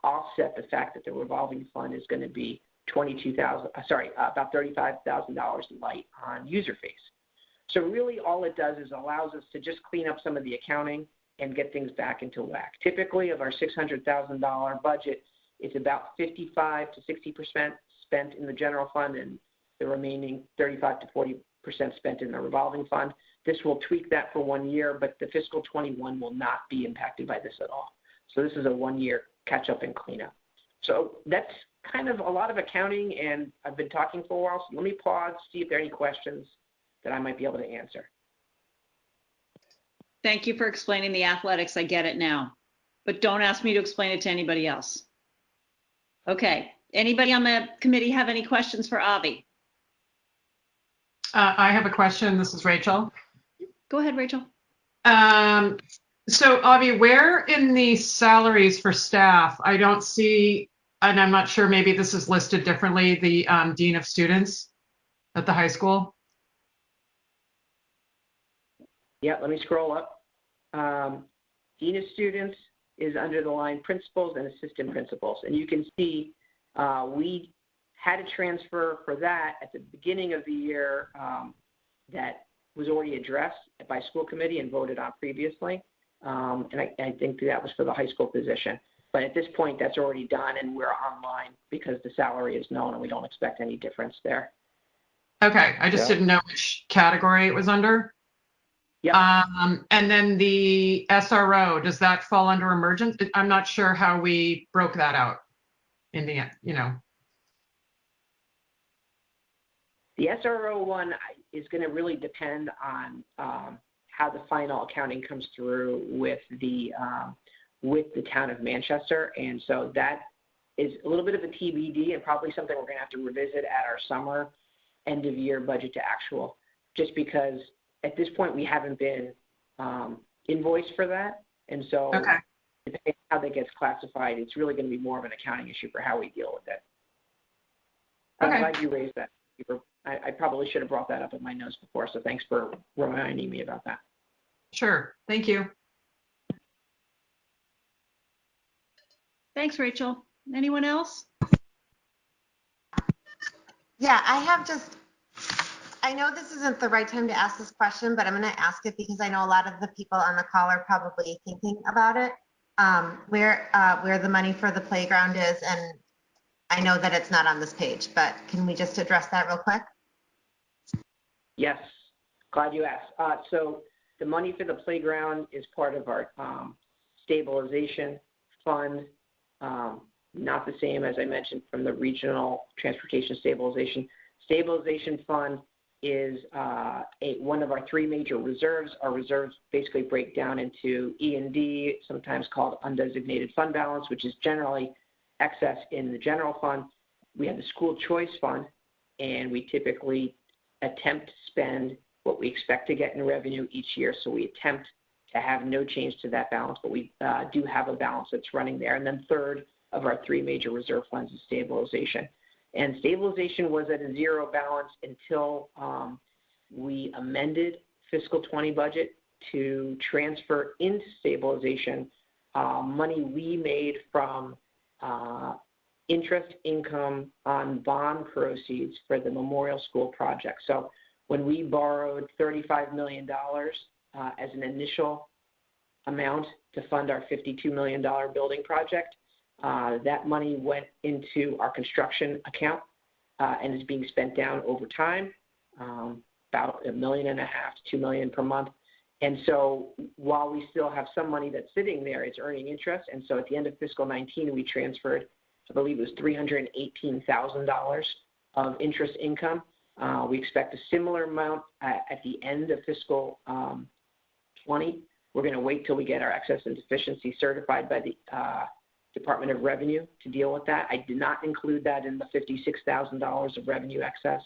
offset the fact that the revolving fund is going to be about $35,000 light on user fees. So really all it does is allows us to just clean up some of the accounting and get things back into whack. Typically of our $600,000 budget, it's about 55 to 60% spent in the general fund and the remaining 35 to 40% spent in the revolving fund. This will tweak that for 1 year, but the fiscal 21 will not be impacted by this at all. So this is a 1 year catch up and cleanup. So that's kind of a lot of accounting, and I've been talking for a while, so let me pause, see if there are any questions that I might be able to answer. Thank you for explaining the athletics. I get it now, but don't ask me to explain it to anybody else. Okay. Anybody on the committee have any questions for Avi? I have a question. This is Rachel. Go ahead, Rachel. So Avi, where in the salaries for staff, I don't see, and I'm not sure, maybe this is listed differently, the Dean of Students at the high school? Yeah, let me scroll up. Dean of Students is under the line Principals and Assistant Principals. And you can see we had a transfer for that at the beginning of the year that was already addressed by school committee and voted on previously. And I think that was for the high school position. But at this point, that's already done, and we're online because the salary is known and we don't expect any difference there. Okay, I just didn't know which category it was under. Yeah. And then the SRO, does that fall under emergency? I'm not sure how we broke that out in the end, you know. The SRO one is going to really depend on how the final accounting comes through with the town of Manchester, and so that is a little bit of a TBD and probably something we're going to have to revisit at our summer end of year budget to actual, just because at this point we haven't been invoiced for that, and so depending on how that gets classified, it's really going to be more of an accounting issue for how we deal with it. I'm glad you raised that. I probably should have brought that up in my notes before, so thanks for reminding me about that. Sure, thank you. Thanks, Rachel. Anyone else? Yeah, I know this isn't the right time to ask this question, but I'm going to ask it because I know a lot of the people on the call are probably thinking about it, where the money for the playground is, and I know that it's not on this page, but can we just address that real quick? Yes, glad you asked. So the money for the playground is part of our stabilization fund, not the same as I mentioned from the regional transportation stabilization. Stabilization fund is one of our three major reserves. Our reserves basically break down into E&D, sometimes called undesignated fund balance, which is generally excess in the general fund. We have the school choice fund, and we typically attempt to spend what we expect to get in revenue each year. So we attempt to have no change to that balance, but we do have a balance that's running there. And then third of our three major reserve funds is stabilization. And stabilization was at a zero balance until we amended fiscal 20 budget to transfer into stabilization money we made from interest income on bond proceeds for the Memorial School project. So when we borrowed $35 million as an initial amount to fund our $52 million building project, that money went into our construction account and is being spent down over time, about $1.5 million to $2 million per month. And so while we still have some money that's sitting there, it's earning interest. And so at the end of fiscal 19, we transferred, I believe it was $318,000 of interest income. We expect a similar amount at the end of fiscal 20. We're going to wait till we get our excess and deficiency certified by the Department of Revenue to deal with that. I did not include that in the $56,000 of revenue excess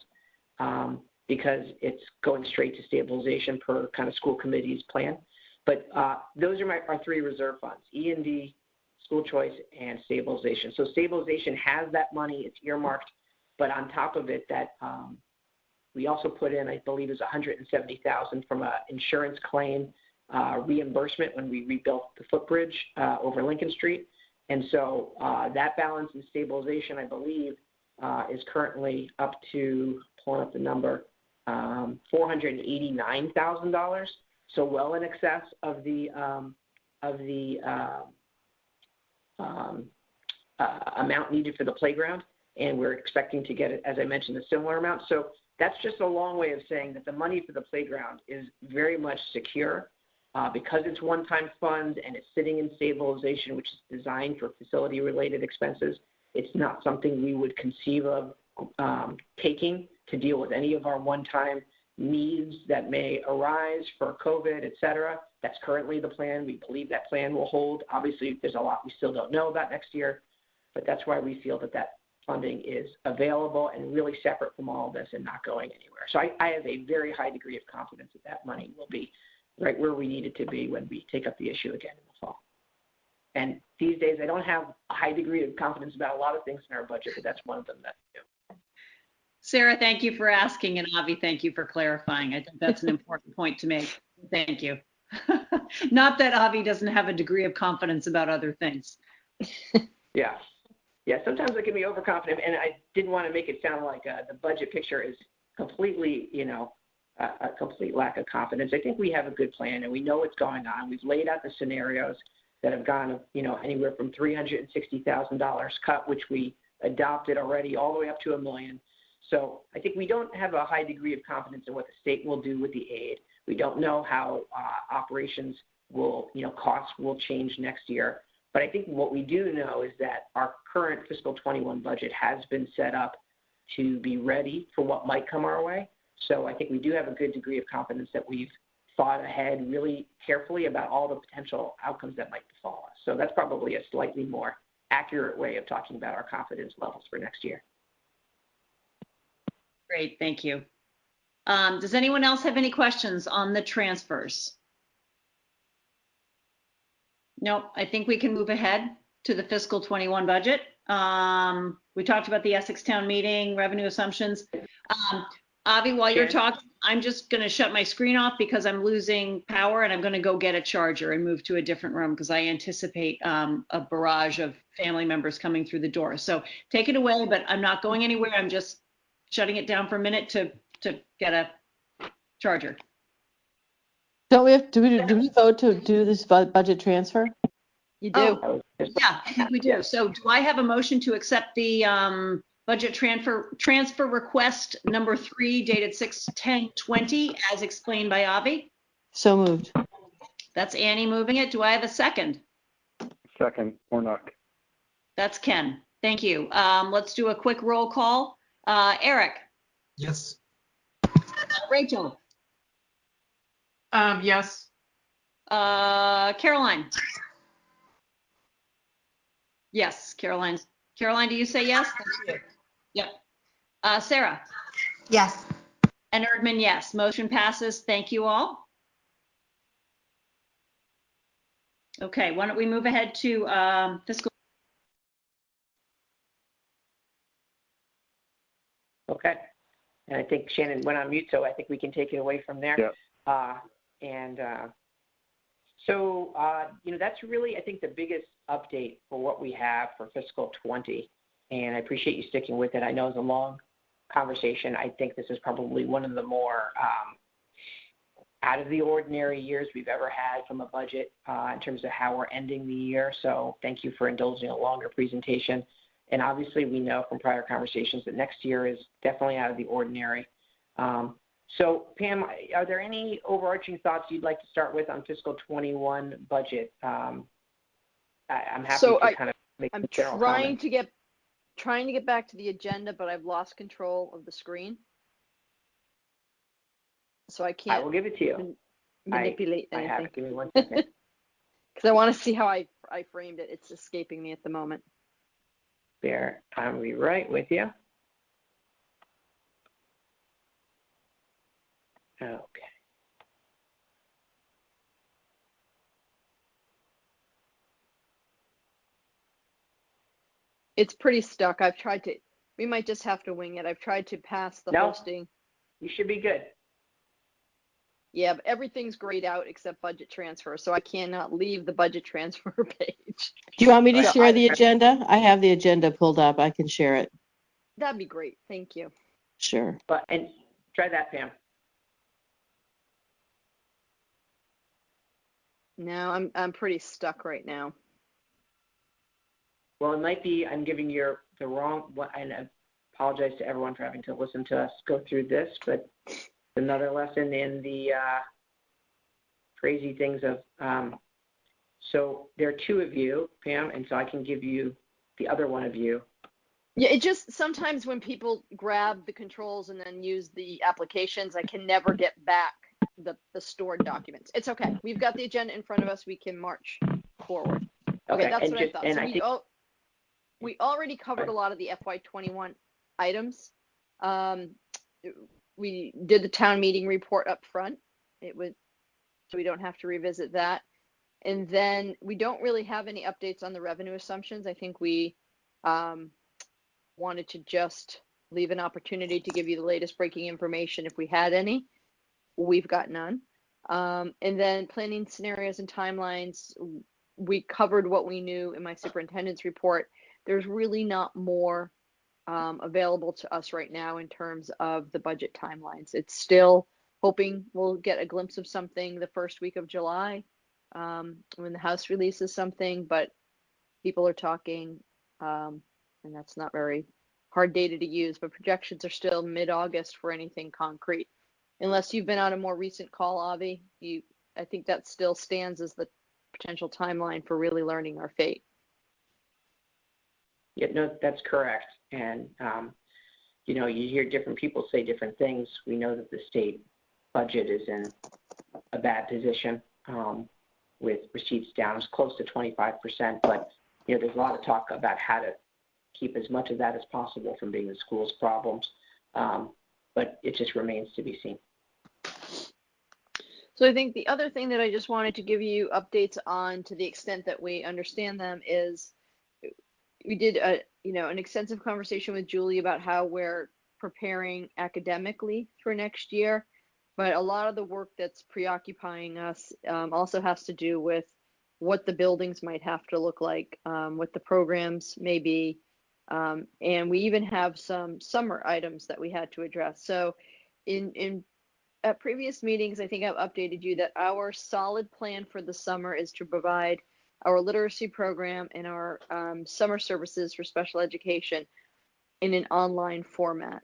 because it's going straight to stabilization per kind of school committee's plan. But those are our three reserve funds: E&D, school choice, and stabilization. So stabilization has that money, it's earmarked, but on top of it, that we also put in, I believe, is $170,000 from an insurance claim reimbursement when we rebuilt the footbridge over Lincoln Street. And so that balance in stabilization, I believe, is currently up to, pulling up the number, $489,000. So well in excess of the amount needed for the playground, and we're expecting to get it, as I mentioned, a similar amount. So that's just a long way of saying that the money for the playground is very much secure because it's one-time funds and it's sitting in stabilization, which is designed for facility-related expenses. It's not something we would conceive of taking to deal with any of our one-time needs that may arise for COVID, et cetera. That's currently the plan. We believe that plan will hold. Obviously, there's a lot we still don't know about next year, but that's why we feel that that funding is available and really separate from all of this and not going anywhere. So I have a very high degree of confidence that that money will be right where we need it to be when we take up the issue again in the fall. And these days, I don't have a high degree of confidence about a lot of things in our budget, but that's one of them that I do. Sarah, thank you for asking, and Avi, thank you for clarifying. I think that's an important point to make. Thank you. Not that Avi doesn't have a degree of confidence about other things. Yeah. Yeah, sometimes I can be overconfident, and I didn't want to make it sound like the budget picture is completely, a complete lack of confidence. I think we have a good plan, and we know what's going on. We've laid out the scenarios that have gone, anywhere from $360,000 cut, which we adopted already, all the way up to $1 million. So I think we don't have a high degree of confidence in what the state will do with the aid. We don't know how operations will, costs will change next year. But I think what we do know is that our current fiscal 21 budget has been set up to be ready for what might come our way. So I think we do have a good degree of confidence that we've thought ahead really carefully about all the potential outcomes that might befall us. So that's probably a slightly more accurate way of talking about our confidence levels for next year. Great, thank you. Does anyone else have any questions on the transfers? No, I think we can move ahead to the fiscal 21 budget. We talked about the Essex Town Meeting, revenue assumptions. Avi, while you're talking, I'm just going to shut my screen off because I'm losing power, and I'm going to go get a charger and move to a different room because I anticipate a barrage of family members coming through the door. So take it away, but I'm not going anywhere. I'm just shutting it down for a minute to get a charger. Don't we have, do we vote to do this budget transfer? You do. Oh, yeah, I think we do. So do I have a motion to accept the budget transfer request number 3 dated 6/10/20 as explained by Avi? So moved. That's Annie moving it. Do I have a second? Second, Warnock. That's Ken. Thank you. Let's do a quick roll call. Eric. Yes. Rachel. Yes. Caroline. Yes, Caroline, do you say yes? Thank you. Yep. Sarah. Yes. And Erdman, yes. Motion passes. Thank you all. Okay, why don't we move ahead to fiscal Okay. And I think Shannon went on mute, so I think we can take it away from there. Yep. That's really, I think, the biggest update for what we have for fiscal 20. And I appreciate you sticking with it. I know it's a long conversation. I think this is probably one of the more out of the ordinary years we've ever had from a budget in terms of how we're ending the year. So thank you for indulging a longer presentation. And obviously we know from prior conversations that next year is definitely out of the ordinary. So Pam, are there any overarching thoughts you'd like to start with on fiscal 21 budget? I'm happy to kind of make a general comment. Trying to get back to the agenda, but I've lost control of the screen. So I can't. I will give it to you. Manipulate anything. I have it. Give me 1 second. Because I want to see how I framed it. It's escaping me at the moment. There, I'll be right with you. Okay. It's pretty stuck. I've tried to, we might just have to wing it. I've tried to pass the hosting. You should be good. Yeah, but everything's grayed out except budget transfer, so I cannot leave the budget transfer page. Do you want me to share the agenda? I have the agenda pulled up. I can share it. That'd be great. Thank you. Sure. And try that, Pam. No, I'm pretty stuck right now. Well, it might be I'm giving you the wrong one, and I apologize to everyone for having to listen to us go through this, but another lesson in the crazy things of, so there are two of you, Pam, and so I can give you the other one of you. Yeah, it just, sometimes when people grab the controls and then use the applications, I can never get back the stored documents. It's okay. We've got the agenda in front of us. We can march forward. Okay, that's what I thought. So we already covered a lot of the FY21 items. We did the town meeting report up front. So we don't have to revisit that. And then we don't really have any updates on the revenue assumptions. I think we wanted to just leave an opportunity to give you the latest breaking information if we had any. We've got none. And then planning scenarios and timelines, we covered what we knew in my superintendent's report. There's really not more available to us right now in terms of the budget timelines. It's still hoping we'll get a glimpse of something the first week of July when the House releases something, but people are talking, and that's not very hard data to use, but projections are still mid-August for anything concrete. Unless you've been on a more recent call, Avi, I think that still stands as the potential timeline for really learning our fate. Yeah, no, that's correct. And, you hear different people say different things. We know that the state budget is in a bad position with receipts down as close to 25%. But, there's a lot of talk about how to keep as much of that as possible from being the school's problems. But it just remains to be seen. So I think the other thing that I just wanted to give you updates on, to the extent that we understand them, is we did an extensive conversation with Julie about how we're preparing academically for next year, but a lot of the work that's preoccupying us also has to do with what the buildings might have to look like, what the programs may be, and we even have some summer items that we had to address. So at previous meetings, I think I've updated you that our solid plan for the summer is to provide our literacy program and our summer services for special education in an online format.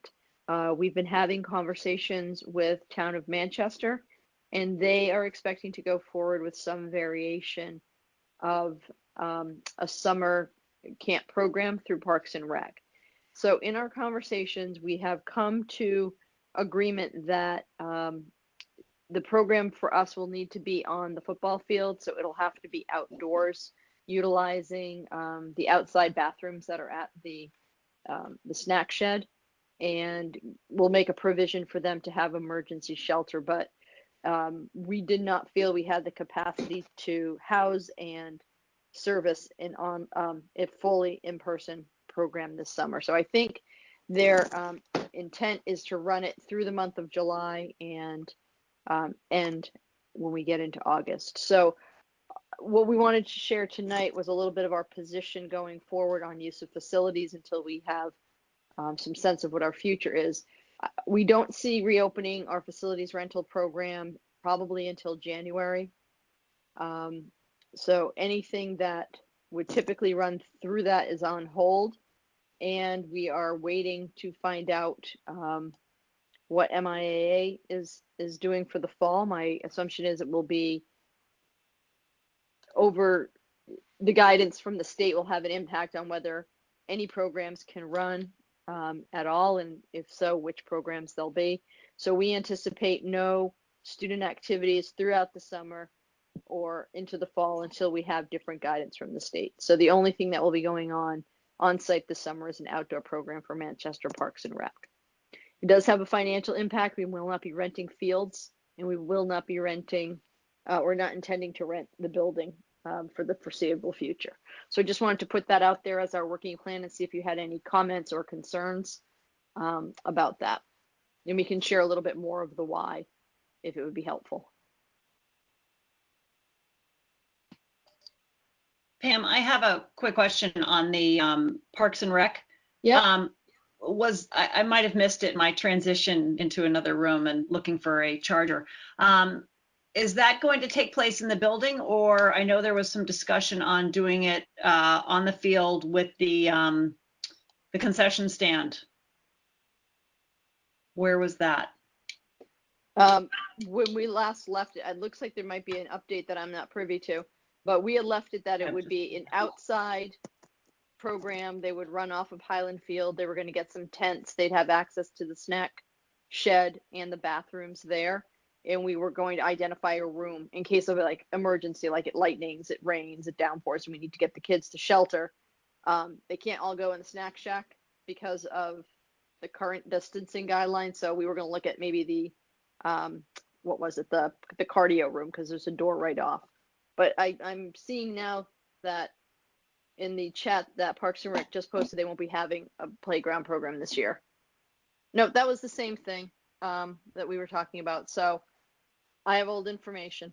We've been having conversations with Town of Manchester, and they are expecting to go forward with some variation of a summer camp program through Parks and Rec. So in our conversations, we have come to agreement that the program for us will need to be on the football field, so it'll have to be outdoors, utilizing the outside bathrooms that are at the snack shed, and we'll make a provision for them to have emergency shelter. But we did not feel we had the capacity to house and service a fully in-person program this summer. So I think Their intent is to run it through the month of July and end when we get into August. So what we wanted to share tonight was a little bit of our position going forward on use of facilities until we have some sense of what our future is. We don't see reopening our facilities rental program probably until January. So anything that would typically run through that is on hold, and we are waiting to find out what MIAA is doing for the fall. My assumption is it will be over the guidance from the state will have an impact on whether any programs can run at all, and if so, which programs they'll be. So we anticipate no student activities throughout the summer or into the fall until we have different guidance from the state. So the only thing that will be going on site this summer is an outdoor program for Manchester Parks and Rec. It does have a financial impact. We will not be renting fields, and we will not be renting, we're not intending to rent the building for the foreseeable future. So I just wanted to put that out there as our working plan and see if you had any comments or concerns about that. And we can share a little bit more of the why if it would be helpful. Pam, I have a quick question on the Parks and Rec. Yeah. I might have missed it in my transition into another room and looking for a charger. Is that going to take place in the building, or I know there was some discussion on doing it on the field with the concession stand? Where was that? When we last left it looks like there might be an update that I'm not privy to, but we had left it that it would be an outside program. They would run off of Highland Field. They were going to get some tents. They'd have access to the snack shed and the bathrooms there. And we were going to identify a room in case of like emergency, like it lightnings, it rains, it downpours, and we need to get the kids to shelter. They can't all go in the snack shack because of the current distancing guidelines. So we were going to look at maybe the, the cardio room, because there's a door right off. But I'm seeing now that in the chat that Parks and Rec just posted they won't be having a playground program this year. No, that was the same thing that we were talking about. So I have old information.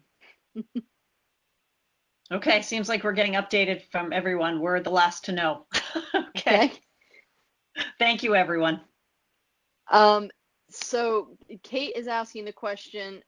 Okay, seems like we're getting updated from everyone. We're the last to know. Okay. Thank you, everyone. So Kate is asking the question,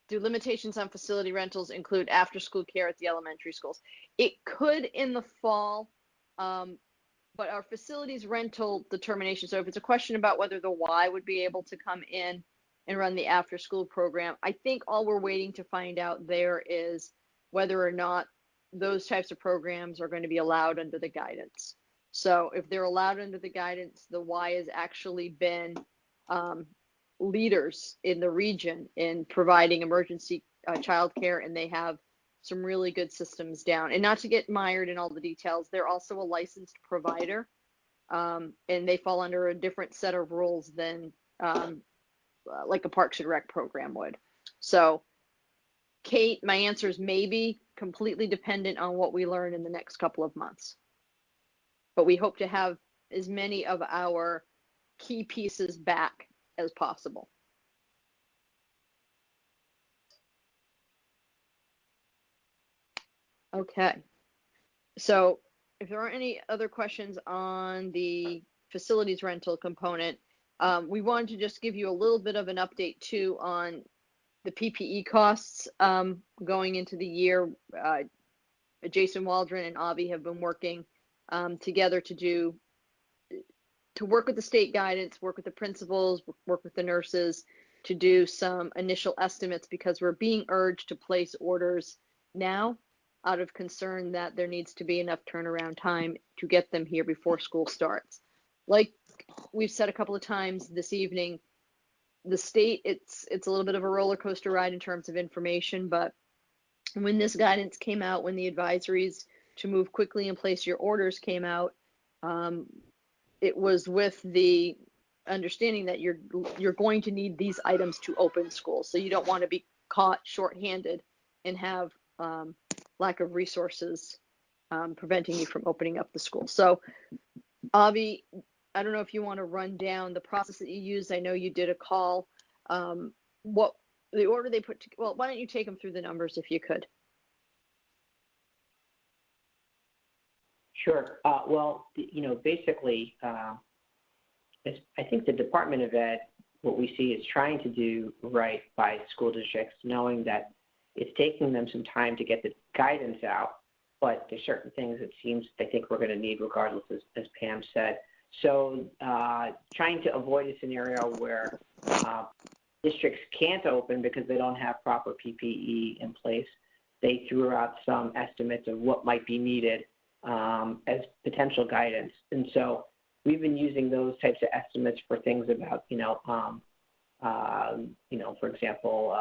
do limitations on facility rentals include after-school care at the elementary schools? It could in the fall, but our facilities rental determination, so if it's a question about whether the Y would be able to come in and run the after-school program, I think all we're waiting to find out there is whether or not those types of programs are going to be allowed under the guidance. So if they're allowed under the guidance, the Y has actually been leaders in the region in providing emergency childcare, and they have some really good systems down. And not to get mired in all the details, they're also a licensed provider, and they fall under a different set of rules than like a Parks and Rec program would. So Kate, my answer is maybe, completely dependent on what we learn in the next couple of months. But we hope to have as many of our key pieces back as possible. Okay. So if there aren't any other questions on the facilities rental component, we wanted to just give you a little bit of an update too on the PPE costs going into the year. Jason Waldron and Avi have been working together to work with the state guidance, work with the principals, work with the nurses to do some initial estimates, because we're being urged to place orders now out of concern that there needs to be enough turnaround time to get them here before school starts. Like we've said a couple of times this evening, the state, it's a little bit of a roller coaster ride in terms of information, but when this guidance came out, when the advisories to move quickly and place your orders came out, it was with the understanding that you're going to need these items to open school. So you don't want to be caught shorthanded and have lack of resources preventing you from opening up the school. So Avi, I don't know if you want to run down the process that you used. I know you did a call. What the order they put, well, why don't you take them through the numbers if you could? Sure. Well, basically, I think the Department of Ed, what we see is trying to do right by school districts, knowing that it's taking them some time to get the guidance out, but there's certain things it seems they think we're going to need regardless, as Pam said. So trying to avoid a scenario where districts can't open because they don't have proper PPE in place, they threw out some estimates of what might be needed as potential guidance. And so we've been using those types of estimates for things about, for example,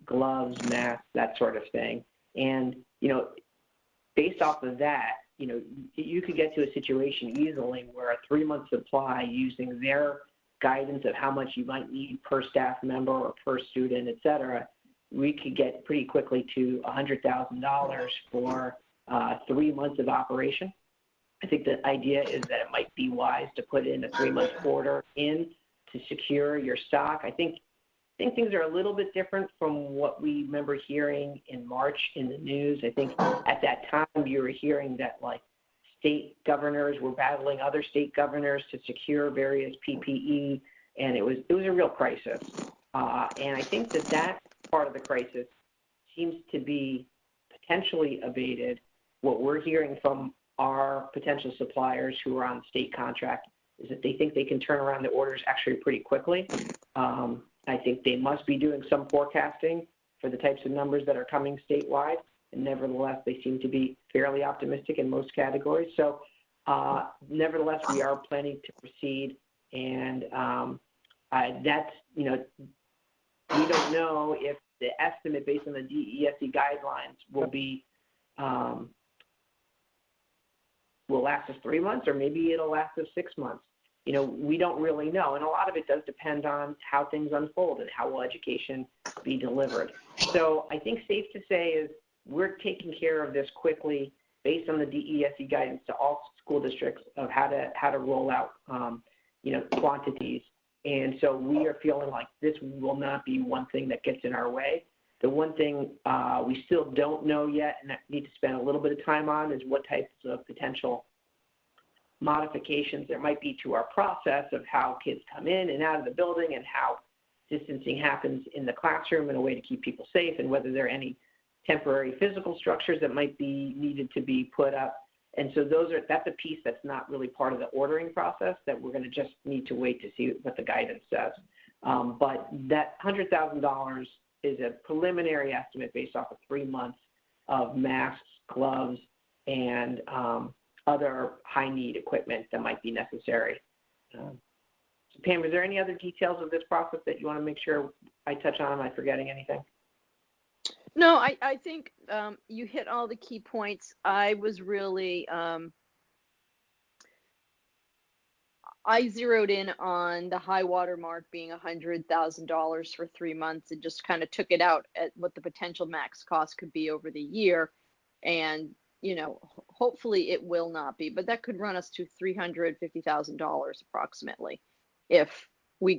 gloves, masks, that sort of thing. And, based off of that, you could get to a situation easily where a 3-month supply using their guidance of how much you might need per staff member or per student, et cetera, we could get pretty quickly to $100,000 for 3 months of operation. I think the idea is that it might be wise to put in a 3-month order in to secure your stock. I think things are a little bit different from what we remember hearing in March in the news. I think at that time you were hearing that state governors were battling other state governors to secure various PPE, and it was a real crisis. And I think that part of the crisis seems to be potentially abated. What we're hearing from our potential suppliers who are on state contract is that they think they can turn around the orders actually pretty quickly. I think they must be doing some forecasting for the types of numbers that are coming statewide, and nevertheless, they seem to be fairly optimistic in most categories. So, nevertheless, we are planning to proceed, and that's, we don't know if the estimate based on the DESE guidelines will last us 3 months, or maybe it'll last us 6 months. We don't really know. And a lot of it does depend on how things unfold and how will education be delivered. So I think safe to say is we're taking care of this quickly based on the DESE guidance to all school districts of how to roll out, quantities. And so we are feeling like this will not be one thing that gets in our way. The one thing we still don't know yet and need to spend a little bit of time on is what types of potential modifications there might be to our process of how kids come in and out of the building and how distancing happens in the classroom in a way to keep people safe, and whether there are any temporary physical structures that might be needed to be put up. And so that's a piece that's not really part of the ordering process that we're going to just need to wait to see what the guidance says. But that $100,000 is a preliminary estimate based off of 3 months of masks, gloves, and other high-need equipment that might be necessary. So Pam, is there any other details of this process that you want to make sure I touch on? Am I forgetting anything? No, I think you hit all the key points. I was really, I zeroed in on the high water mark being $100,000 for 3 months and just kind of took it out at what the potential max cost could be over the year. And hopefully it will not be, but that could run us to $350,000 approximately if we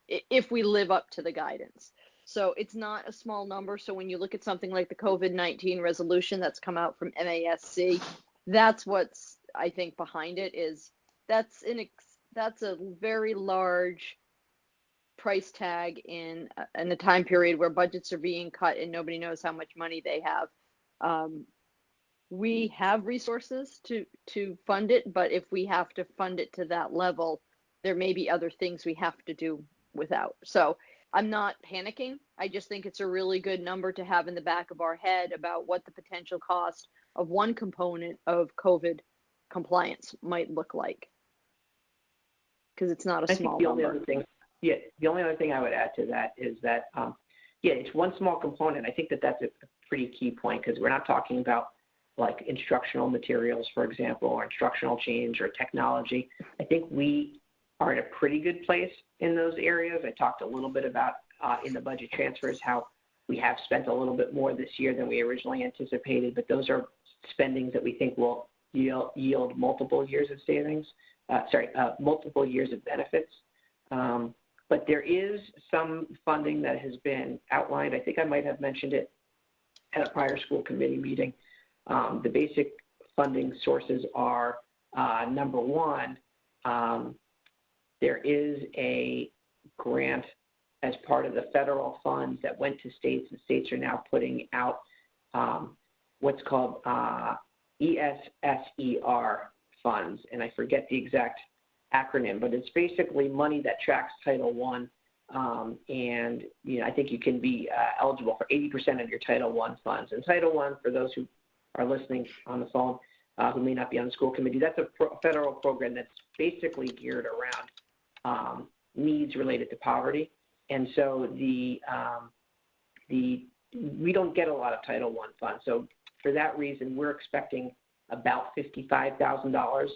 if we live up to the guidance. So it's not a small number. So when you look at something like the COVID-19 resolution that's come out from MASC, that's what's, I think, behind it is that's a very large price tag in a time period where budgets are being cut and nobody knows how much money they have. We have resources to fund it, but if we have to fund it to that level, there may be other things we have to do without. So I'm not panicking. I just think it's a really good number to have in the back of our head about what the potential cost of one component of COVID compliance might look like. Because it's not a small number. The only other thing I would add to that is that, it's one small component. I think that's a pretty key point, because we're not talking about like instructional materials, for example, or instructional change or technology. I think we are in a pretty good place in those areas. I talked a little bit about in the budget transfers how we have spent a little bit more this year than we originally anticipated, but those are spendings that we think will yield multiple years of savings, multiple years of benefits. But there is some funding that has been outlined. I think I might have mentioned it at a prior school committee meeting. The basic funding sources are, number one, there is a grant as part of the federal funds that went to states, and states are now putting out what's called ESSER funds, and I forget the exact acronym, but it's basically money that tracks Title I, and I think you can be eligible for 80% of your Title I funds. And Title I, for those who are listening on the phone, who may not be on the school committee, that's a federal program that's basically geared around needs related to poverty. And so we don't get a lot of Title I funds. So for that reason, we're expecting about $55,000,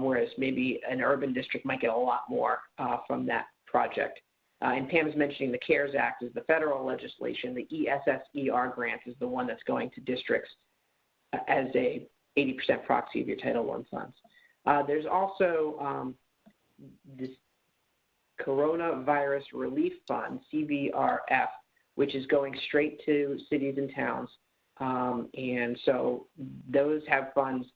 whereas maybe an urban district might get a lot more from that project. And Pam's mentioning the CARES Act is the federal legislation. The ESSER grant is the one that's going to districts as a 80% proxy of your Title I funds. There's also this Coronavirus Relief Fund, CVRF, which is going straight to cities and towns. And so those have funds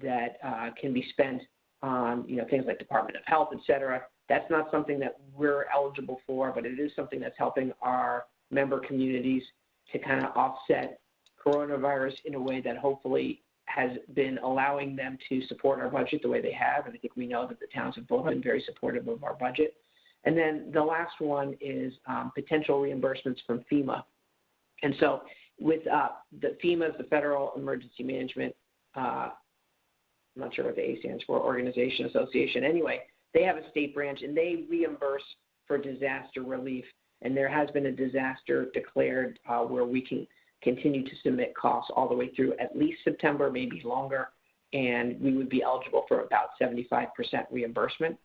that can be spent on, things like Department of Health, et cetera. That's not something that we're eligible for, but it is something that's helping our member communities to kind of offset coronavirus in a way that hopefully has been allowing them to support our budget the way they have. And I think we know that the towns have both been very supportive of our budget. And then the last one is potential reimbursements from FEMA. And so with the FEMA is the Federal Emergency Management, I'm not sure what the A stands for, Organization, Association. Anyway, they have a state branch and they reimburse for disaster relief. And there has been a disaster declared where we can continue to submit costs all the way through at least September, maybe longer, and we would be eligible for about 75% reimbursement.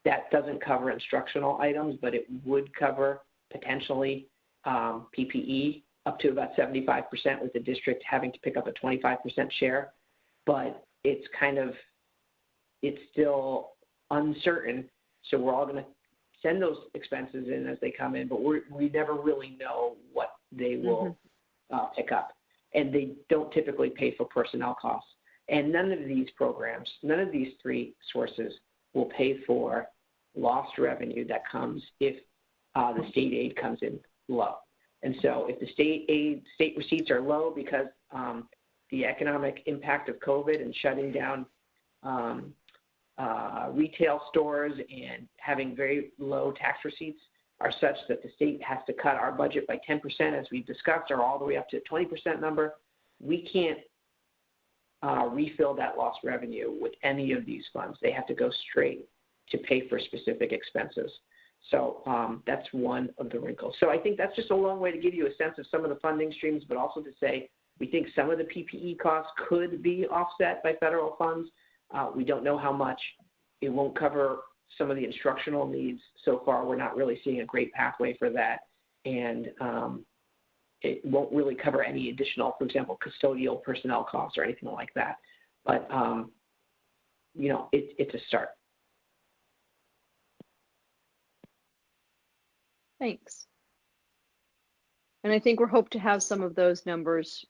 That doesn't cover instructional items, but it would cover potentially PPE up to about 75%, with the district having to pick up a 25% share. But it's still uncertain, so we're all going to send those expenses in as they come in, but we never really know what they will pick up. And they don't typically pay for personnel costs. And none of these programs, none of these three sources will pay for lost revenue that comes if the state aid comes in low. And so if the state receipts are low because the economic impact of COVID and shutting down retail stores and having very low tax receipts are such that the state has to cut our budget by 10%, as we've discussed, or all the way up to a 20% number, we can't refill that lost revenue with any of these funds. They have to go straight to pay for specific expenses. So that's one of the wrinkles. So I think that's just a long way to give you a sense of some of the funding streams, but also to say we think some of the PPE costs could be offset by federal funds. We don't know how much. It won't cover some of the instructional needs. So far, we're not really seeing a great pathway for that. And it won't really cover any additional, for example, custodial personnel costs or anything like that. But, it's a start. Thanks. And I think we're hoping to have some of those numbers,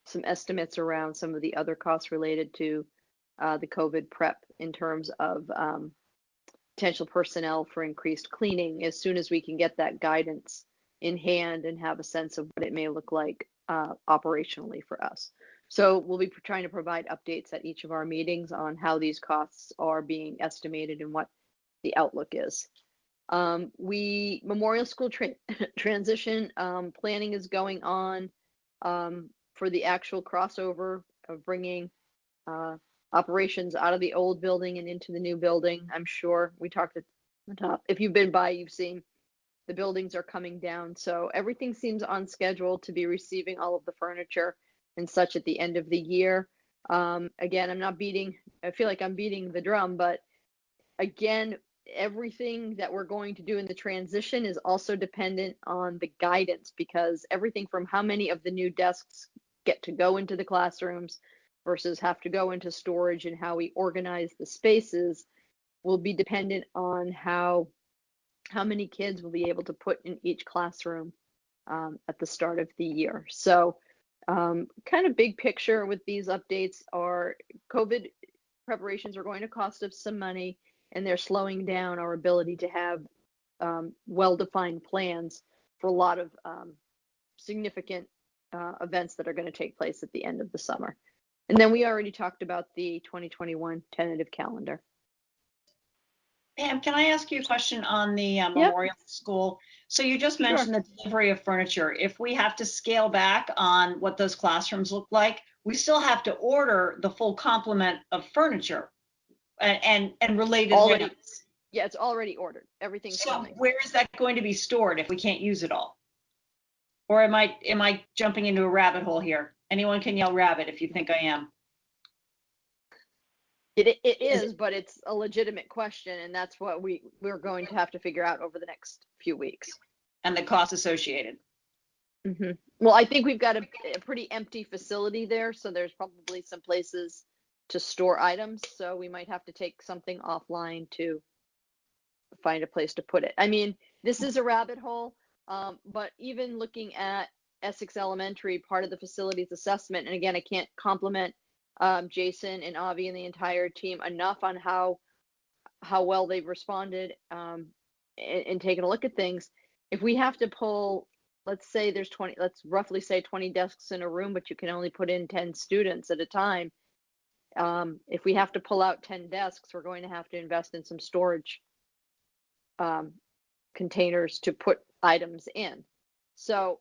some estimates around some of the other costs related to the COVID prep in terms of potential personnel for increased cleaning as soon as we can get that guidance in hand and have a sense of what it may look like operationally for us. So we'll be trying to provide updates at each of our meetings on how these costs are being estimated and what the outlook is. Memorial School transition planning is going on for the actual crossover of bringing operations out of the old building and into the new building. I'm sure we talked at the top. If you've been by, you've seen the buildings are coming down. So everything seems on schedule to be receiving all of the furniture and such at the end of the year. Again, I feel like I'm beating the drum, but again, everything that we're going to do in the transition is also dependent on the guidance, because everything from how many of the new desks get to go into the classrooms versus have to go into storage, and how we organize the spaces will be dependent on how many kids we'll be able to put in each classroom at the start of the year. So kind of big picture with these updates are COVID preparations are going to cost us some money, and they're slowing down our ability to have well-defined plans for a lot of significant events that are going to take place at the end of the summer. And then we already talked about the 2021 tentative calendar. Pam, can I ask you a question on the Memorial School? So you just mentioned the delivery of furniture. If we have to scale back on what those classrooms look like, we still have to order the full complement of furniture and related items. Yeah, it's already ordered. Everything's coming. Where is that going to be stored if we can't use it all? Or am I jumping into a rabbit hole here? Anyone can yell rabbit if you think I am. It is, but it's a legitimate question, and that's what we're going to have to figure out over the next few weeks. And the costs associated. Mm-hmm. Well, I think we've got a pretty empty facility there, so there's probably some places to store items. So we might have to take something offline to find a place to put it. I mean, this is a rabbit hole, but even looking at Essex Elementary, part of the facilities assessment, and again, I can't compliment Jason and Avi and the entire team enough on how well they've responded and taken a look at things. If we have to pull, let's say there's 20, let's roughly say 20 desks in a room, but you can only put in 10 students at a time. If we have to pull out 10 desks, we're going to have to invest in some storage containers to put items in. So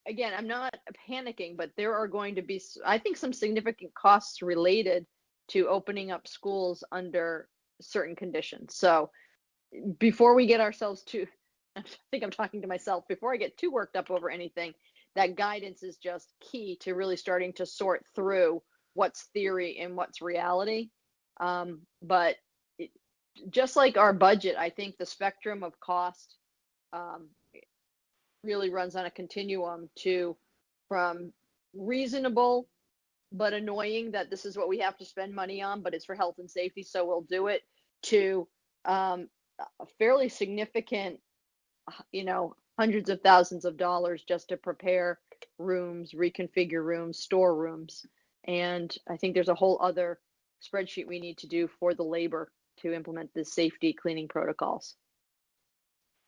again, I'm not panicking, but there are going to be, I think, some significant costs related to opening up schools under certain conditions. So before we get ourselves too, I think I'm talking to myself, before I get too worked up over anything, that guidance is just key to really starting to sort through what's theory and what's reality. But just like our budget, I think the spectrum of cost really runs on a continuum from reasonable but annoying that this is what we have to spend money on, but it's for health and safety, so we'll do it, to a fairly significant, hundreds of thousands of dollars just to prepare rooms, reconfigure rooms, store rooms. And I think there's a whole other spreadsheet we need to do for the labor to implement the safety cleaning protocols.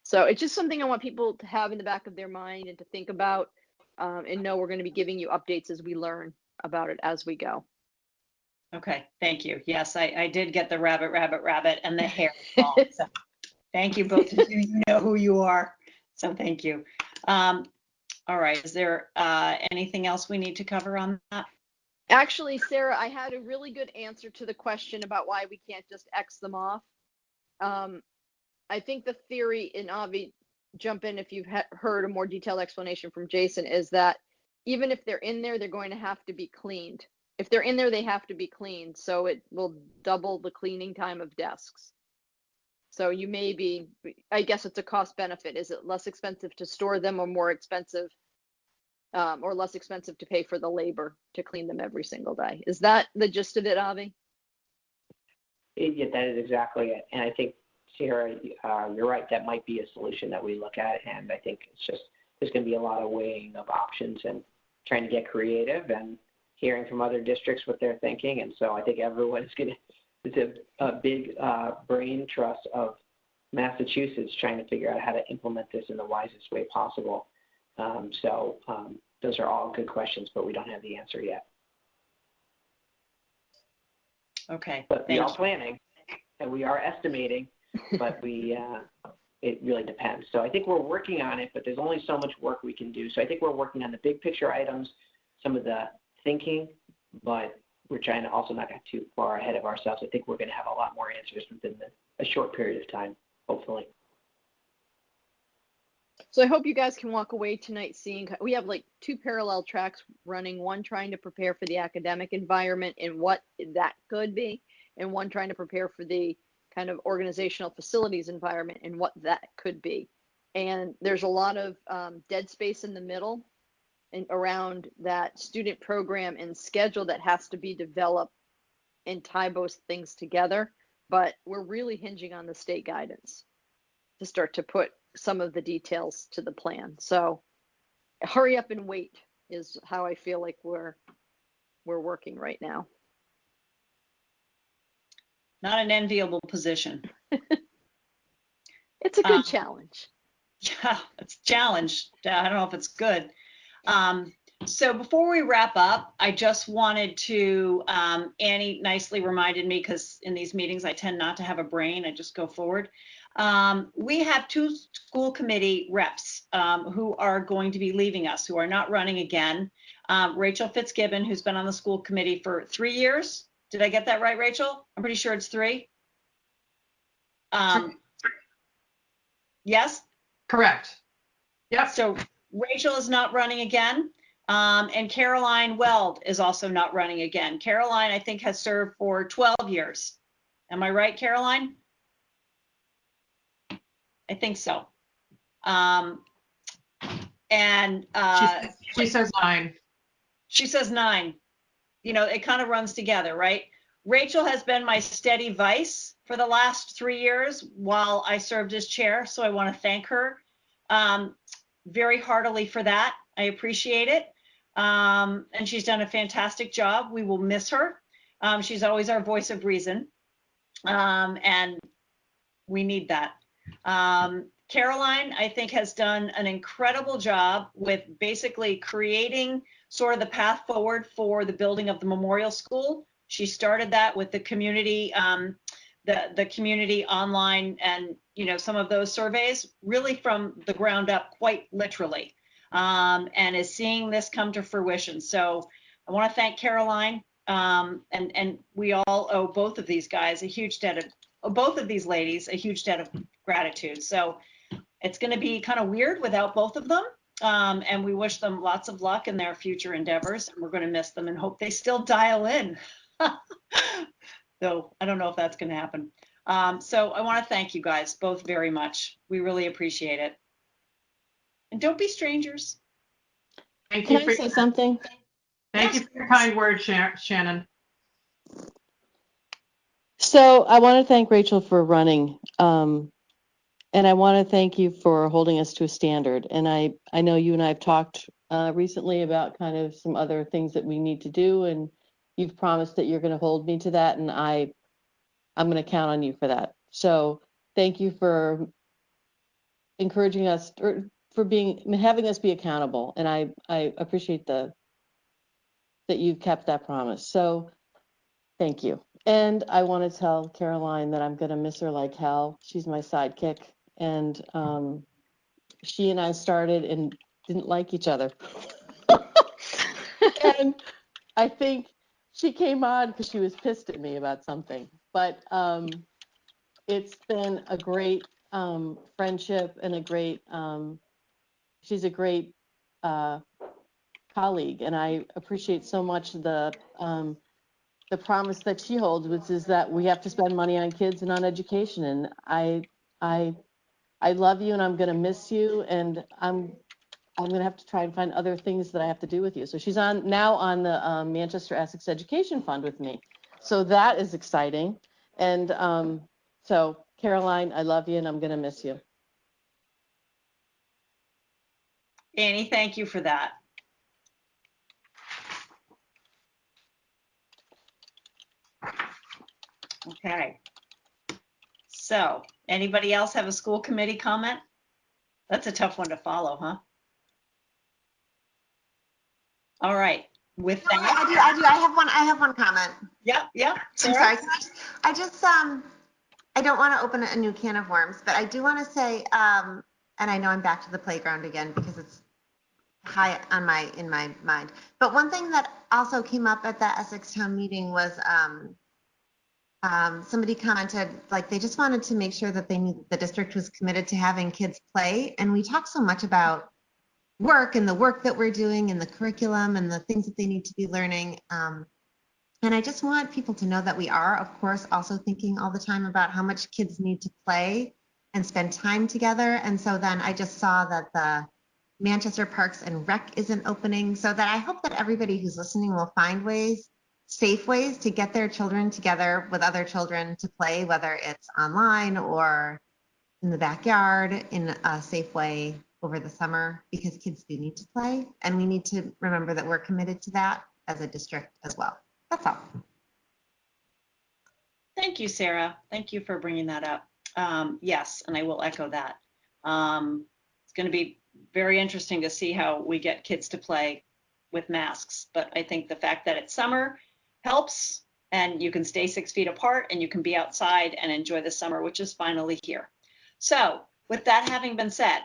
So it's just something I want people to have in the back of their mind and to think about, and know we're going to be giving you updates as we learn about it as we go. Okay, thank you. Yes, I did get the rabbit, and the hair. So thank you both of you. You know who you are. So thank you. All right, is there anything else we need to cover on that? Actually, Sarah, I had a really good answer to the question about why we can't just X them off. I think the theory, and Avi, jump in if you've heard a more detailed explanation from Jason, is that even if they're in there, they're going to have to be cleaned. If they're in there, they have to be cleaned. So it will double the cleaning time of desks. So you may be, I guess it's a cost benefit. Is it less expensive to store them, or more expensive or less expensive to pay for the labor to clean them every single day? Is that the gist of it, Avi? Yeah, that is exactly it. And I think, Sarah, you're right. That might be a solution that we look at. And I think it's just, there's going to be a lot of weighing of options and trying to get creative and hearing from other districts what they're thinking. And so I think everyone's going to, it's a big brain trust of Massachusetts trying to figure out how to implement this in the wisest way possible. So those are all good questions, but we don't have the answer yet. Okay. But we are planning and we are estimating, but it really depends. So I think we're working on it, but there's only so much work we can do. So I think we're working on the big picture items, some of the thinking, but we're trying to also not get too far ahead of ourselves. I think we're going to have a lot more answers within a short period of time, hopefully. So I hope you guys can walk away tonight seeing, we have like 2 parallel tracks running, one trying to prepare for the academic environment and what that could be, and one trying to prepare for the kind of organizational facilities environment and what that could be. And there's a lot of dead space in the middle. and around that student program and schedule that has to be developed and tie both things together. But we're really hinging on the state guidance to start to put some of the details to the plan. So hurry up and wait is how I feel like we're working right now. Not an enviable position. It's a good challenge. Yeah, it's a challenge. I don't know if it's good. So before we wrap up, I just wanted to, Annie nicely reminded me, because in these meetings I tend not to have a brain, I just go forward. We have 2 school committee reps who are going to be leaving us, who are not running again. Rachel Fitzgibbon, who's been on the school committee for 3 years. Did I get that right, Rachel? I'm pretty sure it's 3. Yes? Correct. Yep. So Rachel is not running again. And Caroline Weld is also not running again. Caroline, I think, has served for 12 years. Am I right, Caroline? I think so. She says 9. She says 9. You know, it kind of runs together, right? Rachel has been my steady vice for the last 3 years while I served as chair. So I want to thank her very heartily for that. I appreciate it. And she's done a fantastic job. We will miss her. She's always our voice of reason. And we need that. Caroline, I think, has done an incredible job with basically creating sort of the path forward for the building of the memorial school. She started that with the community, the community online and, you know, some of those surveys really from the ground up, quite literally, and is seeing this come to fruition. So I want to thank Caroline, and we all owe both of these guys a huge debt of, both of these ladies, a huge debt of gratitude. So it's going to be kind of weird without both of them. And we wish them lots of luck in their future endeavors. And we're going to miss them and hope they still dial in. Though I don't know if that's going to happen. So I want to thank you guys both very much. We really appreciate it. And don't be strangers. Thank Can you I for say something? Thank you for your kind words, Shannon. So I want to thank Rachel for running. And I want to thank you for holding us to a standard. And I know you and I have talked recently about kind of some other things that we need to do. And you've promised that you're going to hold me to that. And I'm going to count on you for that. So thank you for encouraging us, or for having us be accountable. And I appreciate that you've kept that promise. So thank you. And I want to tell Caroline that I'm going to miss her like hell. She's my sidekick. And she and I started and didn't like each other. And I think she came on because she was pissed at me about something. But it's been a great friendship and a great, she's a great colleague. And I appreciate so much the promise that she holds, which is that we have to spend money on kids and on education. And I love you, and I'm going to miss you, and I'm going to have to try and find other things that I have to do with you. So she's now on the Manchester-Essex Education Fund with me. So that is exciting. And so Caroline, I love you, and I'm going to miss you. Annie, thank you for that. Okay. So, anybody else have a school committee comment? That's a tough one to follow, huh? All right. With that, I do. I have one comment. Yep. Sarah? I'm sorry. I don't want to open a new can of worms, but I do want to say, and I know I'm back to the playground again because it's high in my mind. But one thing that also came up at the Essex Town meeting was somebody commented, like, they just wanted to make sure that the district was committed to having kids play. And we talk so much about work and the work that we're doing and the curriculum and the things that they need to be learning. And I just want people to know that we are, of course, also thinking all the time about how much kids need to play and spend time together. And so then I just saw that Manchester Parks and Rec isn't opening. So that I hope that everybody who's listening will find ways, safe ways to get their children together with other children to play, whether it's online or in the backyard in a safe way over the summer, because kids do need to play. And we need to remember that we're committed to that as a district as well. That's all. Thank you, Sarah. Thank you for bringing that up. Yes, and I will echo that. It's going to be very interesting to see how we get kids to play with masks. But I think the fact that it's summer helps, and you can stay 6 feet apart and you can be outside and enjoy the summer, which is finally here. So with that having been said,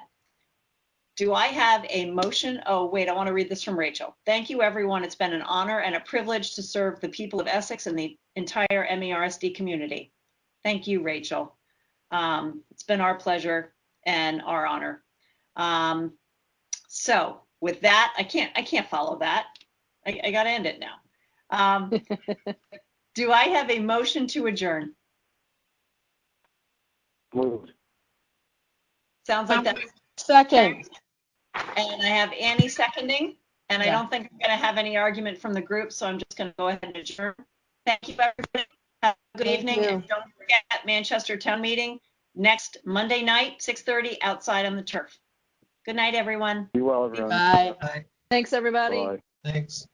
do I have a motion? Oh, wait, I want to read this from Rachel. Thank you, everyone. It's been an honor and a privilege to serve the people of Essex and the entire MERSD community. Thank you, Rachel. It's been our pleasure and our honor. So with that, I can't follow that. I got to end it now. Do I have a motion to adjourn? Moved. Sounds like that. Second. And I have Annie seconding, and I Yeah. don't think I'm going to have any argument from the group, so I'm just going to go ahead and adjourn. Thank you, everybody. Have a good Thank evening, you. and don't forget Manchester Town Meeting next Monday night, 6:30, outside on the turf. Good night, everyone. Be well, everyone. Bye. Bye. Thanks, everybody. Bye. Thanks.